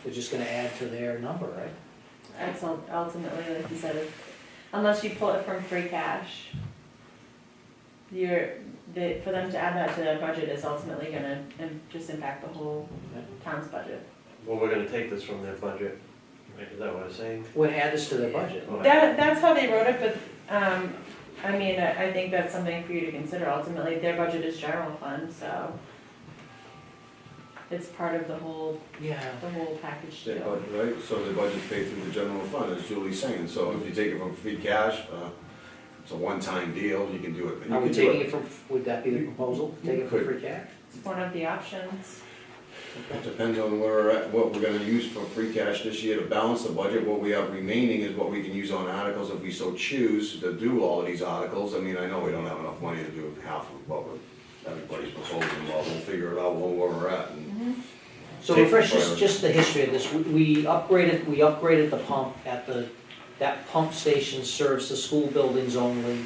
A: They're just gonna add to their number, right?
F: that's ultimately, like you said, unless you pull it from free cash, for them to add that to their budget is ultimately gonna just impact the whole town's budget.
C: Well, we're gonna take this from their budget, right, is that what it's saying?
A: Would add this to their budget.
C: Oh,
F: That's how they wrote it, but, I mean, I think that's something for you to consider. Ultimately, their budget is general fund, so it's part of the whole
A: Yeah.
F: package
G: Their
F: deal.
G: budget, right, so the budget's paid through the general fund, as Julie's saying, so if you take it from free cash, it's a one-time deal, you can do it. You
A: Are we
G: can do
A: taking it from, would that be the proposal, take it from
G: could.
A: free cash?
F: It's one of the options.
G: It depends on where we're at, what we're gonna use for free cash this year to balance the budget. What we have remaining is what we can use on articles if we so choose to do all of these articles. I mean, I know we don't have enough money to do half of what everybody's proposing, well, we'll figure it out where we're at. And
A: So
G: Take
A: refresh
G: forever.
A: just the history of this. We upgraded the pump at that pump station serves the school buildings only.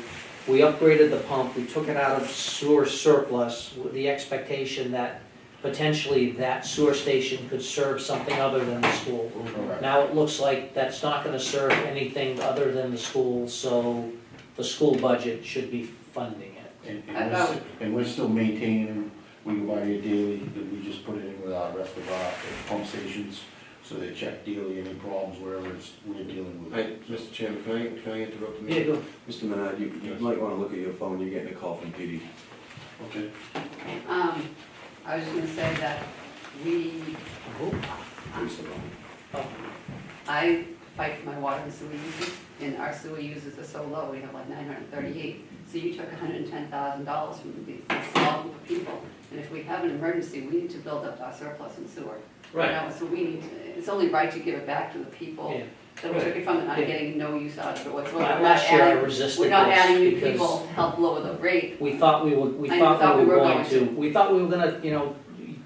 A: We upgraded the pump, we took it out of sewer surplus with the expectation that potentially that sewer station could serve something other than the school.
H: Correct.
A: Now it looks like that's not gonna serve anything other than the school, so the school budget should be funding it.
H: And we're still maintaining, we go by here daily, that we just put it in with our rest of our pump stations, so they check daily any problems wherever we're dealing with.
G: Hey, Mr. Chairman, can I interrupt you?
A: Yeah, go.
G: Mr. Menard, you might wanna look at your phone, you're getting a call from Petey.
H: Okay.
I: I was just gonna say that we,
G: Please,
A: Oh,
I: I fight for my water and sewer users, and our sewer users are so low, we have like 938. So you took $110,000 from these small group of people, and if we have an emergency, we need to build up our surplus in sewer. You
C: Right,
I: know, so we need to, it's only right to give it back to the people
A: yeah.
I: that we took it from, and not
A: Yeah.
I: getting no use out of it whatsoever. We're not
A: Last year I
I: adding-
A: resisted
I: We're not adding
A: this
I: new people
A: because
I: to help lower the rate.
A: we thought we were going to, you know,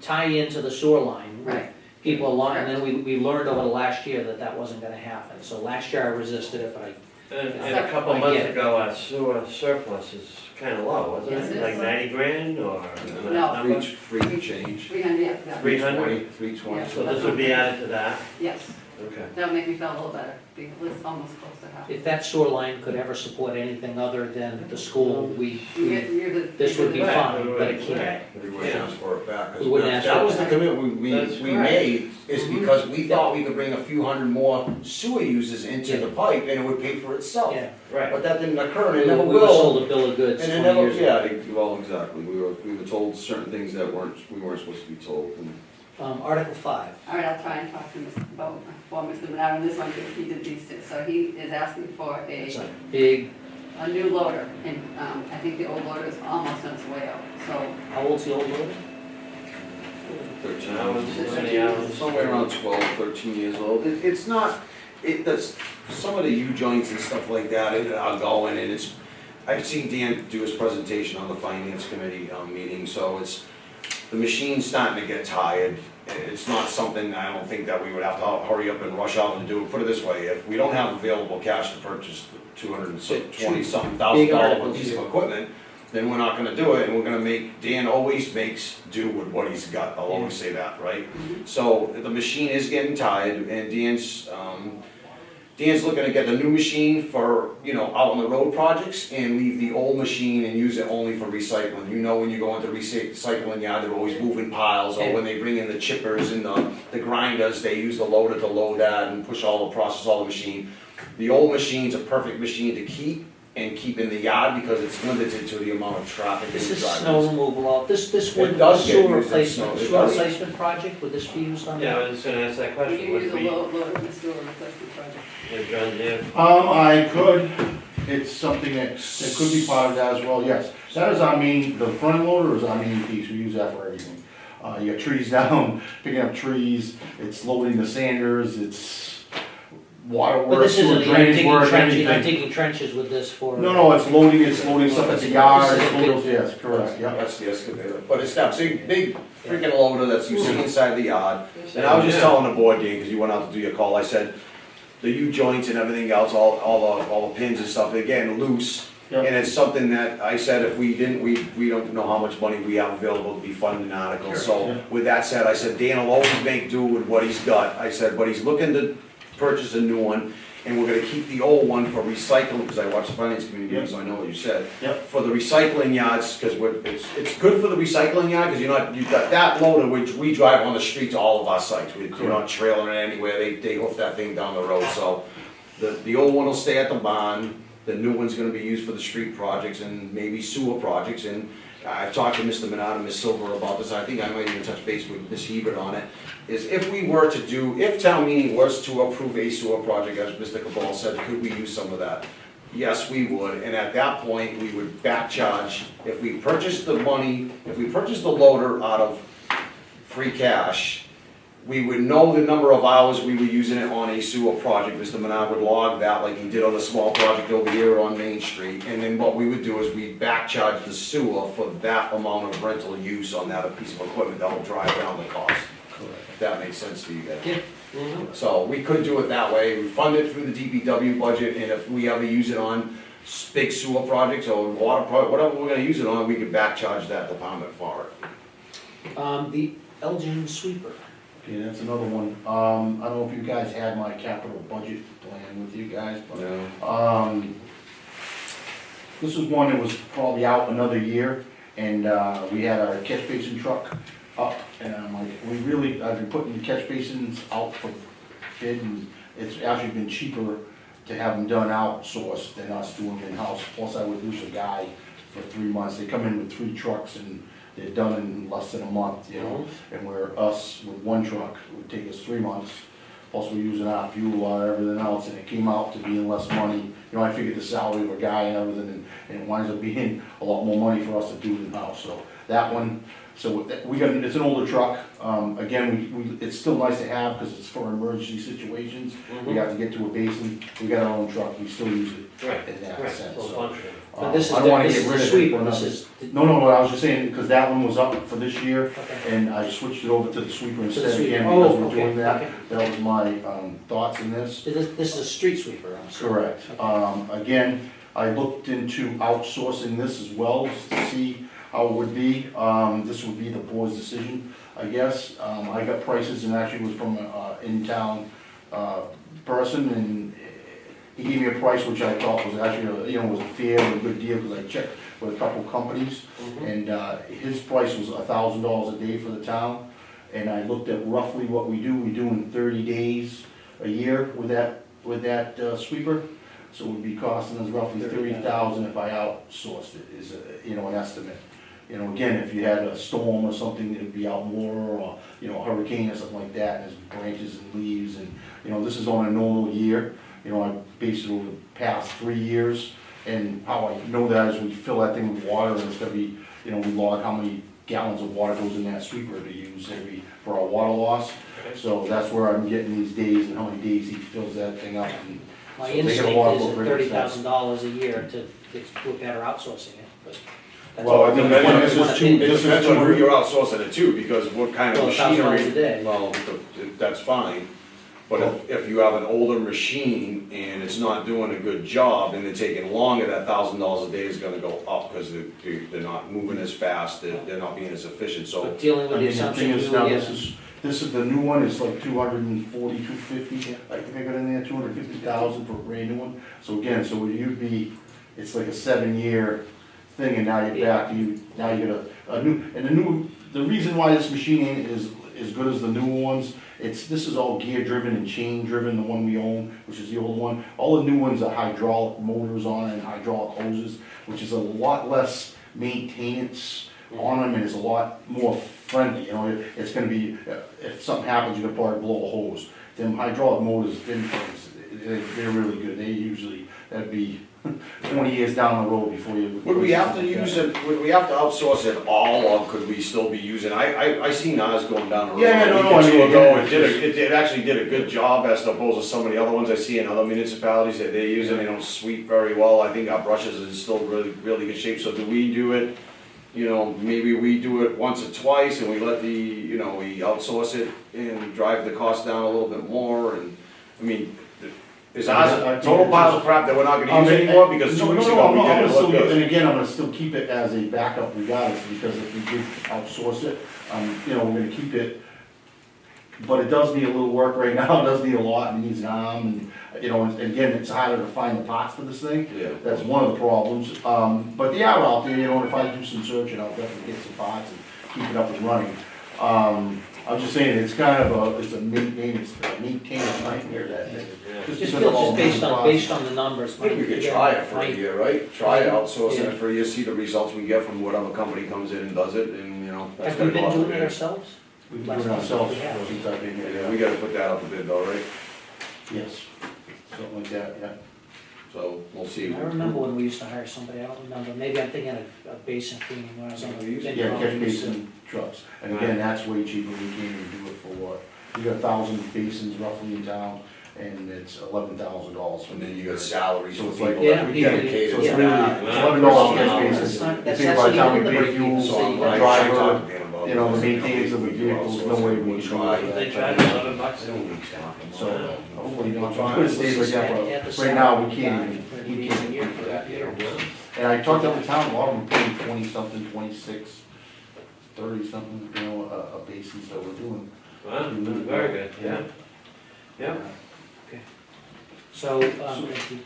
A: tie into the sewer line. with
I: Right.
A: People along, and then we learned over the last year that that wasn't gonna happen. So last year I resisted it, but
C: and a couple
A: I
C: months
A: get it.
C: ago, our sewer surplus is kinda low, wasn't
I: Yes,
C: it?
I: it
C: Like
I: is.
C: 90 grand or?
I: No.
G: Free to change.
I: 300, yeah, yeah.
C: 300?
G: 320.
I: Yeah.
C: So this would be added to that?
I: Yes,
C: Okay.
I: that'll make me feel a little better, because it's almost close to half.
A: if that sewer line could ever support anything other than the school, this would be
C: Right,
A: fine, but it
C: right,
A: can't.
C: right.
G: We wouldn't ask for it back. 'Cause
A: We wouldn't ask
G: That
A: for
G: was
A: it
G: the
A: back.
G: commitment we
C: That's
G: we
C: correct.
G: made, is because we thought we could bring a few hundred more sewer users into the pipe and it would pay for itself.
A: Yeah,
C: Right.
G: But that didn't occur and
A: we
G: it never
A: were
G: will.
A: sold a bill of goods
G: And
A: 20
G: it never,
A: years ago.
G: yeah, well, exactly, we were told certain things that we weren't supposed to be told. And
A: Article 5.
I: All right, I'll try and talk to him about, for Mr. Menard on this one, because he did these two. So he is asking for
A: It's
I: a
A: a big,
I: new loader, and I think the old loader is almost on its way out. So
A: how old's the old loader?
G: 13
C: Hours,
G: hours,
C: many hours?
G: somewhere around 12, 13 years old. It's not, does, some of the U-joints and stuff like that are going, and I've seen Dan do his presentation on the finance committee meeting, so the machine's starting to get tired. It's not something, I don't think that we would have to hurry up and rush out and do. Put it this way, if we don't have available cash to purchase the $220-something thousand
A: Big articles,
G: piece of
A: yeah.
G: equipment, then we're not gonna do it, and we're gonna Dan always makes do with what he's got, I'll always say that, right? So, the machine is getting tired, and Dan's looking to get the new machine for, out on the road projects, and leave the old machine and use it only for recycling. You know, when you go into recycling yard, they're always moving piles, or when they bring in the chippers and the grinders, they use the loader to load that and process all the machine. The old machine's a perfect machine to keep in the yard because it's limited to the amount of traffic
A: This
G: and
A: is
G: driving.
A: snow removal, this would,
G: does get
A: sewer
G: used as snow.
A: replacement,
G: It
A: sewer
G: does.
A: replacement project, would this be used on
C: Yeah, I
A: that?
C: was just gonna ask that
I: We
C: question,
I: can
C: would
I: use a
C: we,
I: loader in the sewer replacement project.
C: with John Deere?
H: I could, it's something that could be part of that as well, yes. That is our main, the front loader is our main piece, we use that for everything. You got trees down, picking up trees, it's loading the sanders, it's water
A: But
H: work,
A: this
H: sewer
A: isn't, you're
H: drainage
A: digging
H: work,
A: trenches, you're not
H: anything.
A: digging trenches with this for.
H: No, it's loading stuff at the yard,
A: This
H: it's
A: is a big-
H: loading, yes, correct, yeah.
G: That's the excavator, but it's that big freaking loader that's you see inside the yard. And I was just
C: Yeah.
G: telling the board, Dan, because you went out to do your call, I said, the U-joints and everything else, all the pins and stuff, they're getting loose.
H: Yep.
G: And it's something that I said, if we didn't, we don't know how much money we have available to be funding articles.
H: Sure,
G: So
H: yeah.
G: with that said, I said, Dan will always make do with what he's got. I said, but he's looking to purchase a new one. And we're gonna keep the old one for recycling, because I watched the finance committee meeting, so I know what you said.
H: Yep.
G: For the recycling yards, because it's good for the recycling yard, because you've got that loader, which we drive on the streets, all of our sites. You're not trailing it anywhere, they hoof that thing down the road, so. The old one will stay at the barn, the new one's gonna be used for the street projects and maybe sewer projects, and I've talked to Mr. Menard and Ms. Silver about this, I think I might even touch base with Ms. Hebert on it, is if town meeting was to approve a sewer project, as Mr. Cabral said, could we use some of that? Yes, we would, and at that point, we would back charge, if we purchased the loader out of free cash, we would know the number of hours we were using it on a sewer project. Mr. Menard would log that like he did on the small project over here on Main Street. And then what we would do is we'd back charge the sewer for that amount of rental use on that piece of equipment that will drive down the cost. If that makes sense to you guys.
A: Yeah.
G: So we could do it that way. We fund it through the DPW budget, and if we ever use it on big sewer projects or water whatever we're gonna use it on, we could back charge that department for it.
A: The Elgin sweeper.
H: Okay, that's another one. I don't know if you guys had my capital budget plan with you guys, but, this is one that was probably out another year, and, we had our catch basin truck up, and I'm like, I've been putting the catch basins out for bid, and it's actually been cheaper to have them done outsourced than us doing them in-house, plus I would lose a guy for 3 months. They come in with 3 trucks and they're done in less than a month, and where us with 1 truck, it would take us 3 months, plus we're using our fuel, everything else, and it came out to being less money. I figured the salary of a guy and everything, and it winds up being a lot more money for us to do it in-house, so that one, it's an older truck, again, it's still nice to have, because it's for emergency situations. We have to get to a basin, we got our own truck, we still use it
C: Right,
H: in that
C: right,
H: sense,
C: full
H: so.
C: functioning.
A: But this is,
H: I don't wanna
A: this
H: get
A: is
H: rid
A: the
H: of it
A: sweeper,
H: for
A: this
H: another-
A: is.
H: No, I was just saying, because that one was up for this year,
A: Okay.
H: and I switched it over to the sweeper
A: To the
H: instead
A: sweeper.
H: again,
A: Oh,
H: because we're
A: okay,
H: doing that.
A: okay.
H: That was my, thoughts in this.
A: This is a street sweeper, I'm sorry.
H: Correct. Again, I looked into outsourcing this as well, just to see how it would be. This would be the board's decision, I guess. I got prices, and actually was from a in-town, person, and he gave me a price which I thought was actually, was a fair and a good deal, because I checked with a couple companies, and, his price was $1,000 a day for the town. And I looked at roughly what we do in 30 days a year with that sweeper. So it would be costing us roughly $30,000 if I outsourced it, is, an estimate. Again, if you had a storm or something, it'd be out more, or, a hurricane or something like that, and there's branches and leaves, and, this is on a normal year. I based it over the past 3 years, and how I know that is we fill that thing with water, and it's gonna be, we log how many gallons of water goes in that sweeper to use for our water loss. So that's where I'm getting these days, and how many days he fills that thing up, and
A: My
H: so they get a
A: instinct
H: lot
A: is
H: of
A: at
H: great
A: $30,000 a year to, we're better outsourcing it, but. That's
G: Well,
A: all.
G: it depends on,
H: This is two-
G: it
H: this is
G: depends on who
H: 200.
G: you're outsourcing it to, because what kind of
A: Well, $1,000 a
G: machinery.
A: day.
G: Well, that's fine, but if you have an older machine and it's not doing a good job and they're taking longer, that $1,000 a day is gonna go up, because they're not moving as fast, they're not being as efficient, so.
A: But dealing
H: I
A: with the
H: mean, the thing
A: assumptions
H: is
A: we
H: now,
A: were
H: this is the new one, it's like 240, 250, I think I got in there, 250,000 for a brand new one. So again, so you'd be, it's like a 7-year thing, and now you're back, now you get a new, and the reason why this machine ain't as good as the newer ones, this is all gear driven and chain driven, the one we own, which is the old one. All the new ones are hydraulic motors on it and hydraulic hoses, which is a lot less maintenance on them, and is a lot more friendly, you know, it's gonna be, if something happens, you can probably blow a hose. Them hydraulic motors, they're really good, that'd be 20 years down the road before you.
G: Would we have to use it, would we have to outsource it all, or could we still be using, I seen ours going down the road.
H: Yeah, no,
G: a week
H: no,
G: or
H: I
G: two
H: mean,
G: ago,
H: yeah,
G: it actually did a good job as opposed to some of the other ones I see in other municipalities that they use, and they don't sweep very well. I think our brushes is still really, really good shape, so do we do it, you know, maybe we do it once or twice, and we let we outsource it and drive the cost down a little bit more, and, I mean, is ours a total pile of crap that we're not gonna use anymore, because 2 weeks ago we
H: I'm
G: did
H: gonna
G: it
H: still,
G: look good?
H: and again, I'm gonna still keep it as a backup regardless, because if we did outsource it, we're gonna keep it. But it does need a little work right now, it does need a lot, it needs an arm, and again, it's harder to find the parts for this thing.
G: Yeah.
H: That's one of the problems, but they are out there, and if I do some searching, I'll definitely get some parts and keep it up and running. I'm just saying, it's kind of it's a maintenance nightmare, that thing.
A: Just
H: because
A: feel
H: of all
A: just
H: the
A: based on the numbers.
G: I think we could try it for a year, right? Try outsourcing it for a year, see the results we get from whatever company comes in and does it, and, that's
A: Have we
G: gonna
A: been
G: cost
A: doing
G: a
A: it
G: bit.
A: ourselves?
H: We've been doing it ourselves
A: Yeah.
H: since I've been here.
G: Yeah, we gotta put that up a bit though, right?
H: Yes, something like that, yeah.
G: So, we'll see.
A: I remember when we used to hire somebody, I don't remember, maybe I'm thinking of basin cleaning when I was on the.
H: Yeah, catch basin trucks, and again, that's way cheaper, we can't even do it for what? We got 1,000 basins roughly in town, and it's $11,000 for
G: And
H: the
G: then you
H: year.
G: got salaries for
H: So it's
G: people
H: like-
G: that we
A: Yeah,
G: dedicated
H: So
G: to
H: it's
A: yeah.
H: really,
G: that.
H: it's $11 catch
A: That's
H: basin.
A: not-
H: You
A: that's
H: think by the time
A: even
H: we
A: the
H: pay
A: break
H: fuel,
A: even, so you
G: Right,
A: gotta-
G: I
H: driver,
G: talked to Dan about
H: you know,
G: this.
H: the maintenance of the vehicles, no way we can
G: Try.
H: do
C: They
H: that.
C: charge $11 a week.
H: So, hopefully,
G: We'll
H: don't
G: try.
H: it stays like that,
A: Yeah,
H: but
A: the
H: right now, we
A: salary
H: can't
A: guy
H: even,
A: for
H: we
A: the
H: can't
A: year
H: even
A: for
H: for that,
A: that
H: you know.
A: year.
H: And I talked to the town, a lot of them paying 20-something, 26, 30-something, a basin, so we're doing.
C: Wow, very good, yeah. Yeah.
A: So, thank you.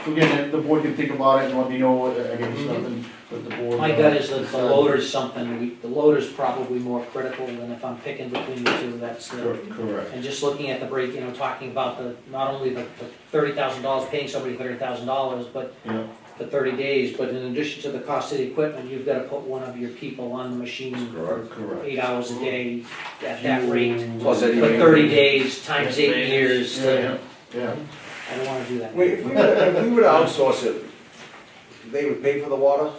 H: So again, the board can think about it and let me know, I mean, it's nothing with the board.
A: My gut is that the loader's something, the loader's probably more critical than if I'm picking between the two, that's the.
H: Correct.
A: And just looking at the break, talking about not only the $30,000, paying somebody $30,000, but
H: Yeah,
A: the 30 days, but in addition to the cost of the equipment, you've gotta put one of your people on the machine for
H: correct.
A: 8 hours a day at that rate.
G: Plus
A: For
G: any.
A: 30 days times 8 years,
H: Yeah, yeah.
A: I don't wanna do that.
G: Wait, if we were to outsource it, they would pay for the water?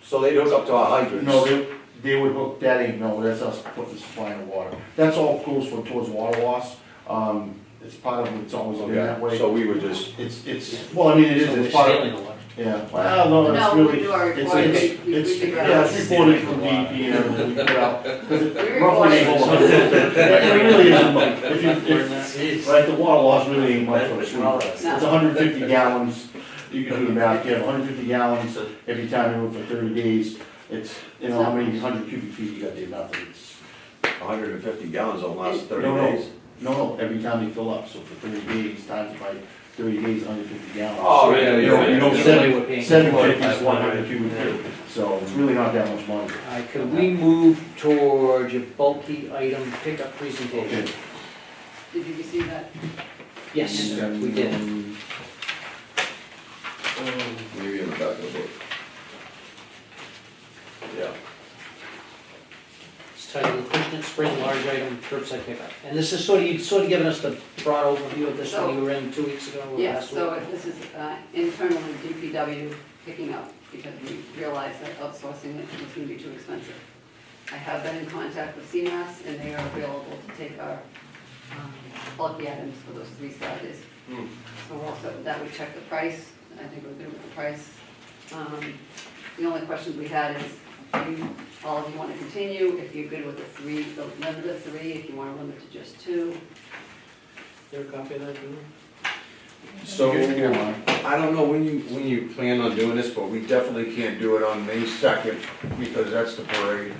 G: So they'd hook up to our hydrants?
H: No, they would hook, that ain't, no, that's us putting, supplying the water. That's all goes towards water loss. It's part of, it's always been that
G: Okay,
H: way.
G: so we would just,
H: It's, well, I mean, it is,
A: So we're
H: it's part
A: stealing
H: of,
A: the water.
H: yeah, well, no, it's
I: No, we
H: really,
I: do our
H: it's,
I: reporting.
H: it's,
I: We
H: it's,
I: figure out
H: yeah,
I: how
H: it's
I: to
H: reported from DEP and everything, we put out, 'cause it
I: We
H: roughly
I: report
H: ain't over. It really isn't much, right, the water loss really ain't much for a sweep. It's 150 gallons, you can do the math, you have 150 gallons every time you do it for 30 days. It's, how many 100 cubic feet you got there, nothing, it's,
G: 150 gallons don't last 30
H: No, no.
G: days.
H: no, every time they fill up, so for 30 days, times by 30 days, 150 gallons.
G: Oh, yeah,
H: You know,
G: yeah.
H: you know,
A: Yeah.
H: seven-
A: We're paying
H: 750 is 100 cubic feet, so it's really not that much money.
A: Alright, could we move towards your bulky item pickup presentation?
H: Okay.
I: Did you receive that?
A: Yes, we did.
G: Maybe in the back of the book. Yeah.
A: It's titled Acushnet Spring Large Item Curbside Pickup. And this is you'd sort of given us the broad overview of this when you were in 2 weeks ago or
I: Yes,
A: last week.
I: so this is internally DPW picking up, because we realized that outsourcing it was gonna be too expensive. I have been in contact with CMAS, and they are available to take our bulky items for those 3 Saturdays.
C: Hmm.
I: So we're all set with that, we checked the price, I think we're good with the price. The only questions we had is, all of you want to continue, if you're good with the limit of 3, if you want to limit to just 2.
C: There a copy of that, Julie?
G: So, I don't know when you plan on doing this, but we definitely can't do it on May 2nd, because that's the parade.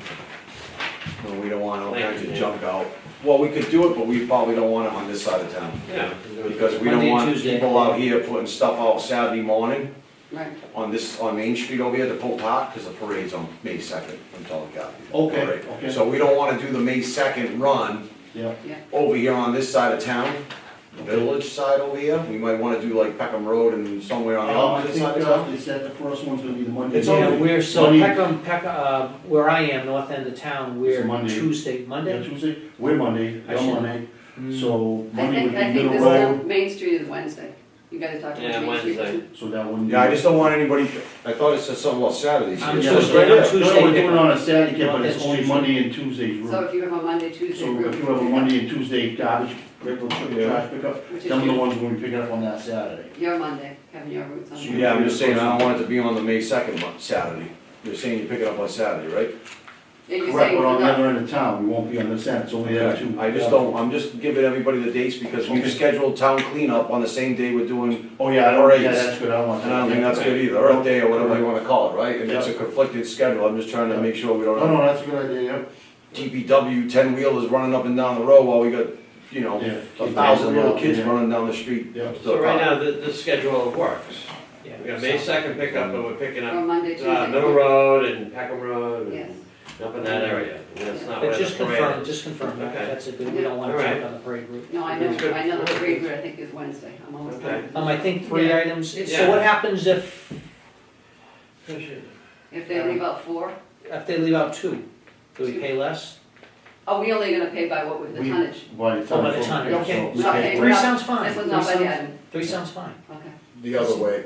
G: And we don't want all kinds of junk out. Well, we could do it, but we probably don't want it on this side of town.
C: Yeah.
G: Because we don't
A: Monday and
G: want
A: Tuesday.
G: people out here putting stuff out Saturday morning
I: Right.
G: on Main Street over here, the Polk Park, because the parade's on May 2nd, I'm telling you.
H: Okay,
G: Parade.
H: okay.
G: So we don't wanna do the May 2nd run
H: Yeah,
G: over here on this side of town, the village side over here. We might wanna do like Peckham Road and somewhere on the
H: I
G: opposite
H: think,
G: side of town.
H: is that the first one's gonna be the Monday?
G: It's
A: Yeah,
G: only-
A: we're, so
H: Monday-
A: where I am, north end of town, we're
H: It's Monday.
A: Tuesday,
H: Yeah,
A: Monday?
H: Tuesday, we're Monday,
A: I
H: you're
A: should-
H: Monday,
A: Mm.
H: so Monday would be
I: I think
H: Middle
I: this
H: Road,
I: Main Street is Wednesday. You guys are talking
C: Yeah,
I: about Main Street?
C: Wednesday.
H: so that wouldn't be.
G: Yeah, I just don't want anybody, I thought it said something about Saturdays.
A: I'm
G: It
H: Yeah,
G: says
A: Tuesday,
G: right
A: I'm
G: there.
H: No,
A: Tuesday.
H: no, we're doing it on a Saturday,
A: No,
H: but it's
A: that's
H: only
A: Tuesday.
H: Monday and Tuesdays
I: So
H: route.
I: if you have a Monday, Tuesday
H: So if
I: route,
H: you have a Monday and Tuesday garbage, regular
G: Yeah.
H: trash pickup,
I: which is
H: them are the
I: your,
H: ones we're gonna be picking up on that Saturday.
I: your Monday, Kevin, your route's on
H: So
I: Monday.
G: Yeah, I'm just saying, I don't want it to be on the May 2nd Saturday. You're saying you pick it up on Saturday, right?
I: Yeah, you're
H: Correct,
I: saying
H: but on the
I: no.
H: other end of town, we won't be on this end, it's only the two.
G: I just don't, I'm just giving everybody the dates because we've
H: Okay.
G: scheduled town cleanup on the same day we're doing,
H: Oh, yeah, yeah,
G: Parades.
H: that's good, I don't want that.
G: and I don't think that's good either, Earth Day or whatever you wanna call it, right? And it's a conflicted schedule, I'm just trying to make sure we don't
H: No,
G: have
H: no, that's a good idea, yeah.
G: TPW 10-wheelers running up and down the road while we got, you know,
H: Yeah.
G: 1,000 little kids
H: Yeah.
G: running down the street.
H: Yeah.
C: So right now, the schedule works.
A: Yeah.
C: We got May 2nd pickup, but we're picking
I: Or
C: up
I: Monday, Tuesday.
C: Middle Road and Peckham Road
I: Yes.
C: and up in that area. And that's not where
A: But
C: the
A: just
C: parade
A: confirm,
C: is.
A: just confirm that,
C: Okay.
A: that's a good, we don't wanna
C: All right.
A: jump on the parade route.
I: No, I
C: That's good.
I: know the parade route, I think is Wednesday, I'm almost
C: Okay.
I: done.
A: I think 3
I: Yeah.
A: items, so
C: Yeah.
A: what happens if
I: If they leave out 4,
A: they leave out 2? Do we pay less?
I: oh, we only gonna pay by what, with the
H: We-
I: tonnage?
H: By the
A: Oh, by the
H: time.
A: tonnage, okay.
H: So we
I: Okay.
H: pay-
A: 3 sounds fine.
I: This was not by the item,
A: 3 sounds fine.
I: okay,
G: The other way,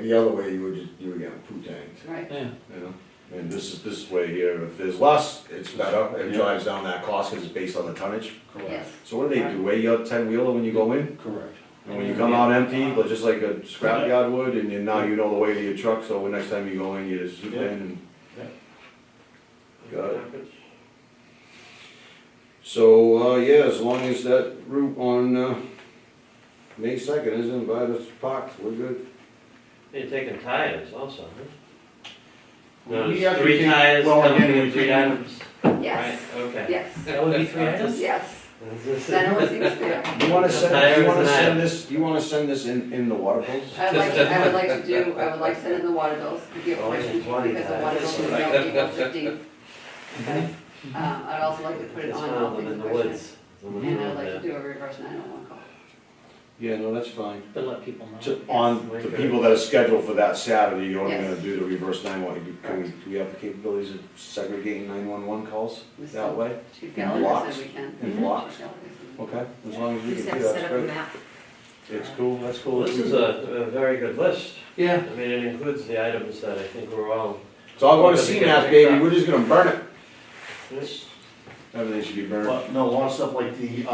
G: you would get a poo tank,
I: right.
A: Yeah.
G: you know? And this way here, if there's less, it's better, it
H: Yeah.
G: drives down that cost because it's based on the tonnage.
H: Correct,
I: Yes,
G: So what do they do, weigh your 10-wheeler when you go in?
H: correct.
G: And when you come out empty, but just like a scrapyard would, and then now you know the weight of your truck, so when next time you go in, you just zoom in and. Got it. So, yeah, as long as that route on, May 2nd isn't by the park, we're good.
C: You're taking tires also, huh? No,
H: We
C: it's
H: have to
C: 3
H: take-
C: tires,
H: well,
C: coming
H: again,
C: in
H: we
C: 3
H: take-
C: items.
I: yes,
C: Right, okay.
I: yes,
A: That would be 3 items?
I: yes, that always seems fair.
G: You wanna
C: Tires
G: send, you wanna
C: and
G: send
C: items.
G: this, you wanna send this in the water bills?
I: I would like to send in the water bills, if you have
C: Oh,
I: questions,
C: yeah, 20
I: because the water bills will
C: times.
I: be April 15th. Okay, I'd also like to put it
C: It's
I: on
C: found
I: all
C: them
I: things
C: in the
I: questions,
C: woods.
I: and I'd like to do a reverse 911 call.
G: Yeah, no, that's fine.
A: To let people know.
G: On the people that are scheduled for that Saturday, you're only
I: Yes.
G: gonna do the reverse 911. Do we have the capabilities of segregating 911 calls that way?
I: Chief
G: In
I: Gallagher
G: blocks?
I: said we can.
G: In blocks?
I: Chief Gallagher said we can.
G: Okay, as long as we
J: Just
G: can
J: have
G: do
J: to
G: that,
J: set
G: that's
J: up a
G: great.
J: map.
G: It's cool, that's cool.
C: Well, this is a very good list.
A: Yeah.
C: I mean, it includes the items that I think we're all,
G: It's all going to
C: Because we
G: CMAS,
C: get
G: baby,
C: picked up.
G: we're just gonna burn it.
C: Yes.
G: Everything should be burned.
H: But, no, a lot of stuff like the,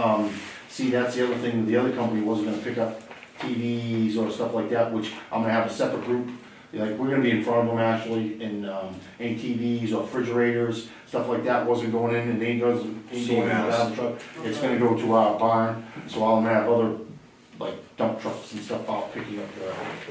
H: see, that's the other thing, the other company wasn't gonna pick up TVs or stuff like that, which I'm gonna have a separate group. Like, we're gonna be in front of them actually, and, any TVs or refrigerators, stuff like that wasn't going in, and ain't going in the
G: CMAS.
H: truck. It's gonna go to our barn, so I'll have other, like, dump trucks and stuff out picking up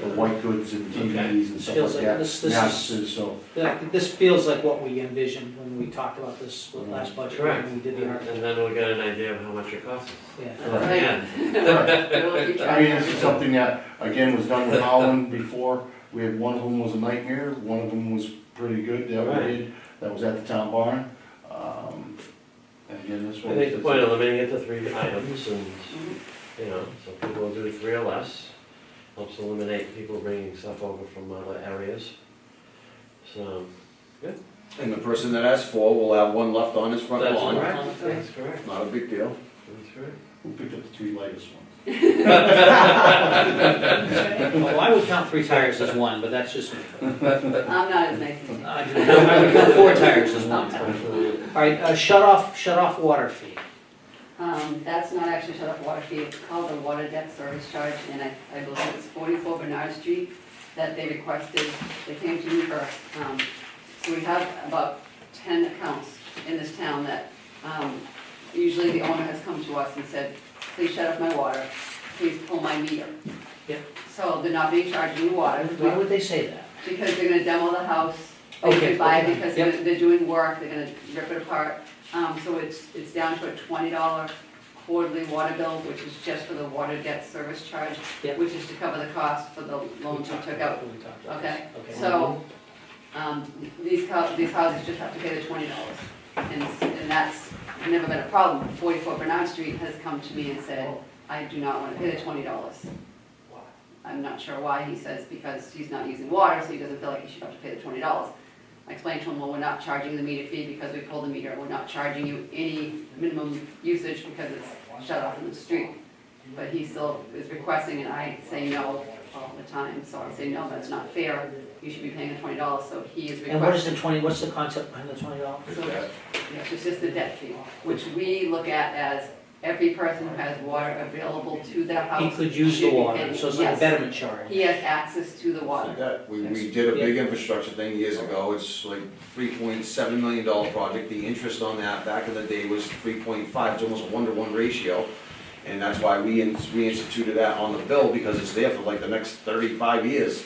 H: the white goods and TVs and stuff
A: Feels
H: like
A: like
H: that.
A: this is-
H: Mattresses, so,
A: Yeah, this feels like what we envisioned when we talked about this with last budget,
C: Correct.
A: when we did the art.
C: And then we'll get an idea of how much it costs us.
A: Yeah.
C: At the end.
I: We'll keep
H: I
I: track.
H: mean, this is something that, again, was done with Holland before. We had one of them was a nightmare, one of them was pretty good that we
C: Right.
H: did, that was at the town barn. And again, this
C: I
H: one.
C: think the point of limiting it to 3 items and, you know, so people will do 3 or less. Helps eliminate people bringing stuff over from other areas. So,
G: And the person that has 4 will have 1 left on his front
C: that's
G: lawn.
C: correct, that's correct,
G: Not a big deal.
C: that's correct.
H: Who picked up the 3 lightest ones?
A: Well, I would count 3 tires as 1, but that's just me.
I: I'm not as nice as you.
A: I would count 4 tires as 1. All right, shut off water fee.
I: That's not actually shut off water fee, it's called a water debt service charge, and I believe it's 44 Bernard Street that they requested, they came to me first. So we have about 10 accounts in this town that, usually the owner has come to us and said, please shut off my water, please pull my meter.
A: Yeah.
I: So they're not being charged any water.
A: Why would they say that?
I: Because they're gonna demo the house,
A: Okay,
I: they buy
A: okay,
I: it because
A: yep.
I: they're doing work, they're gonna rip it apart. So it's down to a $20 quarterly water bill, which is just for the water debt service charge,
A: Yep.
I: which is to cover the cost for the loans we took out.
A: We talked about
I: Okay,
A: this.
I: so, these houses just have to pay the $20. And that's never been a problem. 44 Bernard Street has come to me and said, I do not wanna pay the $20. I'm not sure why, he says because he's not using water, so he doesn't feel like he should have to pay the $20. I explained to him, well, we're not charging the meter fee because we pulled the meter, we're not charging you any minimum usage because it's shut off in the street. But he still is requesting, and I say no all the time, so I say, no, that's not fair, you should be paying the $20, so he is requesting.
A: And what is the 20, what's the concept behind the $20?
I: So, yeah, it's just the debt fee, which we look at as every person who has water available to their house.
A: He could use the
I: should be
A: water,
I: paying.
A: so it's like a
I: Yes.
A: betterment charge.
I: He has access to the water.
G: That, we did a big infrastructure thing years ago, it's like $3.7 million project, the interest on that back in the day was 3.5, it's almost a 1-to-1 ratio. And that's why we instituted that on the bill, because it's there for like the next 35 years.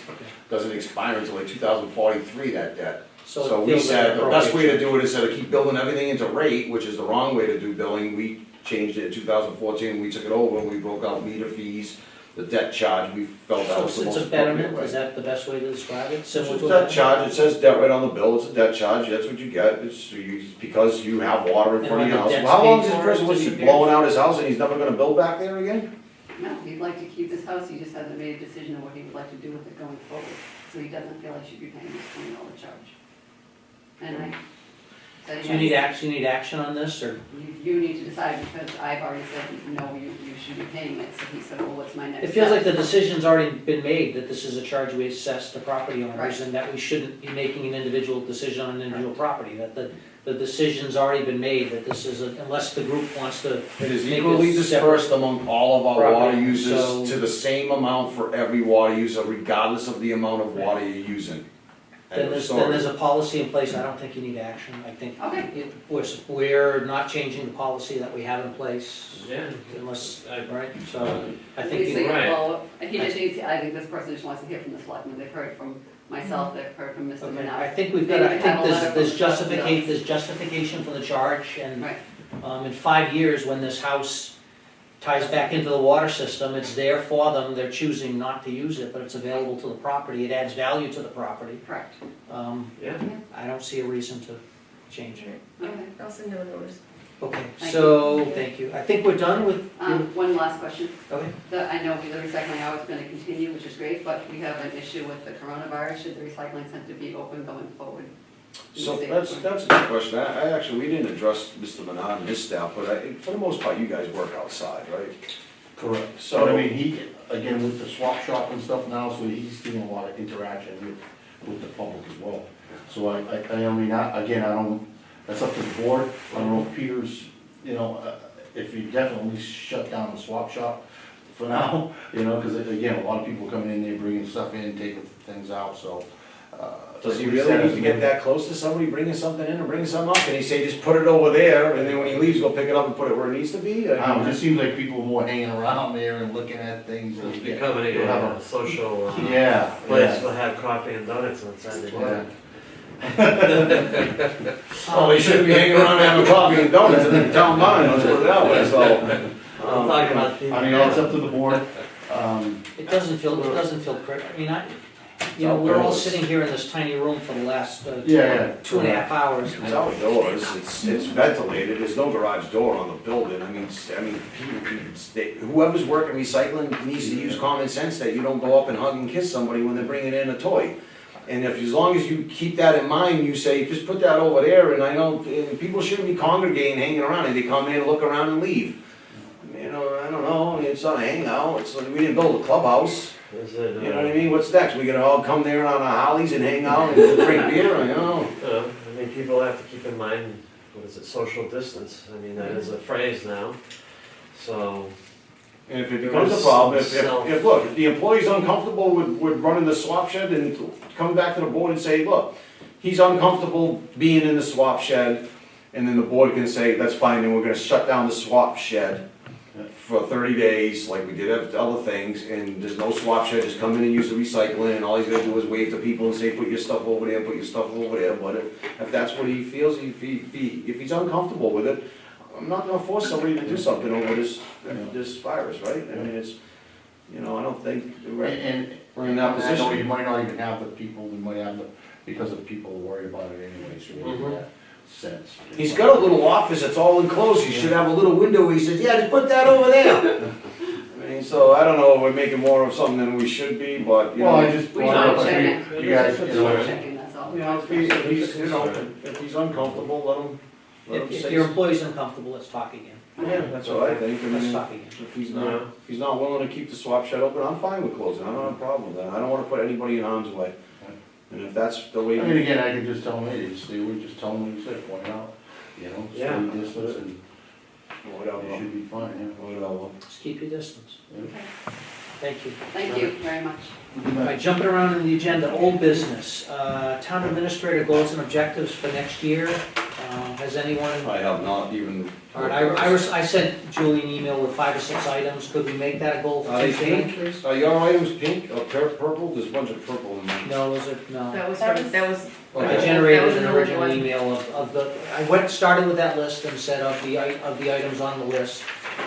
G: Doesn't expire until like 2043, that debt. So
A: it
G: we
A: feels like
G: said,
A: an
G: the best way to
A: appropriate
G: do it, instead of keep building everything into rate, which is the wrong way to do billing, we changed it in 2014, we took it over, and we broke out meter fees, the debt charge, we felt that was
A: So
G: the most
A: it's a
G: appropriate
A: betterment,
G: way.
A: is that the best way to describe it?
G: It's
A: Similar
G: a
A: to a
G: debt charge, it says debt right on the bill, it's a debt charge, that's what you get, it's because you have water in
A: And
G: front of
A: when
G: your
A: the
G: house.
A: debt's
G: How long
A: paid
G: is this
A: for,
G: person,
A: it
G: was he
A: disappears?
G: blowing out his house and he's never gonna build back there again?
I: No, he'd like to keep his house, he just hasn't made a decision on what he would like to do with it going forward. So he doesn't feel like he should be paying this $20 charge. And I said,
A: Do you need action on this, or?
I: You need to decide, because I've already said, no, you should be paying it. So he said, well, what's my next
A: It feels like
I: step?
A: the decision's already been made, that this is a charge we assess to property owners,
I: Right.
A: and that we shouldn't be making an individual decision on an individual property, that the decision's already been made, that this is, unless the group wants to.
G: It is
A: make
G: equally
A: a separate
G: dispersed among all of our water
A: property,
G: users
A: so-
G: to the same amount for every water user, regardless of the amount of water you're using. End
A: Then
G: of
A: there's,
G: story.
A: then there's a policy in place, I don't think you need action, I think
I: Okay.
A: we're not changing the policy that we have in place,
C: Yeah.
A: unless,
C: I-
A: right, so, I
I: At
A: think
I: least
A: you,
I: they
C: right.
I: follow up. And he just needs, I think this person just wants to hear from the selectmen. They've heard from myself, they've heard from Mr.
A: okay, I
I: Menard.
A: think we've got, I think there's justification for the charge, and
I: Right,
A: in 5 years, when this house ties back into the water system, it's there for them, they're choosing not to use it, but it's available to the property, it adds value to the property.
I: correct.
C: Yeah.
A: I don't see a reason to change it.
I: Okay.
F: I'll send you a notice.
A: Okay,
I: Thank
A: so, thank you. I think we're done with,
I: One last question.
A: okay.
I: I know the recycling hour is going to continue, which is great, but we have an issue with the coronavirus. Should the recycling center be open going forward?
G: So that's a good question. I actually, we didn't address Mr. Menard and his staff, but for the most part, you guys work outside, right?
H: Correct.
G: So-
H: So, I mean, he, again, with the swap shop and stuff now, so he's doing a lot of interaction with the public as well. So I mean, again, I don't, that's up to the board. I don't know if Peter's, if he definitely shut down the swap shop for now, because again, a lot of people coming in there, bringing stuff in, taking things out, so.
G: Does he
H: like we
G: really
H: said,
G: need to get that close to somebody bringing something in and bringing something up? Can he say, just put it over there, and then when he leaves, go pick it up and put it where it needs to be?
H: I don't know, it just seems like people are more hanging around there and looking at things.
C: It's
H: and-
C: becoming
H: You'll have
C: a social
H: Yeah,
C: place
H: yeah.
C: to have coffee and donuts on Saturday
H: Yeah.
C: morning.
G: Oh, they shouldn't be hanging around having coffee and donuts in the town barn, let's put it that way, so.
C: I'm talking about the.
H: I mean, it's up to the board.
A: It doesn't feel I mean, we're all sitting here in this tiny room for the last
H: Yeah.
A: 2.5 hours.
G: It's outdoors, it's ventilated, there's no garage door on the building, I mean, whoever's working recycling needs to use common sense that you don't go up and hug and kiss somebody when they're bringing in a toy. And if, as long as you keep that in mind, you say, just put that over there, and I know, and people shouldn't be congregating, hanging around, and they come in, look around and leave. I don't know, it's not a hangout, it's like, we didn't build a clubhouse.
C: Is it,
G: You know what I mean? What's next? We gonna all come there on our hollies and hang out and drink beer?
C: I mean, people have to keep in mind, what is it, social distance, I mean, that is a phrase now. So,
G: And if it becomes a problem, if, look, if the employee's uncomfortable with running the swap shed, then come back to the board and say, look, he's uncomfortable being in the swap shed, and then the board can say, that's fine, then we're gonna shut down the swap shed for 30 days, like we did with other things, and there's no swap shed, just come in and use the recycling, and all he's gonna do is wave to people and say, put your stuff over there, put your stuff over there, but if that's what he feels, if he's uncomfortable with it, I'm not gonna force somebody to do something over this virus, right? I mean, it's, you know, I don't think we're
H: And
G: in that
H: I know
G: position.
H: you might not even have the people, we might have the, because of people worried about it anyway, so
C: Mhm.
H: in that sense.
G: He's got a little office that's all enclosed, he should have a little window where he says, yeah, just put that over there. I mean, so I don't know, if we're making more of something than we should be, but, you
H: Well, I
G: know.
H: just,
I: We
H: wanted
I: don't
H: to-
I: check
H: you guys, you know,
I: Checking, that's all.
G: You know, if he's uncomfortable, let him
A: If
G: say.
A: your employee's uncomfortable, let's talk again.
G: Yeah, that's what I think, I
A: Let's
G: mean,
A: talk again.
G: if he's not willing to keep the swap shed open, I'm fine with closing, I don't have a problem with that, I don't wanna put anybody in harm's way. And if that's the way.
H: I mean, again, I could just tell them, hey, they would just tell them what you said, point out, you know,
C: Yeah.
H: stay distance and
G: Whatever,
H: it should be fine,
G: whatever.
A: Just keep your distance.
H: yeah.
A: Thank you.
I: Thank you very much.
A: All right, jumping around in the agenda, old business, town administrator goals and objectives for next year. Has anyone,
G: I have not even.
A: all right, I sent Julie an email with 5 or 6 items. Could we make that a goal for Tuesday night, please?
G: Are your items pink or purple? There's a bunch of purple in there.
A: No, those are, no.
F: That was,
B: That was-
F: that was,
A: I
G: Okay.
A: generated
F: That was
A: an
F: an old
A: original
F: one.
A: email of the, started with that list and said of the items on the list,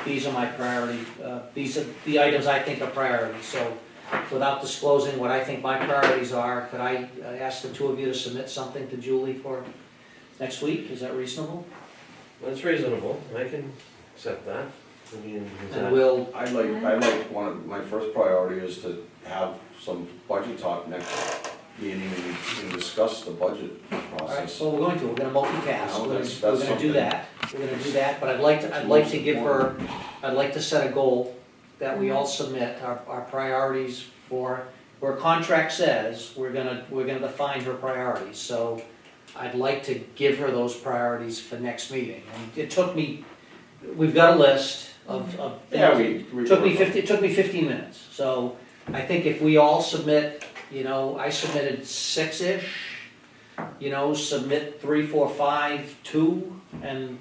A: these are my priority, these are the items I think are priorities. So without disclosing what I think my priorities are, could I ask the two of you to submit something to Julie for next week? Is that reasonable?
C: that's reasonable, I can accept that. I mean, is
A: And
C: that-
A: we'll,
G: I'd like, one of, my first priority is to have some budget talk next meeting and discuss the budget
A: all right,
G: process.
A: so we're gonna multitask,
G: No,
A: we're
G: that's
A: gonna do
G: something.
A: that, we're gonna do that, but I'd like to give her, I'd like to set a goal that we all submit, our priorities for, where contract says, we're gonna define her priorities, so I'd like to give her those priorities for next meeting. And it took me, we've got a list of
G: Yeah,
A: things, it took me 15 minutes, so I think if we all submit, you know, I submitted 6-ish, you know, submit 3, 4, 5, 2, and,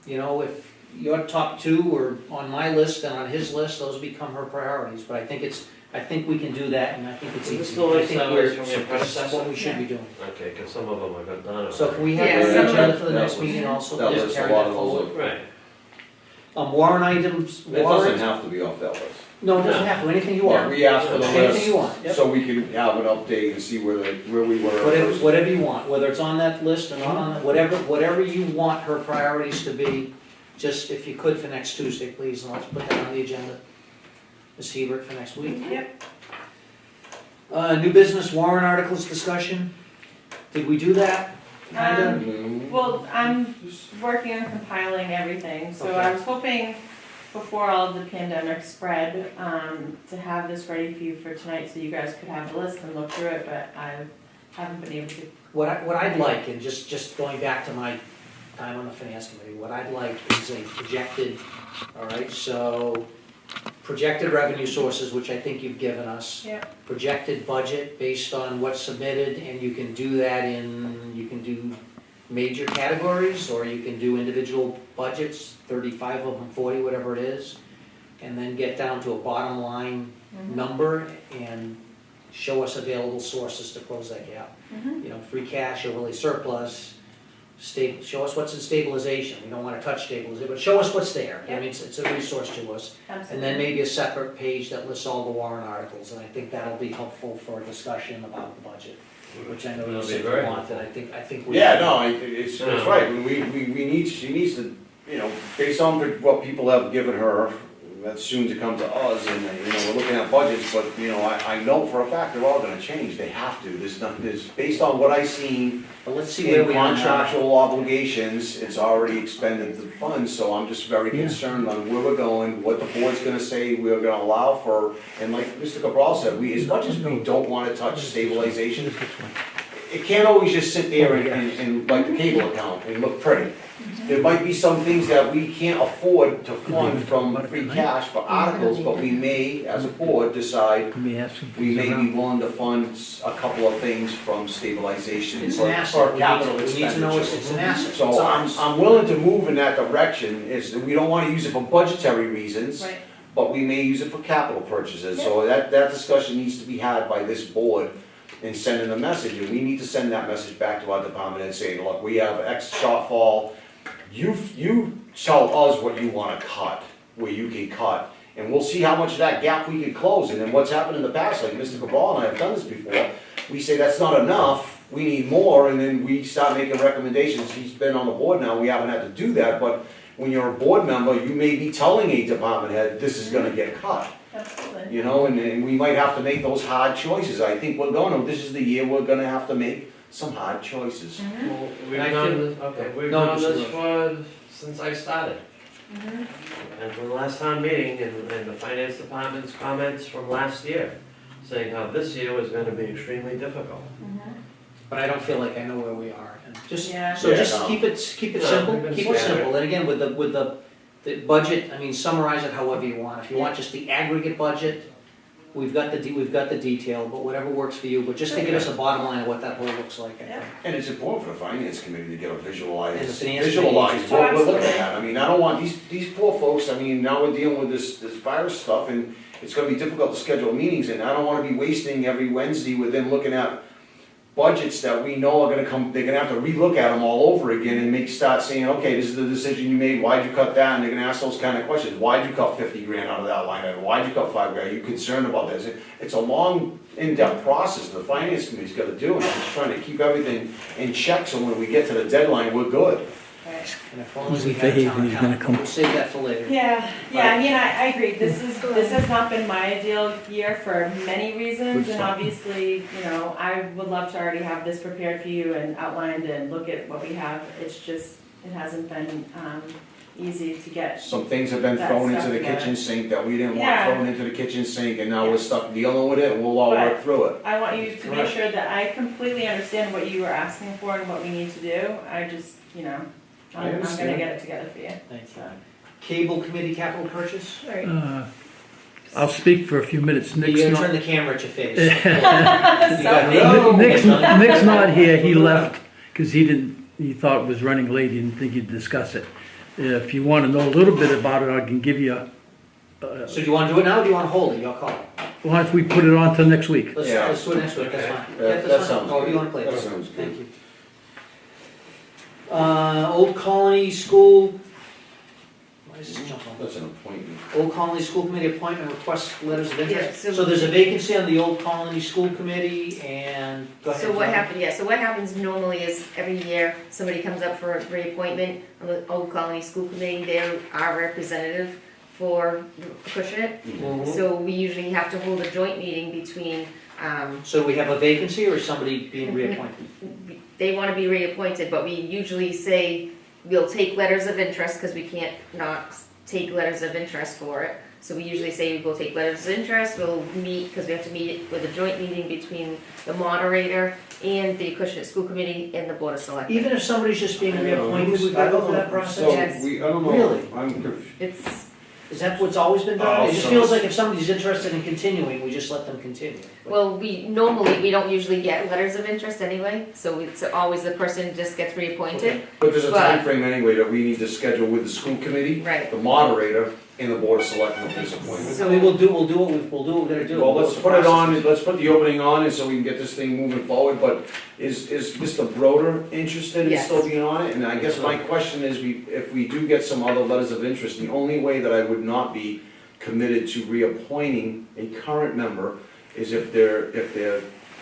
A: you know, if your top 2 are on my list and on his list, those become her priorities, but I think we can do that, and I think it's
C: Is
A: easy.
C: this the list
A: I think
C: that
A: we're-
C: was from your
A: That's
C: predecessor?
A: what we should be doing.
C: Okay, because some of them I got done.
A: So can we have
F: Yeah,
A: an
F: some of
A: agenda for the
G: that
A: next
G: was-
A: meeting also?
G: that
A: Just
G: lists a
A: carry
G: lot
A: that
G: of those
A: forward.
C: Right,
A: Warrant items,
G: It doesn't
A: warrant,
G: have to be off that list.
A: no, it doesn't have to, anything you
G: Yeah,
A: want,
G: we asked for the
A: anything
G: list,
A: you want, yep.
G: so we can have an update and see where we were.
A: Whatever you want, whether it's on that list or not on it, whatever you want her priorities to be, just if you could for next Tuesday, please, and let's put that on the agenda. Ms. Hebert for next week.
F: yep.
A: New business warrant articles discussion, did we do that? Kinda?
G: Mm,
F: Well, I'm working on compiling everything, so I was hoping before all of the pandemic spread, to have this ready for you for tonight, so you guys could have the list and look through it, but I haven't been able to.
A: What I'd like, and just going back to my time on the finance committee, what I'd like is a projected, all right, so projected revenue sources, which I think you've given us.
F: Yep.
A: Projected budget based on what's submitted, and you can do that you can do major categories, or you can do individual budgets, 35 of them, 40, whatever it is, and then get down to a bottom line number and show us available sources to close that gap.
F: Mhm.
A: You know, free cash, overly surplus, show us what's in stabilization, we don't wanna touch stabilization, but show us what's there, I mean, it's a resource to us. And then maybe a separate page that lists all the warrant articles, and I think that'll be helpful for a discussion about the budget, which I know you
C: That'll be
A: said
C: very
A: you want, and I think we.
G: Yeah, no, it's right, she needs to, you know, based on what people have given her, that's soon to come to us, and, you know, we're looking at budgets, but, you know, I know for a fact they're all gonna change, they have to, there's, based on what I've seen
A: But let's see where
G: in
A: we are now.
G: contractual obligations, it's already expended the funds, so I'm just very concerned on where we're going, what the board's gonna say we're gonna allow for, and like Mr. Cabral said, as much as we don't wanna touch stabilization, it can't always just sit there and like the cable account and look pretty. There might be some things that we can't afford to fund from free cash for articles, but we may, as a board, decide we may be willing to fund a couple of things from stabilization
A: It's
G: for
A: an asset, we
G: capital
A: need to know
G: expenditures.
A: it's an asset. It's
G: So
A: ours.
G: I'm willing to move in that direction, is that we don't wanna use it for budgetary reasons,
F: Right.
G: but we may use it for capital purchases, so that discussion needs to be had by this board in sending a message, and we need to send that message back to our department and say, look, we have X shortfall, you tell us what you wanna cut, where you can cut, and we'll see how much of that gap we can close, and then what's happened in the past, like Mr. Cabral and I have done this before, we say that's not enough, we need more, and then we start making recommendations, he's been on the board now, we haven't had to do that, but when you're a board member, you may be telling a department head, this is gonna get cut,
F: Absolutely.
G: you know, and we might have to make those hard choices, I think we're gonna, this is the year we're gonna have to make some hard choices.
C: Well, we've
A: And I
C: done
A: feel-
C: this, okay, we've
A: No,
C: done
A: just
C: this for, since I started.
F: Mhm.
C: And from the last town meeting, and the finance department's comments from last year, saying how this year was gonna be extremely difficult.
A: But I don't feel like I know where we are. And just,
F: Yeah.
A: so
G: Yeah,
A: just
G: no.
A: keep it
C: No,
A: simple,
C: we've been
A: keep it
C: scared.
A: simple. And again, with the budget, I mean, summarize it however you want. If you want just the aggregate budget, we've got the detail, but whatever works for you. But just to give us a bottom line of what that whole looks like, I think.
G: And it's important for the finance committee to get a
A: And the
G: visualize
A: finance committee
G: what
A: just-
G: we're looking
F: Absolutely.
G: at. I mean, I don't want, these poor folks, I mean, now we're dealing with this virus stuff, and it's gonna be difficult to schedule meetings, and I don't wanna be wasting every Wednesday with them looking at budgets that we know are gonna come, they're gonna have to relook at them all over again and start saying, okay, this is the decision you made, why'd you cut that? And they're gonna ask those kind of questions, why'd you cut 50 grand out of that line item, why'd you cut 5 grand, are you concerned about this? It's a long, in-depth process the finance committee's gotta do, and I'm just trying to keep everything in check, so when we get to the deadline, we're good.
F: Right.
A: And if only we had a town accountant, we'll save that for later.
F: Yeah, I mean, I agree, this has not been my ideal year for many reasons, and obviously, you know, I would love to already have this prepared for you and outlined and look at what we have, it's just, it hasn't been, easy to get.
G: Some things have been
F: That
G: thrown into
F: stuff
G: the
F: together.
G: kitchen sink that we didn't want
F: Yeah.
G: thrown into the kitchen sink, and now
F: Yeah.
G: we're stuck dealing with it, and we'll all
F: But-
G: work through it.
F: I want you to make
C: Correct.
F: sure that I completely understand what you were asking for and what we need to do, I just, you know,
G: I
F: I'm gonna
G: understand.
F: get it together for you.
A: Thanks.
F: So.
A: Cable committee capital purchase?
F: Alright.
J: I'll speak for a few minutes.
A: You're
J: Nick's
A: gonna
J: not,
A: turn the camera at your face.
J: Nick's not here, he left because he thought it was running late, he didn't think he'd discuss it. If you want to know a little bit about it, I can give you,
A: So do you wanna do it now, or do you wanna hold it, your call?
J: why don't we put it on till next week?
G: Yeah.
A: Let's do it next week, that's fine.
G: That-
A: Yeah, that's
G: that
A: fine.
G: sounds
A: Oh,
G: good.
A: you wanna play it?
G: That sounds good.
A: Thank you. Old Colony School, why is this jump on?
G: That's an appointment.
A: Old Colony School Committee appointment request letters of interest.
I: Yeah, so-
A: So there's a vacancy on the Old Colony School Committee, and, go ahead,
K: So what
A: Jen.
K: happens normally is every year, somebody comes up for a reappointment on the Old Colony School Committee, they're our representative for Acushnet.
A: Mhm.
K: So we usually have to hold a joint meeting between,
A: So we have a vacancy, or is somebody being reappointed?
K: they wanna be reappointed, but we usually say, we'll take letters of interest, cause we can't not take letters of interest for it. So we usually say we'll take letters of interest, we'll meet, cause we have to meet with a joint meeting between the moderator and the Acushnet School Committee and the Board of Selectmen.
A: Even if somebody's just being reappointed, we've gotta go through that process?
G: So,
K: Yes.
G: I don't know.
A: Really?
G: I'm confused.
K: It's,
A: Is that what's always been done?
G: Oh,
A: It just
G: so-
A: feels like if somebody's interested in continuing, we just let them continue.
K: well, we don't usually get letters of interest anyway, so it's always the person just gets reappointed.
G: But there's a
K: But-
G: time frame anyway that we need to schedule with the school committee,
K: Right.
G: the moderator, and the board of selectmen for this appointment.
A: So we will do what we're gonna do.
G: Well,
A: We'll
G: let's
A: go
G: put
A: through
G: it
A: the
G: on,
A: process.
G: let's put the opening on, and so we can get this thing moving forward, but is Mr. Broder interested in
K: Yes.
G: still being on it? And I guess my question is, if we do get some other letters of interest, the only way that I would not be committed to reappointing a current member is if they're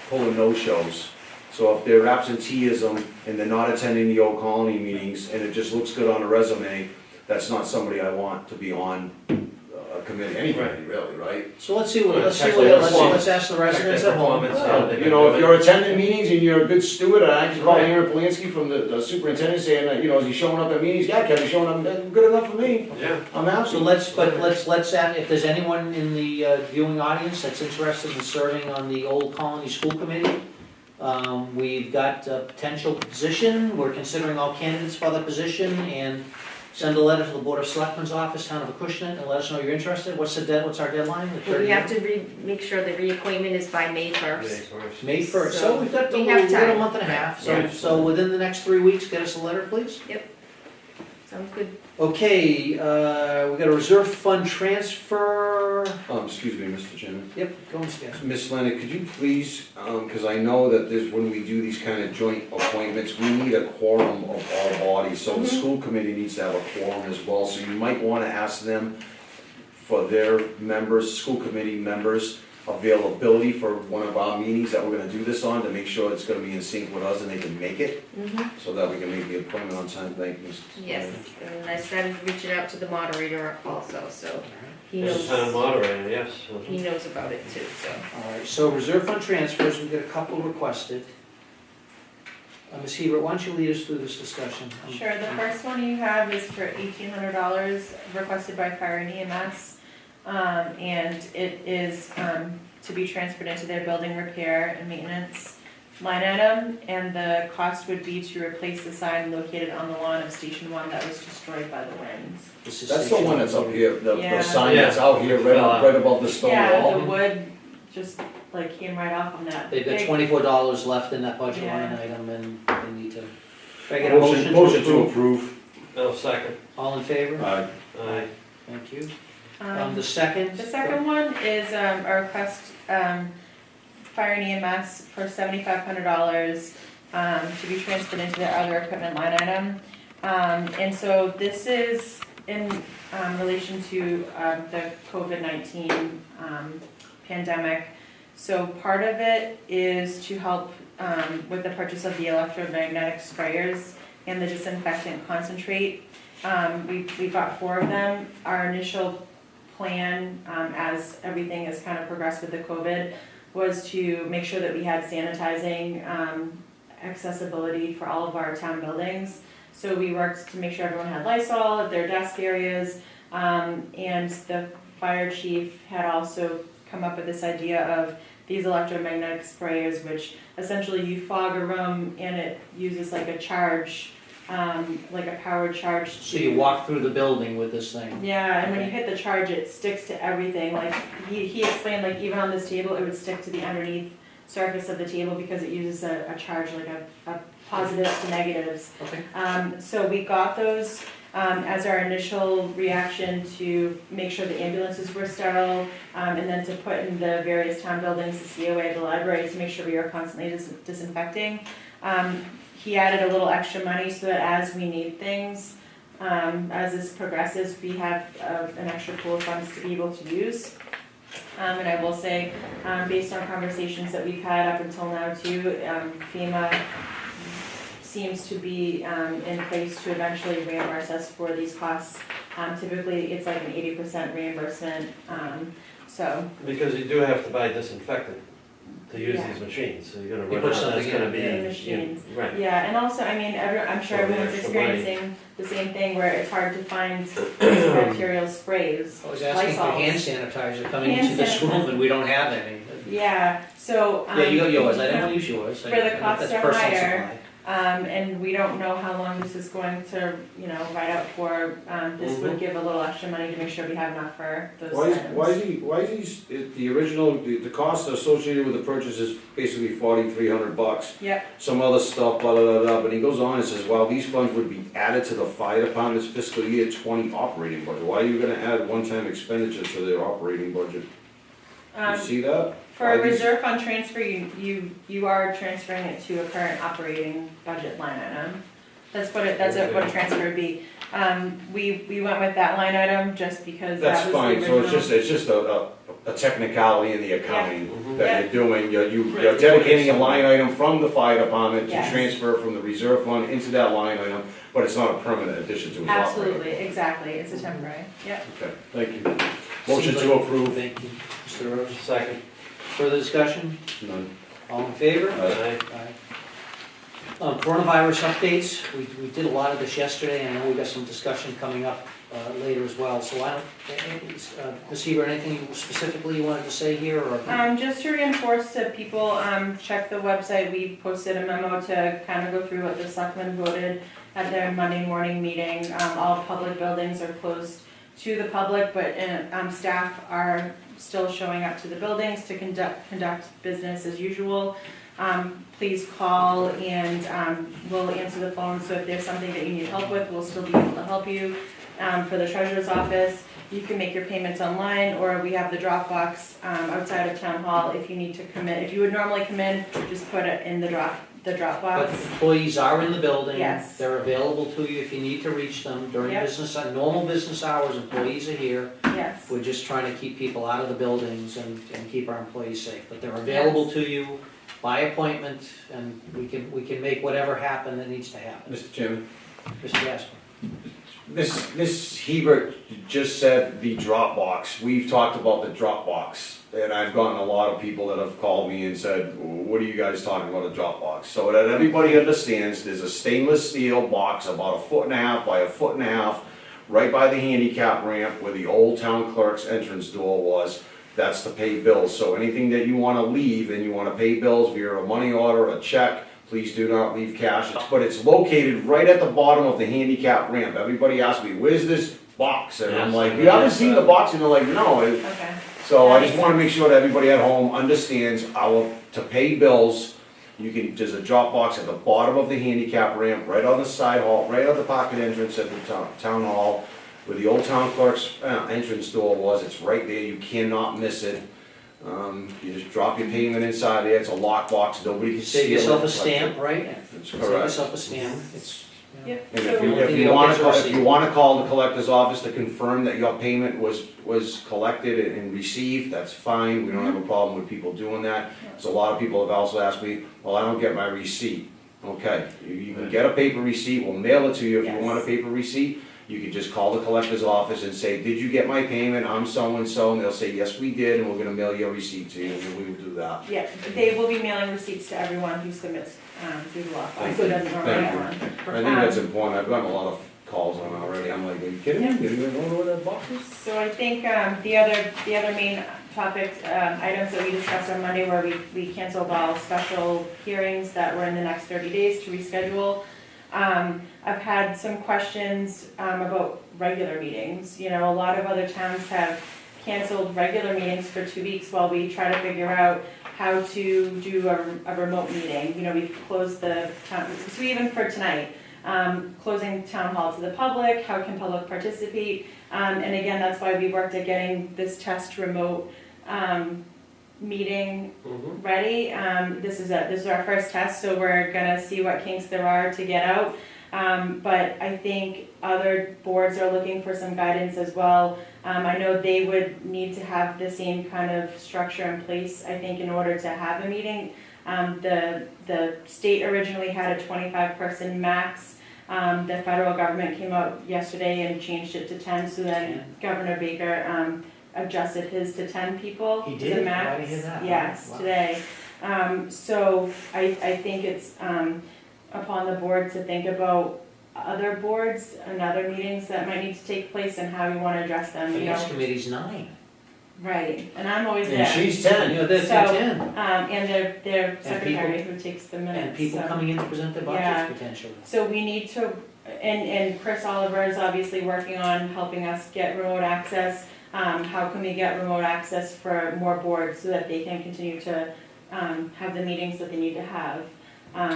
G: pulling no-shows. So if they're absenteeism and they're not attending the Old Colony meetings, and it just looks good on a resume, that's not somebody I want to be on a committee, any committee really, right?
A: So let's see what, let's ask the
C: Check
A: residents
C: their
A: at home.
C: performance, how they've
G: You
C: been
G: know, if
C: doing.
G: you're attending meetings and you're a good steward, and I actually call
C: Right.
G: Aaron Polinsky from the superintendent saying that, you know, is he showing up at meetings? Yeah, Kevin's showing up, that's good enough for me.
C: Yeah.
G: I'm
A: So
G: happy.
A: let's add, if there's anyone in the viewing audience that's interested in serving on the Old Colony School Committee, We've got a potential position, we're considering all candidates for the position, and send a letter to the Board of Selectmen's office, town of Acushnet, and let us know you're interested. What's our deadline? The
K: But we
A: 30th?
K: have to make sure the reappointment is by May
C: May
K: 1st.
C: first.
A: May 1st, so
K: So
A: we've got
K: we have
A: we've got a
K: time.
A: month and a half,
K: Yeah.
A: so within the next 3 weeks, get us a letter, please.
K: Sounds good.
A: Okay, we got a reserve fund transfer.
G: Excuse me, Mr. Chairman.
A: Yep, go on, Stan.
G: Ms. Leonard, could you please, because I know that there's, when we do these kind of joint appointments, we need a quorum of all bodies. So the school committee needs to have a quorum as well, so you might want to ask them for their members, school committee members, availability for one of our meetings that we're gonna do this on, to make sure it's gonna be in sync with us and they can make it, so that we can make the appointment on time. Thank you, Mr.
K: Yes, and I started reaching out to the moderator also, so he
C: This is town
K: knows,
C: moderator, yes.
K: he knows about it too, so.
A: All right, so reserve fund transfers, we've got a couple requested. Ms. Hebert, why don't you lead us through this discussion?
F: Sure, the first one you have is for $1,800 requested by Fire and EMS. And it is, to be transferred into their building repair and maintenance line item. And the cost would be to replace the sign located on the lawn of Station 1 that was destroyed by the winds.
A: This is
G: That's the one that's up here, the
F: Yeah.
G: sign that's out here, right above the stone
F: Yeah,
G: wall.
F: the wood just like came right off on that.
A: They've got
F: big-
A: $24 left in that budget line
F: Yeah.
A: item, and they need to. Can I get a motion
G: Motion
A: to
G: to
A: approve?
G: approve.
C: No, second.
A: All in favor?
G: Aye.
C: Aye.
A: Thank you.
F: Um,
A: The second?
F: The second one is a request, Fire and EMS for $7,500 to be transferred into their other equipment line item. And so this is in relation to the COVID-19 pandemic. So part of it is to help with the purchase of the electromagnetic sprayers and the disinfectant concentrate. We got 4 of them. Our initial plan, as everything has kind of progressed with the COVID, was to make sure that we had sanitizing accessibility for all of our town buildings. So we worked to make sure everyone had Lysol at their desk areas, and the fire chief had also come up with this idea of these electromagnetic sprayers, which essentially you fog a room and it uses like a charge, like a powered charge.
A: So you walk through the building with this thing?
F: Yeah, and when you hit the charge, it sticks to everything. Like he explained, like even on this table, it would stick to the underneath surface of the table because it uses a charge, like a positives to negatives.
A: Okay.
F: So we got those as our initial reaction to make sure the ambulances were sterile, and then to put in the various town buildings, the COA, the library, to make sure we are constantly disinfecting. He added a little extra money so that as we need things, as this progresses, we have an extra pool of funds to be able to use. And I will say, based on conversations that we've had up until now too, FEMA seems to be in place to eventually reimburse us for these costs. Typically, it's like an 80% reimbursement, so.
C: Because you do have to buy disinfectant to use
F: Yeah.
C: these machines, so you're gonna
A: You
C: run
A: put
C: out, that's
A: something
C: gonna
A: in
C: be.
F: the machines.
C: Right.
F: Yeah, and also, I mean, I'm sure
C: So the
F: everyone's
C: extra money.
F: experiencing the same thing where it's hard to find antibacterial sprays.
A: I was asking for
F: Lysols.
A: hand sanitizer coming
F: Hand
A: into this room,
F: sanitizer.
A: and we don't have any.
F: Yeah, so.
A: Yeah, you got yours, I didn't want to use yours.
F: For the costs
A: That's
F: are
A: personal
F: higher.
A: supply.
F: And we don't know how long this is going to, ride out for. This would give a little extra money to make sure we have enough for those items.
G: Why is the original, the cost associated with the purchase is basically $4,300.
F: Yep,
G: Some other stuff, blah, blah, blah, blah, but he goes on and says, well, these funds would be added to the fire department's fiscal year 20 operating budget. Why are you gonna add one-time expenditure to their operating budget? You see that?
F: for a
G: Why these-
F: reserve fund transfer, you are transferring it to a current operating budget line item. That's what a transfer would be. We went with that line item just because that
G: That's
F: was the
G: fine, so
F: original.
G: it's just a technicality in the accounting
C: Mhm.
G: that you're doing. You're
C: Right.
G: dedicating a line item from the fire department to
F: Yes.
G: transfer from the reserve fund into that line item, but it's not a permanent addition to his operating.
F: Absolutely, exactly, it's a temporary, yep.
G: Okay, thank you. Motion
A: Seems
G: to
A: like-
G: approve.
A: Thank you. Mr. Rose.
C: Second.
A: Further discussion?
G: None.
A: All in favor?
C: Aye.
A: Aye. Coronavirus updates, we did a lot of this yesterday, and I know we've got some discussion coming up later as well, so I don't, Ms. Heber, anything specifically you wanted to say here, or?
F: Just to reinforce to people, check the website, we posted a memo to kind of go through what the selectmen voted at their Monday morning meeting. All public buildings are closed to the public, but staff are still showing up to the buildings to conduct business as usual. Please call and we'll answer the phone, so if there's something that you need help with, we'll still be able to help you. For the treasurer's office, you can make your payments online, or we have the drop box outside of town hall if you need to come in. If you would normally come in, just put it in the drop
A: But
F: box.
A: employees are in the building.
F: Yes.
A: They're available to you if you need to reach them during
F: Yep.
A: normal business hours, employees are here.
F: Yes.
A: We're just trying to keep people out of the buildings and keep our employees safe, but they're available to you by appointment, and we can make whatever happen that needs to happen.
G: Mr. Chairman?
A: Mr. Gasper?
G: Ms. Hebert just said the Dropbox. We've talked about the Dropbox, and I've gotten a lot of people that have called me and said, what are you guys talking about a Dropbox? So that everybody understands, there's a stainless steel box about 1.5 by 1.5 feet right by the handicap ramp where the old town clerk's entrance door was. That's to pay bills. So anything that you want to leave and you want to pay bills via a money order, a check, please do not leave cash. But it's located right at the bottom of the handicap ramp. Everybody asks me, where's this box? And I'm like, you haven't seen the box? And they're like, no.
F: Okay.
G: So I just want to make sure that everybody at home understands to pay bills, there's a drop box at the bottom of the handicap ramp, right on the side hall, right at the pocket entrance at the town hall, where the old town clerk's entrance door was. It's right there, you cannot miss it. You just drop your payment inside there, it's a lock box, nobody can steal it.
A: Save yourself a stamp, right?
G: That's
A: Save
G: correct.
A: yourself a stamp. It's,
F: Yep.
G: And
F: So-
G: if you wanna call the collector's office to confirm that your payment was collected and received, that's fine, we don't have a problem with people doing that. So a lot of people have also asked me, well, I don't get my receipt. Okay, you can get a paper receipt, we'll mail it to you if you want a paper receipt. You can just call the collector's office and say, did you get my payment, I'm so-and-so, and they'll say, yes, we did, and we're gonna mail your receipt to you, and we will do that.
F: Yeah, they will be mailing receipts to everyone who submits through the lockbox, who doesn't normally
G: Thank
F: get
G: you.
F: one.
G: I think that's important, I've gotten a lot of calls on it already, I'm like, are you kidding me? You don't know where that box is?
F: So I think the other main topic, items that we discussed on Monday were we canceled all special hearings that were in the next 30 days to reschedule. I've had some questions about regular meetings. You know, a lot of other towns have canceled regular meetings for 2 weeks while we try to figure out how to do a remote meeting. You know, we've closed the town, so even for tonight, closing town hall to the public, how can public participate? And again, that's why we worked at getting this test remote meeting ready. This is our first test, so we're gonna see what kinks there are to get out. But I think other boards are looking for some guidance as well. I know they would need to have the same kind of structure in place, I think, in order to have a meeting. The state originally had a 25-person max. The federal government came out yesterday and changed it to 10, so then Governor Baker adjusted his to 10 people.
A: He
F: the
A: did?
F: max.
A: Why did he do that?
F: Yes,
A: Wow.
F: today. So I think it's upon the board to think about other boards and other meetings that might need to take place and how we want to address them, you
A: Finance
F: know.
A: committee's 9.
F: Right, and I'm always there.
G: And she's 10.
A: You know, they're
F: So,
A: 10.
F: And their
A: And
F: secretary who takes the minutes.
A: And people
F: so.
A: coming in to present their
F: Yeah.
A: budgets potentially.
F: So we need to, and Chris Oliver is obviously working on helping us get remote access. How can we get remote access for more boards so that they can continue to have the meetings that they need to have?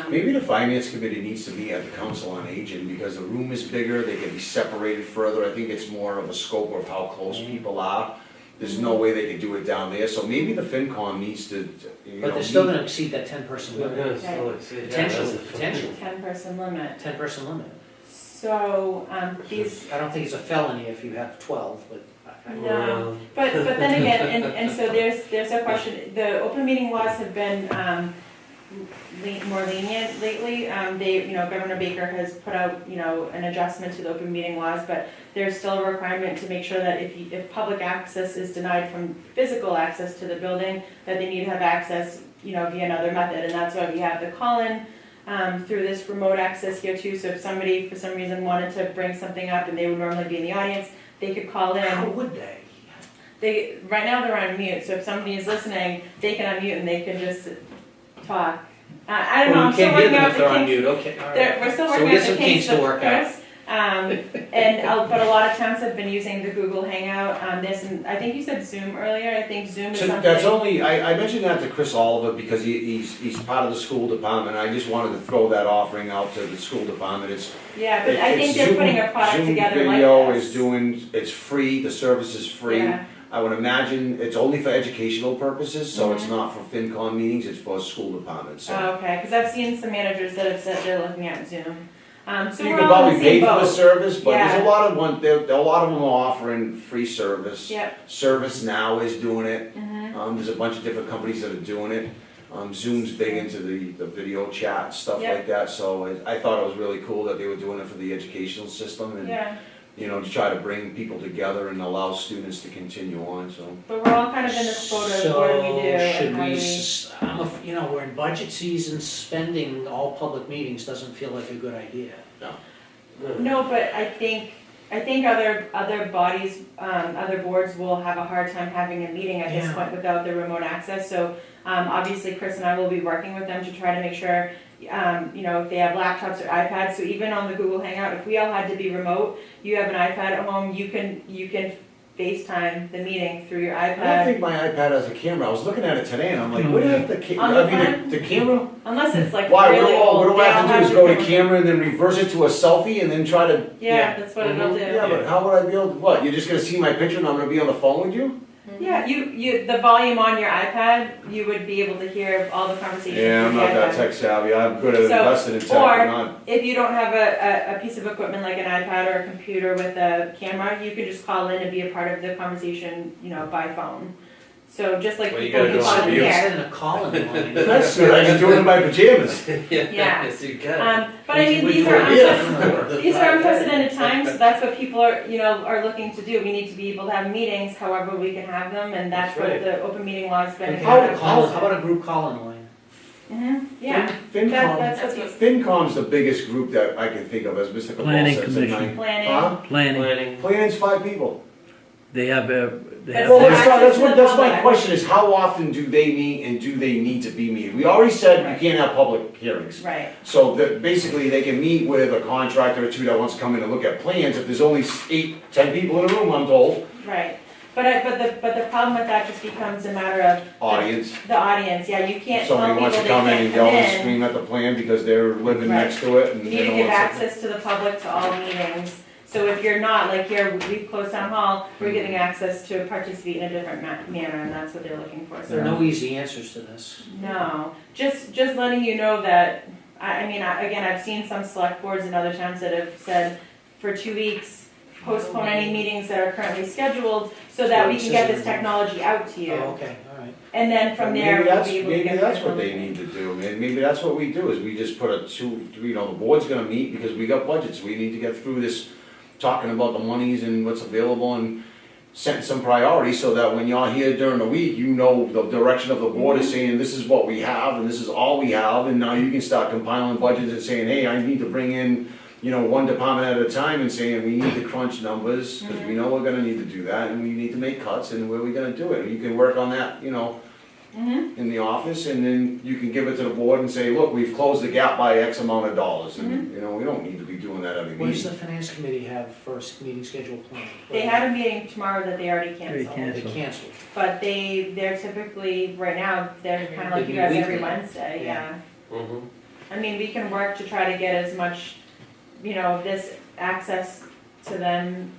G: Maybe the finance committee needs to be at the council on aging, because the room is bigger, they can be separated further. I think it's more of a scope of how close people are. There's no way they could do it down there, so maybe the FinCom needs to, you know.
A: But they're still gonna exceed that 10-person limit.
F: Okay.
A: Potentially, potentially.
F: 10-person limit.
A: 10-person limit.
F: So, these,
A: I don't think it's a felony if you have 12, but.
F: no, but then again, and so there's a question, the open meeting laws have been, more lenient lately. Governor Baker has put out, an adjustment to the open meeting laws, but there's still a requirement to make sure that if public access is denied from physical access to the building, that they need to have access, via another method, and that's why we have the call-in through this remote access here too, so if somebody for some reason wanted to bring something up and they would normally be in the audience, they could call in.
A: How would they?
F: Right now they're on mute, so if somebody is listening, they can unmute and they can just talk. I don't know, I'm still working out the kinks.
A: Okay, all right.
F: We're still
A: So
F: working
A: we
F: out
A: got
F: the
A: some
F: kinks
A: kinks to
F: with
A: work out.
F: Chris. But a lot of towns have been using the Google Hangout on this, and I think you said Zoom earlier, I think Zoom is
G: So
F: something.
G: that's only, I mentioned that to Chris Oliver because he's part of the school department. I just wanted to throw that offering out to the school department. It's,
F: Yeah, but I think
G: it's
F: they're
G: Zoom-
F: putting a product together like
G: Zoom video
F: this.
G: is doing, it's free, the service is free.
F: Yeah.
G: I would imagine it's only for educational purposes, so it's
F: Mhm.
G: not for FinCom meetings, it's for school departments, so.
F: Oh, okay, because I've seen some managers that have said they're looking at Zoom. So
G: You
F: we're
G: could
F: all in
G: probably
F: the
G: pay
F: same
G: for the
F: boat.
G: service, but there's a
F: Yeah.
G: lot of a lot of them are offering free service.
F: Yep.
G: ServiceNow is doing it.
F: Mhm.
G: There's a bunch of different companies that are doing it. Zoom's big into the video chat, stuff
F: Yep.
G: like that, so I thought it was really cool that they were doing it for the educational system and,
F: Yeah,
G: you know, to try to bring people together and allow students to continue on, so.
F: but we're all kind of in this boat of what do we do
A: So should
F: and how do
A: we,
F: we.
A: you know, we're in budget season, spending all public meetings doesn't feel like a good idea.
F: No, but I think other bodies, other boards will have a hard time having a meeting at this
A: Yeah.
F: point without the remote access. So obviously Chris and I will be working with them to try to make sure, you know, if they have laptops or iPads. So even on the Google Hangout, if we all had to be remote, you have an iPad at home, you can FaceTime the meeting through your
G: I don't
F: iPad.
G: think my iPad has a camera, I was looking at it today and I'm like,
J: Oh,
G: where
J: yeah.
G: did the
F: On the
G: camera, the camera?
F: Unless it's like
G: Why,
F: really old.
G: what do I
F: they
G: have
F: all
G: to do, is
F: the
G: go to camera and then reverse it to a selfie and then try to?
F: Yeah, that's what it'll do.
G: Yeah, but how would I be able to, what, you're just gonna see my picture and I'm gonna be on the phone with you?
F: Yeah, the volume on your iPad, you would be able to hear all the conversations.
G: Yeah, I'm
F: through
G: not
F: the
G: that
F: iPad.
G: tech savvy, I'm good at
F: So,
G: investing in tech,
F: or-
G: but not.
F: If you don't have a piece of equipment like an iPad or a computer with a camera, you can just call in and be a part of the conversation, you know, by phone. So just like
C: Well, you
F: people
C: gotta
F: can
C: do
F: call
C: some
F: in
C: use.
F: here.
A: Instead of calling line.
G: That's good, I can do it in my pajamas.
F: Yeah.
C: Yes, you can.
F: But I mean,
A: We
F: these
A: do
F: are
A: it,
F: unprecedented, these are unprecedented times, so that's what people are, you know, are looking to do. We need to be able to have meetings however we can have them, and that's
C: That's
F: what
C: right.
F: the open meeting law has been.
A: How about a group call-in line?
F: Yeah,
G: FinCom,
F: that's what these,
G: FinCom's the biggest group that I can think of, as Mr. Cabral
J: Planning
G: says.
J: Commission.
F: planning.
G: Huh?
J: Planning,
C: Planning.
G: Planning's 5 people.
J: they have, they have.
G: Well,
F: Well,
G: that's
F: access to the
G: that's my
F: public.
G: question is, how often do they meet and do they need to be meeting? We already said
F: Right.
G: you can't have public hearings.
F: Right,
G: So that basically they can meet with a contractor or two that wants to come in and look at plans. If there's only 8, 10 people in a room, I'm told,
F: right. But the problem with that just becomes a matter of
G: audience.
F: the audience. Yeah, you can't tell
G: Somebody
F: people
G: wants
F: they
G: to come in
F: can't
G: and yell and
F: come in.
G: scream at the plan because they're living
F: Right.
G: next to it and
F: You
G: they
F: need to
G: don't
F: give
G: want something.
F: access to the public to all meetings. So if you're not, like here, we've closed town hall, we're giving access to participate in a different manner, and that's what they're looking for.
A: There are
F: So,
A: no easy answers to this.
F: no, just letting you know that, I mean, again, I've seen some select boards in other towns that have said for 2 weeks, postpone any meetings that are currently scheduled so that we can get this technology out to you.
A: Oh, okay, all right.
F: And then from there,
G: Maybe
F: we'll
G: that's,
F: be able to
G: maybe
F: get.
G: that's what they
F: technology.
G: need to do. Maybe that's what we do, is we just put you know, the board's gonna meet because we got budgets. We need to get through this, talking about the monies and what's available and setting some priorities so that when y'all here during the week, you know the direction of the board is saying, this is what we have and this is all we have. And now you can start compiling budgets and saying, hey, I need to bring in, you know, one department at a time and saying, we need to crunch numbers, because we know we're gonna need to do that, and we need to make cuts, and where are we gonna do it? And you can work on that, you know, in the office, and then you can give it to the board and say, look, we've closed the gap by X amount of dollars, and, you know, we don't need to be doing that every
A: What does the
G: meeting.
A: finance committee have first meeting schedule planned?
F: They had a meeting tomorrow that they already
J: Already
F: canceled.
A: They canceled.
F: But they're typically, right now, they're kind of like
A: They
F: you
A: meet
F: guys every
A: weekly.
F: Wednesday, yeah.
C: Mhm.
F: I mean, we can work to try to get as much, you know, this access to them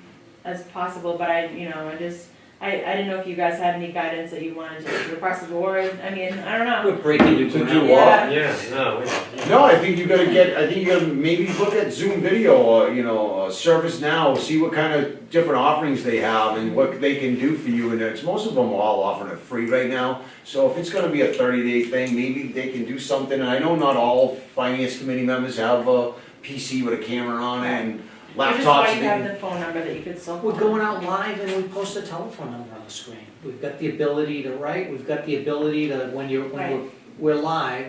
F: as possible, but I didn't know if you guys had any guidance that you wanted to do across the board. I mean, I don't know.
A: We're breaking new
G: To do
A: ground.
G: what?
F: Yeah.
C: Yeah, no,
G: No, I think you gotta maybe look at Zoom video, or, you know, ServiceNow, see what kind of different offerings they have and what they can do for you, and most of them are all offering it free right now. So if it's gonna be a 30-day thing, maybe they can do something, and I know not all finance committee members have a PC with a camera on it and
F: Which is
G: laptops.
F: why
G: and
F: you
G: they
F: have
G: can-
F: the phone number that you could still call.
A: We're going out live and we post a telephone number on the screen. We've got the ability to write, we've got the ability to, when
F: Right.
A: we're live,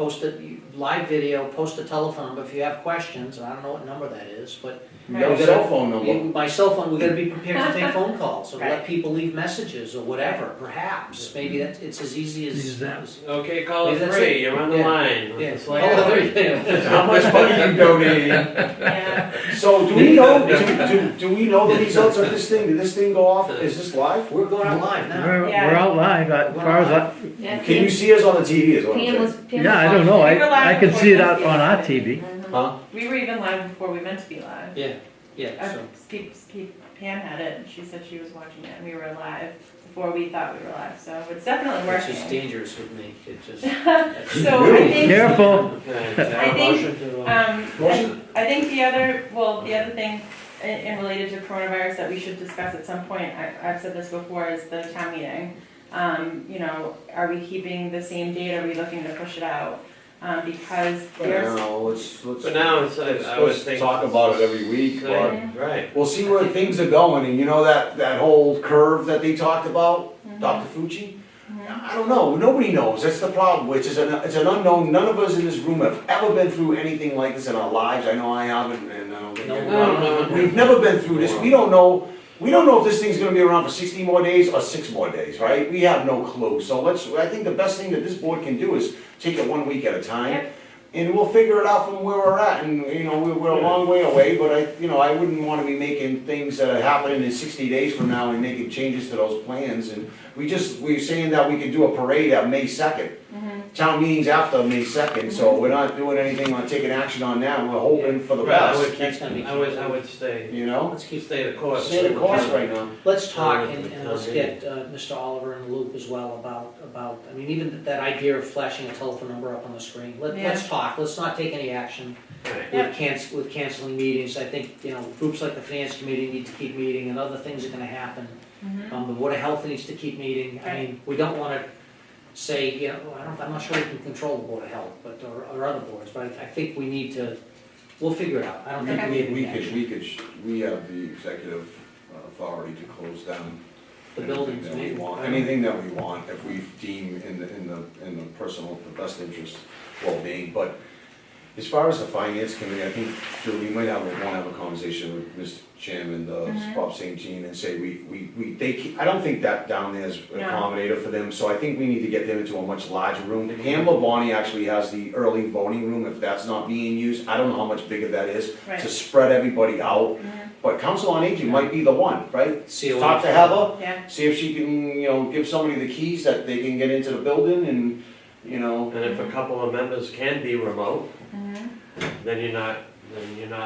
A: post a live video, post a telephone number if you have questions, and I don't know what number that is, but
G: You got a cell phone number.
A: my cell phone, we gotta be prepared to take phone calls, or
F: Right.
A: let people leave messages, or whatever, perhaps, maybe it's as easy
J: Use
A: as
J: that.
C: Okay, call it
A: Maybe that's
C: free,
A: it.
C: you're on the
A: Yeah.
C: line.
A: Yeah.
C: It's like-
A: Oh, there you go.
G: How much money you donating?
F: Yeah,
G: So do we know, do we know the results of this thing? Did this thing go off? Is this live?
A: We're going out live now.
J: We're
F: Yeah.
J: out live, as far as I,
K: Yeah,
G: Can you see us on the TV is what I'm
K: Pam
G: saying?
K: was, Pam
J: yeah, I
K: was
J: don't know,
F: We were live
J: I can
F: before
J: see it
F: we
J: out
F: went
J: on our
F: live.
J: TV.
G: Huh?
F: we were even live before we meant to be live.
A: Yeah, so.
F: Pam had it, and she said she was watching it, and we were live before we thought we were live, so it's definitely
A: Which is
F: working.
A: dangerous with me, it just.
F: So I think,
J: Careful.
C: Okay, is there
F: I
C: a
F: think,
C: motion to,
G: Motion?
F: I think the other thing in related to coronavirus that we should discuss at some point, I've said this before, is the town meeting. You know, are we keeping the same date, are we looking to push it out? Because there's,
G: No, let's,
C: but now it's, I was
G: let's
C: thinking.
G: talk about it every week, but
C: Right.
G: we'll see where things are going, and you know that whole curve that they talked about, Dr. Fucci? I don't know, nobody knows, that's the problem, which is it's an unknown, none of us in this room have ever been through anything like this in our lives, I know I haven't, and I don't think.
A: No.
G: We've never been through this, we don't know if this thing's gonna be around for 60 more days or 6 more days, right? We have no clue, so I think the best thing that this board can do is take it 1 week at a time.
F: Yep.
G: And we'll figure it out from where we're at, and, you know, we're a long way away, but I wouldn't wanna be making things that are happening in 60 days from now and making changes to those plans, and we're saying that we could do a parade at May 2nd. Town meeting's after May 2nd, so we're not doing anything on taking action on that, we're hoping for the
C: Right, I
G: best,
C: would
A: That's gonna be
C: keep, I would stay,
G: you know?
A: Let's keep,
C: stay the course.
G: Stay the course right now.
A: let's talk and let's get Mr. Oliver in the loop as well about, I mean, even that idea of flashing a telephone number up on the screen. Let's talk, let's not take any action
C: Right.
A: with canceling meetings. I think, you know, groups like the finance committee need to keep meeting, and other things are gonna happen. The Board of Health needs to keep meeting. I mean, we don't wanna say, you know, I'm not sure we can control the Board of Health, but, or other boards, but I think we need to, we'll figure it out. I don't think we have any action.
D: We have the executive authority to close down.
A: The buildings,
D: Anything that we
A: maybe.
D: want, anything that we want, if we deem in the personal, the best interest, well-being, but as far as the finance committee, I think, Drew, we might want to have a conversation with Mr. Chairman, Bob St. Jean, and say I don't think that down there is an
F: No.
D: accommodator for them, so I think we need to get them into a much larger room. Pamela Bonnie actually has the early voting room, if that's not being used, I don't know how much bigger that is,
F: right.
D: to spread everybody out. But Council on Aging might be the one, right?
A: COA.
D: Talk to Heather,
F: Yeah,
D: see if she can, you know, give somebody the keys that they can get into the building and, you know.
C: And if a couple of members can be remote, then you're not,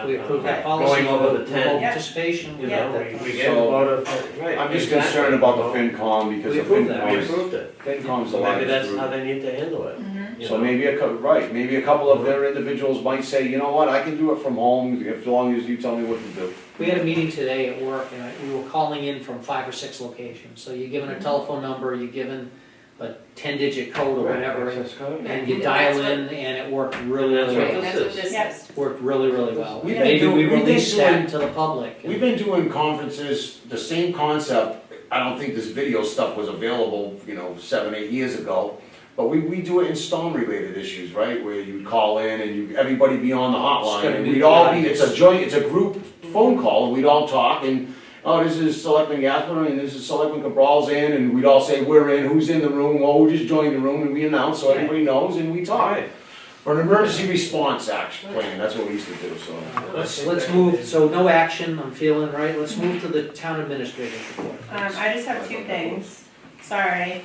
A: We approved that
F: Okay.
A: policy.
C: going over the
A: remote
C: 10.
A: Participation, we
C: You
A: got
C: know,
A: that.
C: we get a vote of, right.
D: I'm just
C: exactly.
D: concerned about the FinCom because
A: We
D: the
A: approved that.
C: We
D: FinCom
C: approved it.
D: FinCom's the
C: So maybe
D: largest
C: that's
D: group.
C: how they need to handle it. you
D: So
C: know?
D: maybe maybe a couple of their individuals might say, you know what, I can do it from home, as long as you tell me what to do.
A: We had a meeting today at work, and we were calling in from 5 or 6 locations. So you're given a telephone number, you're given a 10-digit code or
C: Right,
A: whatever,
C: access code.
A: and you dial in, and it worked really,
C: And that's
A: really
C: what
A: well.
K: That's what this
F: Yeah.
K: is.
A: Worked really, really well.
D: We've been
A: Maybe
D: doing-
A: we
D: we've been
A: release
D: doing-
A: that to the public.
D: We've been doing conferences, the same concept, I don't think this video stuff was available, 7, 8 years ago. But we do it in storm-related issues, right, where you'd call in and everybody be on the
A: It's
D: hotline,
A: gonna
D: and
A: be
D: we'd all be,
A: live.
D: it's a group phone call, and we'd all talk, and, oh, this is Selectman Gasper, and this is Selectman Cabral's in, and we'd all say, we're in, who's in the room, well, who just joined the room, and we announce, so everybody knows, and we talk.
C: Right.
D: For an emergency response action plan, that's what we used to do, so.
A: Let's move, so no action, I'm feeling right, let's move to the town administrator's report.
F: I just have 2 things, sorry.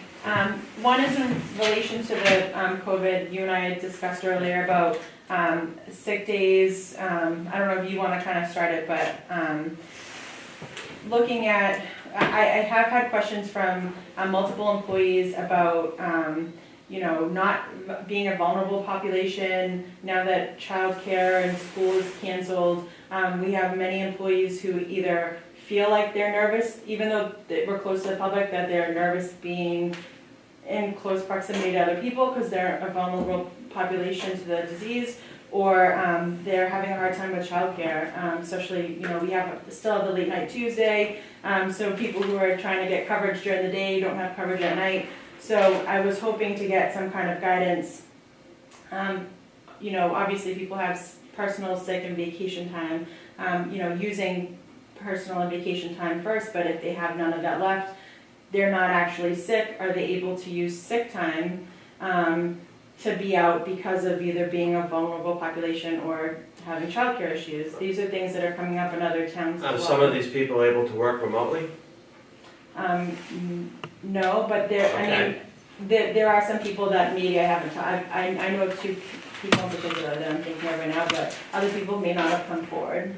F: One is in relation to the COVID, you and I had discussed earlier about sick days. I don't know if you want to kind of start it, but looking at, I have had questions from multiple employees about, not being a vulnerable population, now that childcare and school is canceled. We have many employees who either feel like they're nervous, even though we're close to the public, that they're nervous being in close proximity to other people because they're a vulnerable population to the disease, or they're having a hard time with childcare, especially, we still have the late night Tuesday, so people who are trying to get coverage during the day don't have coverage at night. So I was hoping to get some kind of guidance You know, obviously people have personal sick and vacation time, you know, using personal and vacation time first, but if they have none of that left, they're not actually sick, are they able to use sick time to be out because of either being a vulnerable population or having childcare issues? These are things that are coming up in other towns as well.
C: Some of these people able to work remotely?
F: No, but there, I
C: Okay.
F: mean, there are some people that maybe I haven't, I know of two people in particular that I'm thinking of right now, but other people may not have come forward,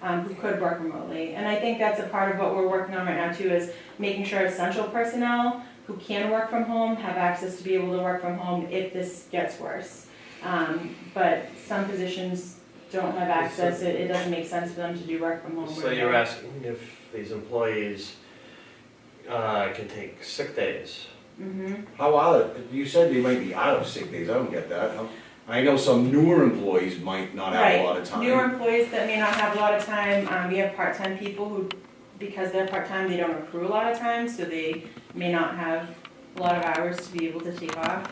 F: who could work remotely. And I think that's a part of what we're working on right now too, is making sure essential personnel who can work from home have access to be able to work from home if this gets worse. But some positions don't have access, it doesn't make sense for them to do work from home.
C: So you're asking if these employees can take sick days?
F: Mm-hmm.
G: How are, you said they might be out of sick days, I don't get that. I know some newer employees might not have a lot of time.
F: Newer employees that may not have a lot of time, we have part-time people who, because they're part-time, they don't accrue a lot of time, so they may not have a lot of hours to be able to take off.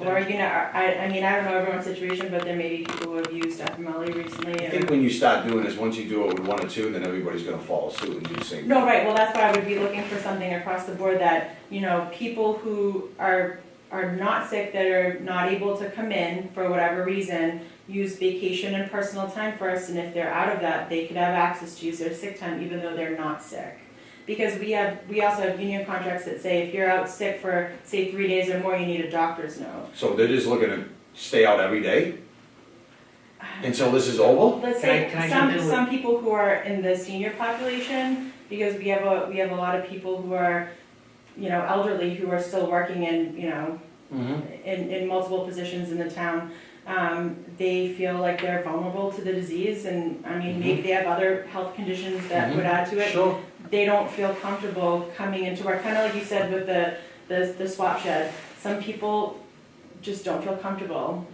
F: Or, you know, I mean, I don't know everyone's situation, but there may be people who have used FMLE recently.
G: I think when you start doing this, once you do it with one or two, then everybody's gonna follow suit and do the same.
F: No, right, well, that's why I would be looking for something across the board that, you know, people who are not sick, that are not able to come in for whatever reason, use vacation and personal time first, and if they're out of that, they could have access to use their sick time even though they're not sick. Because we also have union contracts that say if you're out sick for, say, 3 days or more, you need a doctor's note.
G: So they're just looking to stay out every day until this is over?
F: Let's
A: Can
F: say,
A: I jump in with-
F: some people who are in the senior population, because we have a lot of people who are, you know, elderly, who are still working in, you know, in multiple positions in the town. They feel like they're vulnerable to the disease, and I mean, maybe they have other health conditions that would add to it.
A: Sure.
F: They don't feel comfortable coming into work, kind of like you said with the swap shed. Some people just don't feel comfortable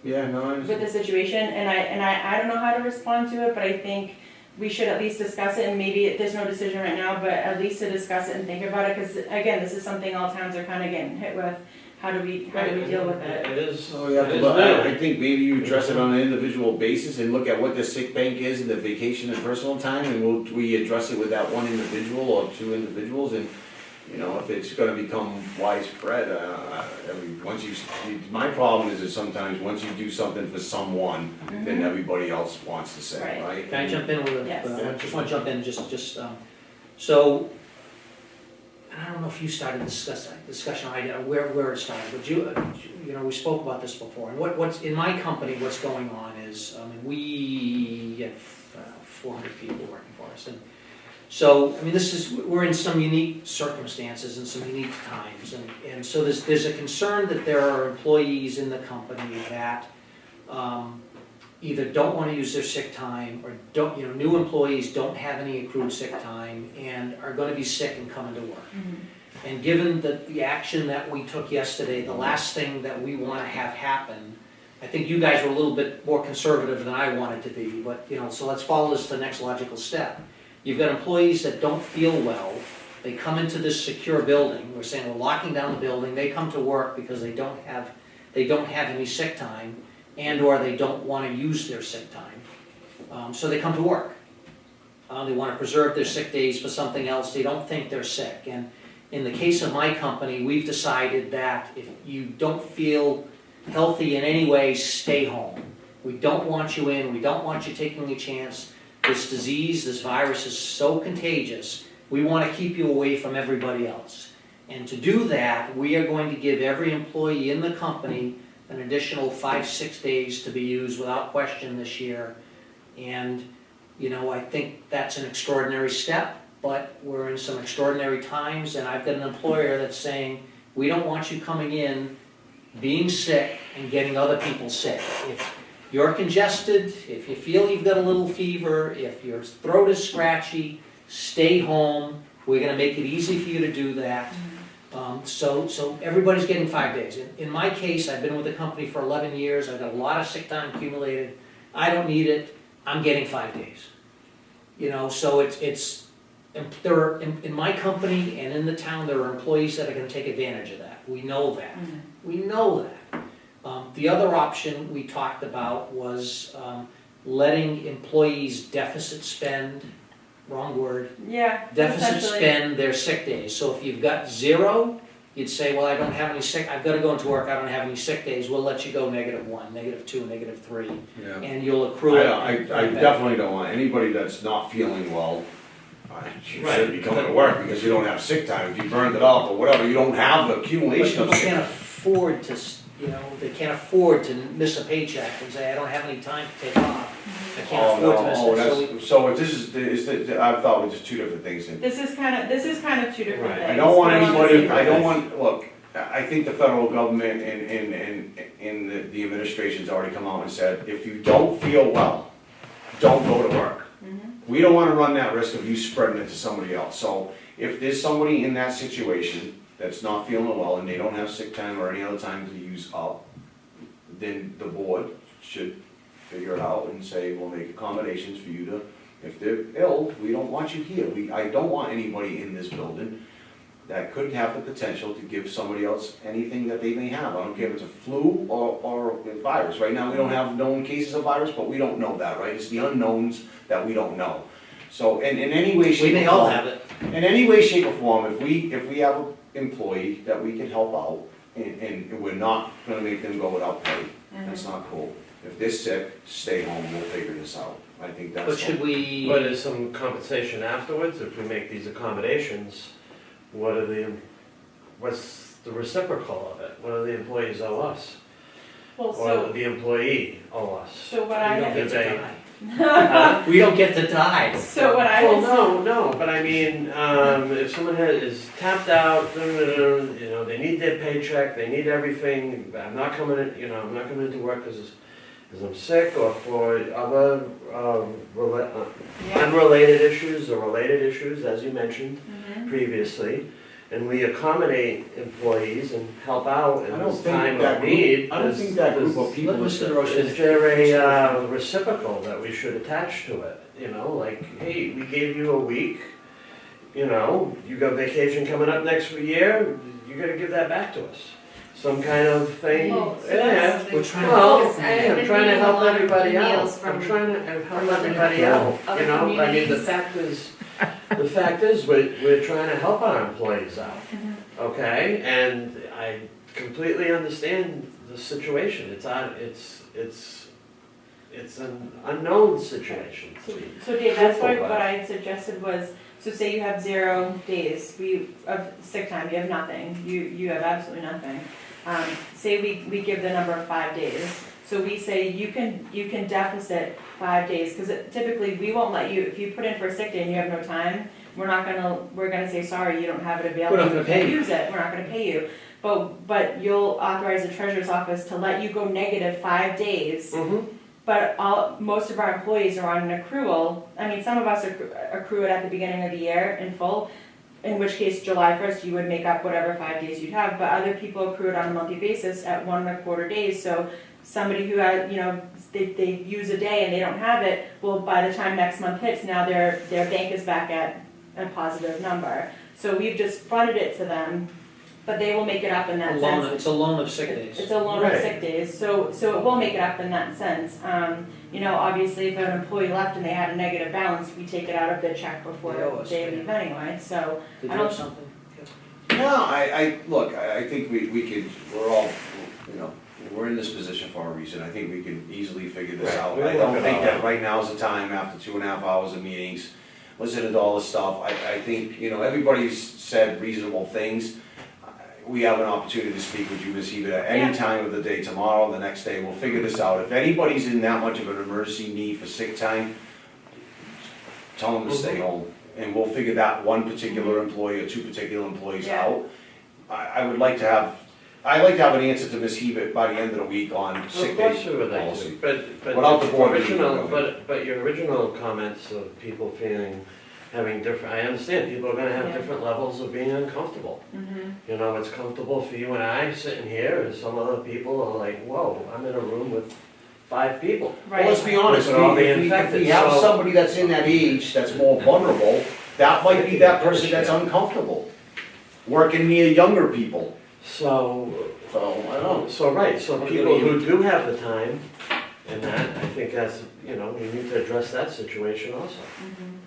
G: Yeah, no, I
F: with
G: understand.
F: the situation, and I don't know how to respond to it, but I think we should at least discuss it, and maybe there's no decision right now, but at least to discuss it and think about it, because again, this is something all towns are kind of getting hit with. How do we deal with it?
C: It is,
G: So we have
C: it
G: to,
C: is
G: I
C: new.
G: think maybe you address it on an individual basis and look at what the sick bank is and the vacation and personal time, and we address it with that one individual or two individuals, and, you know, if it's gonna become widespread, my problem is that sometimes, once you do something for someone, then everybody else wants the same,
F: Right.
G: right?
A: Can I jump in with a,
F: Yes.
A: I just want to jump in, so, and I don't know if you started this discussion, where it started, but you know, we spoke about this before, and what's, in my company, what's going on is, I mean, we have 400 people working for us, and so, I mean, we're in some unique circumstances and some unique times, and so there's a concern that there are employees in the company that, either don't want to use their sick time, or don't, you know, new employees don't have any accrued sick time and are going to be sick and coming to work. And given the action that we took yesterday, the last thing that we want to have happen, I think you guys were a little bit more conservative than I wanted to be, but, you know, so let's follow this to the next logical step. You've got employees that don't feel well, they come into this secure building, we're saying we're locking down the building, they come to work because they don't have any sick time, and or they don't want to use their sick time. So they come to work. They want to preserve their sick days for something else, they don't think they're sick. And in the case of my company, we've decided that if you don't feel healthy in any way, stay home. We don't want you in, we don't want you taking a chance. This disease, this virus is so contagious, we want to keep you away from everybody else. And to do that, we are going to give every employee in the company an additional 5-6 days to be used without question this year. And, you know, I think that's an extraordinary step, but we're in some extraordinary times, and I've got an employer that's saying, we don't want you coming in, being sick, and getting other people sick. If you're congested, if you feel you've got a little fever, if your throat is scratchy, stay home. We're gonna make it easy for you to do that. So everybody's getting 5 days. In my case, I've been with the company for 11 years, I've got a lot of sick time accumulated, I don't need it, I'm getting 5 days. You know, so there are, in my company and in the town, there are employees that are gonna take advantage of that. We know that. We know that. The other option we talked about was letting employees deficit spend, wrong word,
F: Yeah.
A: deficit
F: essentially.
A: spend their sick days. So if you've got 0, you'd say, well, I don't have any sick, I've got to go into work, I don't have any sick days, we'll let you go -1, -2, -3,
D: Yeah.
A: and you'll accrue it.
G: I definitely don't want anybody that's not feeling well, you
C: Right.
G: shouldn't be coming to work because you don't have sick time. If you burned it up or whatever, you don't have the
A: But
G: accumulation
A: people
G: of sick.
A: can't afford to, they can't afford to miss a paycheck and say, I don't have any time to take off. I can't
G: Oh,
A: afford to
G: no,
A: miss
G: oh,
A: it, so we.
G: that's, so if this I thought it was just two different things.
F: This is kind of two different
C: Right.
F: things.
G: I don't want
F: We're on the
G: anybody,
F: same
G: I don't
F: page.
G: want, look, I think the federal government and the administration's already come out and said, if you don't feel well, don't go to work. We don't wanna run that risk of you spreading it to somebody else. So if there's somebody in that situation that's not feeling well and they don't have sick time or any other time to use up, then the board should figure it out and say, we'll make accommodations for you to, if they're ill, we don't want you here. I don't want anybody in this building that could have the potential to give somebody else anything that they may have. I don't care if it's a flu or a virus. Right now, we don't have known cases of virus, but we don't know that, right? It's the unknowns that we don't know. So, in any way,
A: We
G: shape,
A: may
G: or
A: all
G: form,
A: have it.
G: in any way, shape, or form, if we have an employee that we can help out, and we're not gonna make them go without pay, that's not cool. If they're sick, stay home, we'll figure this out. I think that's.
A: But should we?
C: But is some compensation afterwards, if we make these accommodations, what's the reciprocal of it? What do the employees owe us?
F: Well,
C: Or
F: so,
C: the employee owe us?
F: so what
A: We
F: I,
A: don't get to
C: They-
A: die.
C: Huh?
A: We don't get to die.
F: so what I
C: Well,
F: was.
C: no, but I mean, if someone is tapped out, they need their paycheck, they need everything, I'm not coming into work because I'm sick or for other,
F: Yeah.
C: unrelated issues or related issues, as you mentioned
F: Mhm.
C: previously, and we accommodate employees and help out
G: I
C: in
G: don't
C: this
G: think
C: time
G: that
C: of
G: group,
C: need.
G: I don't think that group of people
A: Let
G: is.
A: Mr. DeRoche.
C: Is there a reciprocal that we should attach to it? Like, hey, we gave you a week, you got vacation coming up next year, you gotta give that back to us. Some kind of thing.
K: Well, so
C: Yeah.
K: that's-
A: We're trying
C: Well,
K: I've
C: hey, I'm
K: been
C: trying to
K: reading a
C: help
K: lot of
C: everybody out.
K: emails from
C: I'm trying to help
K: other-
C: everybody out,
K: other
C: I mean, the
K: communities.
C: fact is, we're trying to help our employees out,
K: Mm-hmm.
C: okay? And I completely understand the situation, it's an unknown situation.
F: So Dave, that's why
C: Hopeful,
F: what I had suggested was, so say you have 0 days of sick time, you have nothing, you have absolutely nothing. Say we give the number of 5 days, so we say you can deficit 5 days, because typically we won't let you, if you put in for a sick day and you have no time, we're gonna say, sorry, you don't have it available.
A: We're not gonna pay you.
F: Use it, we're not gonna pay you. But you'll authorize the treasurer's office to let you go -5 days.
C: Mm-hmm.
F: But most of our employees are on an accrual. I mean, some of us accrue it at the beginning of the year in full, in which case July 1st, you would make up whatever 5 days you'd have, but other people accrue it on a monthly basis at 1.25 days. So somebody who had, they use a day and they don't have it, well, by the time next month hits, now their bank is back at a positive number. So we've just funded it to them, but they will make it up in that sense.
A: It's a loan of sick days.
F: It's a loan of
C: Right.
F: sick days, so it will make it up in that sense. Obviously, if an employee left and they had a negative balance, we take it out of their check before
A: They owe us,
F: they
A: yeah.
F: leave anyway, so.
A: Did
F: I
A: you
F: don't-
A: have something?
G: No, look, I think we could, we're all, we're in this position for a reason. I think we can easily figure this
C: Right.
G: out.
C: We'll
G: I don't
C: work it
G: think
C: out.
G: that right now is the time, after 2.5 hours of meetings, listening to all this stuff. I think, everybody's said reasonable things. We have an opportunity to speak with you, Ms. Hebert, at any
F: Yeah.
G: time of the day, tomorrow, the next day. We'll figure this out. If anybody's in that much of an emergency need for sick time, tell them to stay home. And we'll figure that one particular employee or 2 particular employees
F: Yeah.
G: out. I'd like to have an answer to Ms. Hebert by the end of the week on sick
C: Of
G: day
C: course we would like to,
G: policy.
C: but
G: Without the board meeting,
C: original,
G: go
C: but your original comments of people having different, I understand, people are gonna have
F: Yeah.
C: different levels of being uncomfortable.
F: Mhm.
C: It's comfortable for you and I sitting here, and some other people are like, whoa, I'm in a room with 5 people.
F: Right.
G: Well, let's be honest,
C: We could all be
G: if we
C: infected,
G: have
C: so-
G: somebody that's in that age, that's more vulnerable, that might be that person that's uncomfortable. Working near younger people.
C: So,
G: So, I don't know.
C: so, right, so
A: Wanna go
C: people
A: to you.
C: who do have the time and that, I think that's, you know, we need to address that situation also.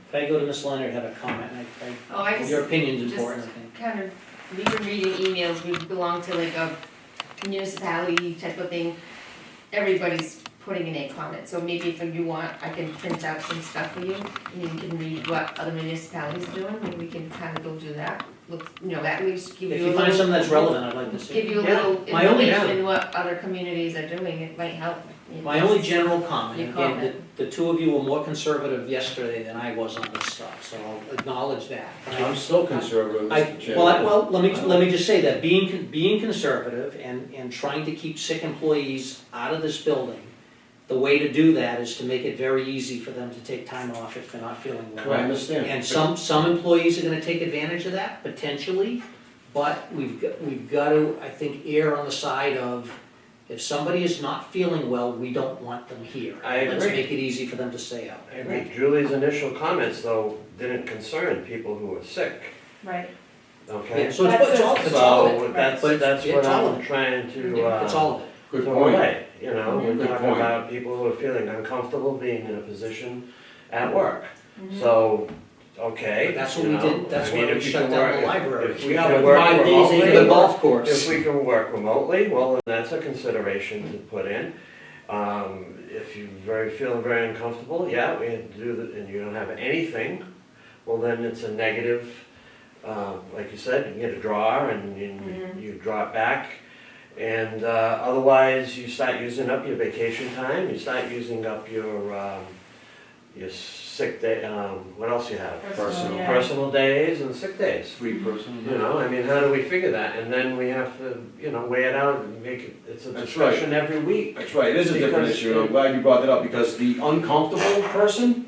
A: If I go to Ms. Leonard, have a comment,
K: Oh, I just,
A: your opinion's
K: just
A: important, I think.
K: kind of, we've been reading emails, we belong to like a municipality type of thing. Everybody's putting in a comment, so maybe if you want, I can print out some stuff for you, and you can read what other municipalities are doing, and we can kind of go do that. Look, you know, at least give you a
A: If
K: little.
A: you find something that's relevant, I'd like to see
K: Give
A: it.
K: you a
C: Yeah.
K: little
A: My only-
K: information, what other communities are doing, it might help. you know.
A: My only general comment,
K: Your
A: again,
K: comment.
A: the two of you were more conservative yesterday than I was on this stuff, so I'll acknowledge that.
G: I'm still conservative,
A: I,
G: Mr. Chairman.
A: well, let me just say that, being conservative and trying to keep sick employees out of this building, the way to do that is to make it very easy for them to take time off if they're not feeling well.
G: I understand.
A: And some employees are gonna take advantage of that, potentially, but we've got to, I think, err on the side of, if somebody is not feeling well, we don't want them here.
C: I
A: Let's
C: agree.
A: make it easy for them to stay out.
C: I agree. Julie's initial comments, though, didn't concern people who were sick,
F: Right.
C: okay?
A: Yeah, so it's all of
C: So
A: it.
C: that's
A: But
C: that's
A: it's
C: what
A: all of
C: I'm
A: it.
C: trying to,
A: It's all of it.
G: Good
C: to
G: point.
C: relay, you know, we're
G: Good
C: talking
G: point.
C: about people who are feeling uncomfortable being in a position at work.
F: Mhm.
C: So, okay,
A: But that's what
C: you
A: we
C: know,
A: did, that's
C: I mean,
A: why we
C: if you
A: shut
C: can
A: down
C: work-
A: the library.
C: If we
A: have
C: can work
A: 5 days into the
C: remotely,
A: golf course.
C: if we can work remotely, well, then that's a consideration to put in. If you feeling very uncomfortable, yeah, we had to do that, and you don't have anything, well, then it's a negative, like you said, you can get a draw and you draw it back. And otherwise, you start using up your vacation time, you start using up your sick day, what else you have?
F: Personal, yeah.
C: Personal days and sick days.
G: 3 person.
C: You know, I mean, how do we figure that? And then we have to, you know, weigh it out and make it, it's a
G: That's right.
C: discussion every week.
G: That's right, it is a different
C: Because-
G: issue, and I'm glad you brought that up, because the uncomfortable person,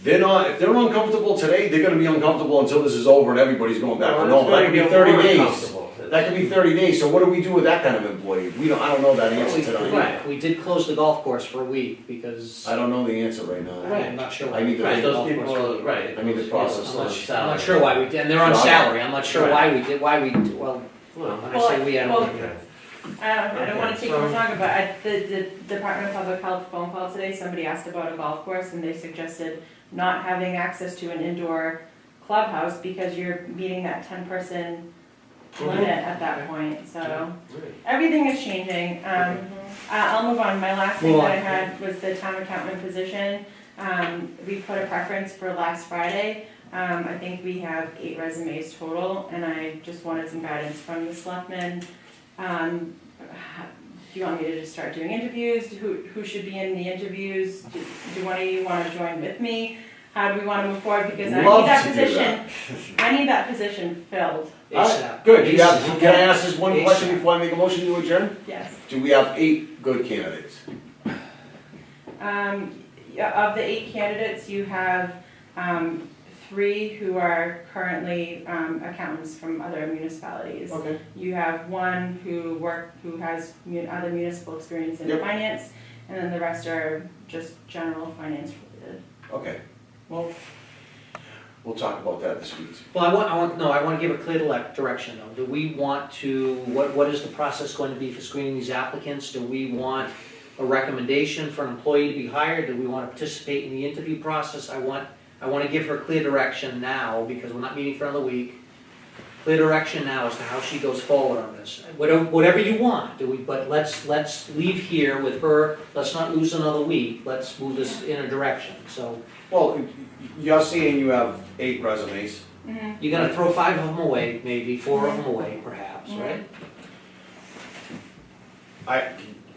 G: if they're uncomfortable today, they're gonna be uncomfortable until this is over and everybody's going back to
C: Well,
G: normal. That could be
C: it's
G: 30
C: gonna get
G: days.
C: more uncomfortable.
G: That could be 30 days, so what do we do with that kind of employee? I don't know that answer tonight.
C: Right.
A: We did close the golf course for a week because
G: I don't know the answer right now.
A: I'm not sure.
G: I need to
C: Right,
G: think
C: those
A: golf
C: people,
A: course for a
C: are-
A: week.
C: right.
G: I mean, the
C: those
G: process
C: people are
A: I'm
C: salary.
A: not sure why we did, and they're on
G: Right.
A: salary, I'm not sure
C: Right.
A: why we, well,
C: Well,
A: when I say we, I don't.
C: okay.
F: I don't wanna
C: Okay,
F: take more
C: so-
F: time, but at the Department of Public Health phone call today, somebody asked about a golf course and they suggested not having access to an indoor clubhouse because you're meeting that 10-person limit at that point, so
C: Right.
F: everything is changing. I'll move on, my last thing
A: Move
F: that I
A: on.
F: had was the town accountant position. We put a preference for last Friday. I think we have 8 resumes total, and I just wanted some guidance from the selectmen. Do you want me to just start doing interviews? Who should be in the interviews? Do one of you want to join with me? How do we want to move forward? Because I
G: Love
F: need that
G: to do
F: position, I need that position filled,
A: ASAP.
G: Good,
A: ASAP.
G: can I ask this one question
A: ASAP.
G: before I make a motion to adjourn?
F: yes.
G: Do we have 8 good candidates?
F: Yeah, of the 8 candidates, you have 3 who are currently accountants from other municipalities.
G: Okay.
F: You have 1 who has other municipal experience in
G: Yep.
F: finance, and then the rest are just general finance related.
G: Okay, well, we'll talk about that this week.
A: Well, I want to give a clear direction though. Do we want to, what is the process going to be for screening these applicants? Do we want a recommendation for an employee to be hired? Do we want to participate in the interview process? I want to give her clear direction now, because we're not meeting for another week. Clear direction now as to how she goes forward on this. Whatever you want, but let's leave here with her, let's not lose another week, let's move this in a direction. So
G: Well, you're saying you have 8 resumes.
A: you're gonna throw 5 of them away, maybe 4 of them away perhaps, right?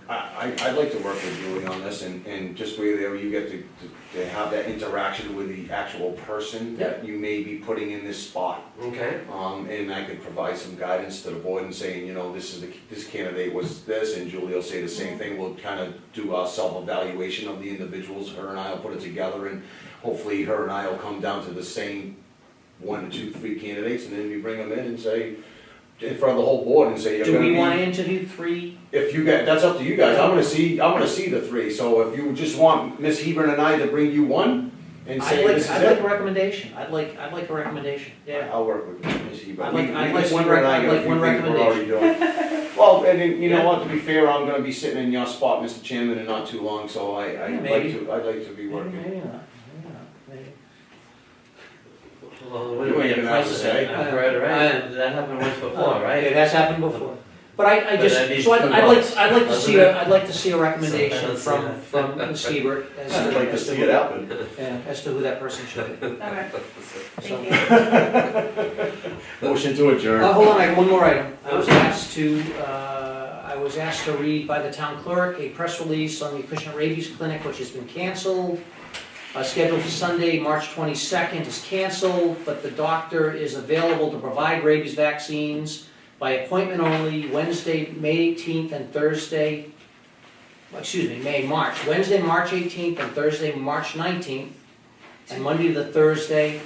G: I'd like to work with Julie on this, and just where there you get to have that interaction with the actual person that you may be putting in this spot.
C: Okay,
G: And I could provide some guidance to the board and saying, you know, this candidate was this, and Julie will say the same thing. We'll kind of do a self-evaluation of the individuals, her and I will put it together, and hopefully her and I will come down to the same 1, 2, 3 candidates, and then we bring them in and say, in front of the whole board and say, you're
A: Do
G: gonna
A: we
G: be.
A: want to interview 3?
G: If you get, that's up to you guys, I'm gonna see the 3, so if you just want Miss Hebron and I to bring you 1, and
A: I'd
G: say,
A: like,
G: this is
A: I'd like
G: it.
A: a recommendation, I'd like a recommendation, yeah.
G: I'll work with Missy, but
A: I'd like- I'd like
G: Missy
A: one
G: and I
A: I'd
G: got a
A: like
G: few
A: one
G: things we're already doing. Well, and then, you know what, to be fair, I'm gonna be sitting in your spot, Mr. Chairman, in not too long, so
A: maybe.
G: I'd like to be working.
A: Maybe not, maybe.
C: Well,
G: You
C: we
G: ain't
C: were
G: gonna have to say.
C: I've heard it, right? That happened once before,
A: Okay,
C: right?
A: that's happened before. But I
C: But
A: just,
C: that needs
A: so
C: two
A: I'd like,
C: votes,
A: I'd like to
C: doesn't
A: see
C: it?
A: I'd like to see a recommendation
C: So I don't
A: from Ms. Hebert as to.
G: I'd like to
A: as
G: see it happen.
A: Yeah, as to who that person should be.
F: Okay,
A: So-
F: thank you.
G: Motion to adjourn.
A: Hold on, I have one more item. I was asked to read by the town clerk a press release on the Acushnet Rabies Clinic, which has been canceled. Scheduled for Sunday, March 22nd is canceled, but the doctor is available to provide rabies vaccines by appointment only, Wednesday, May 18th and Thursday, March. Wednesday, March 18th and Thursday, March 19th, and Monday to Thursday.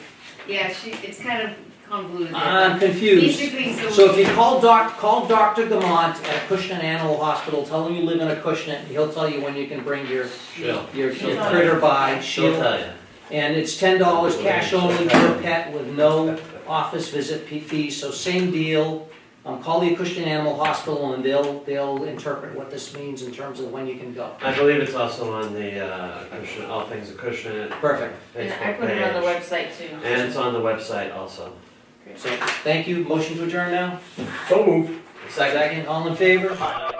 K: Yeah, it's kind of convoluted.
A: I'm confused.
K: Basically,
A: So if you call Dr. Gamont at Acushnet Animal Hospital, tell him you live in Acushnet, he'll tell you when you can bring your
C: She'll
A: critter by.
C: She'll tell you.
A: And it's $10 cash only per pet with no office visit fee, so same deal. Call the Acushnet Animal Hospital and they'll interpret what this means in terms of when you can go.
C: I believe it's also on the Acushnet, All Things Acushnet
A: Perfect.
K: and I
C: Facebook
K: put it on the
C: page.
K: website too.
C: And it's on the website also.
A: So, thank you. Motion to adjourn now?
G: So move.
C: Second.
A: Second, all in favor?
C: Aye.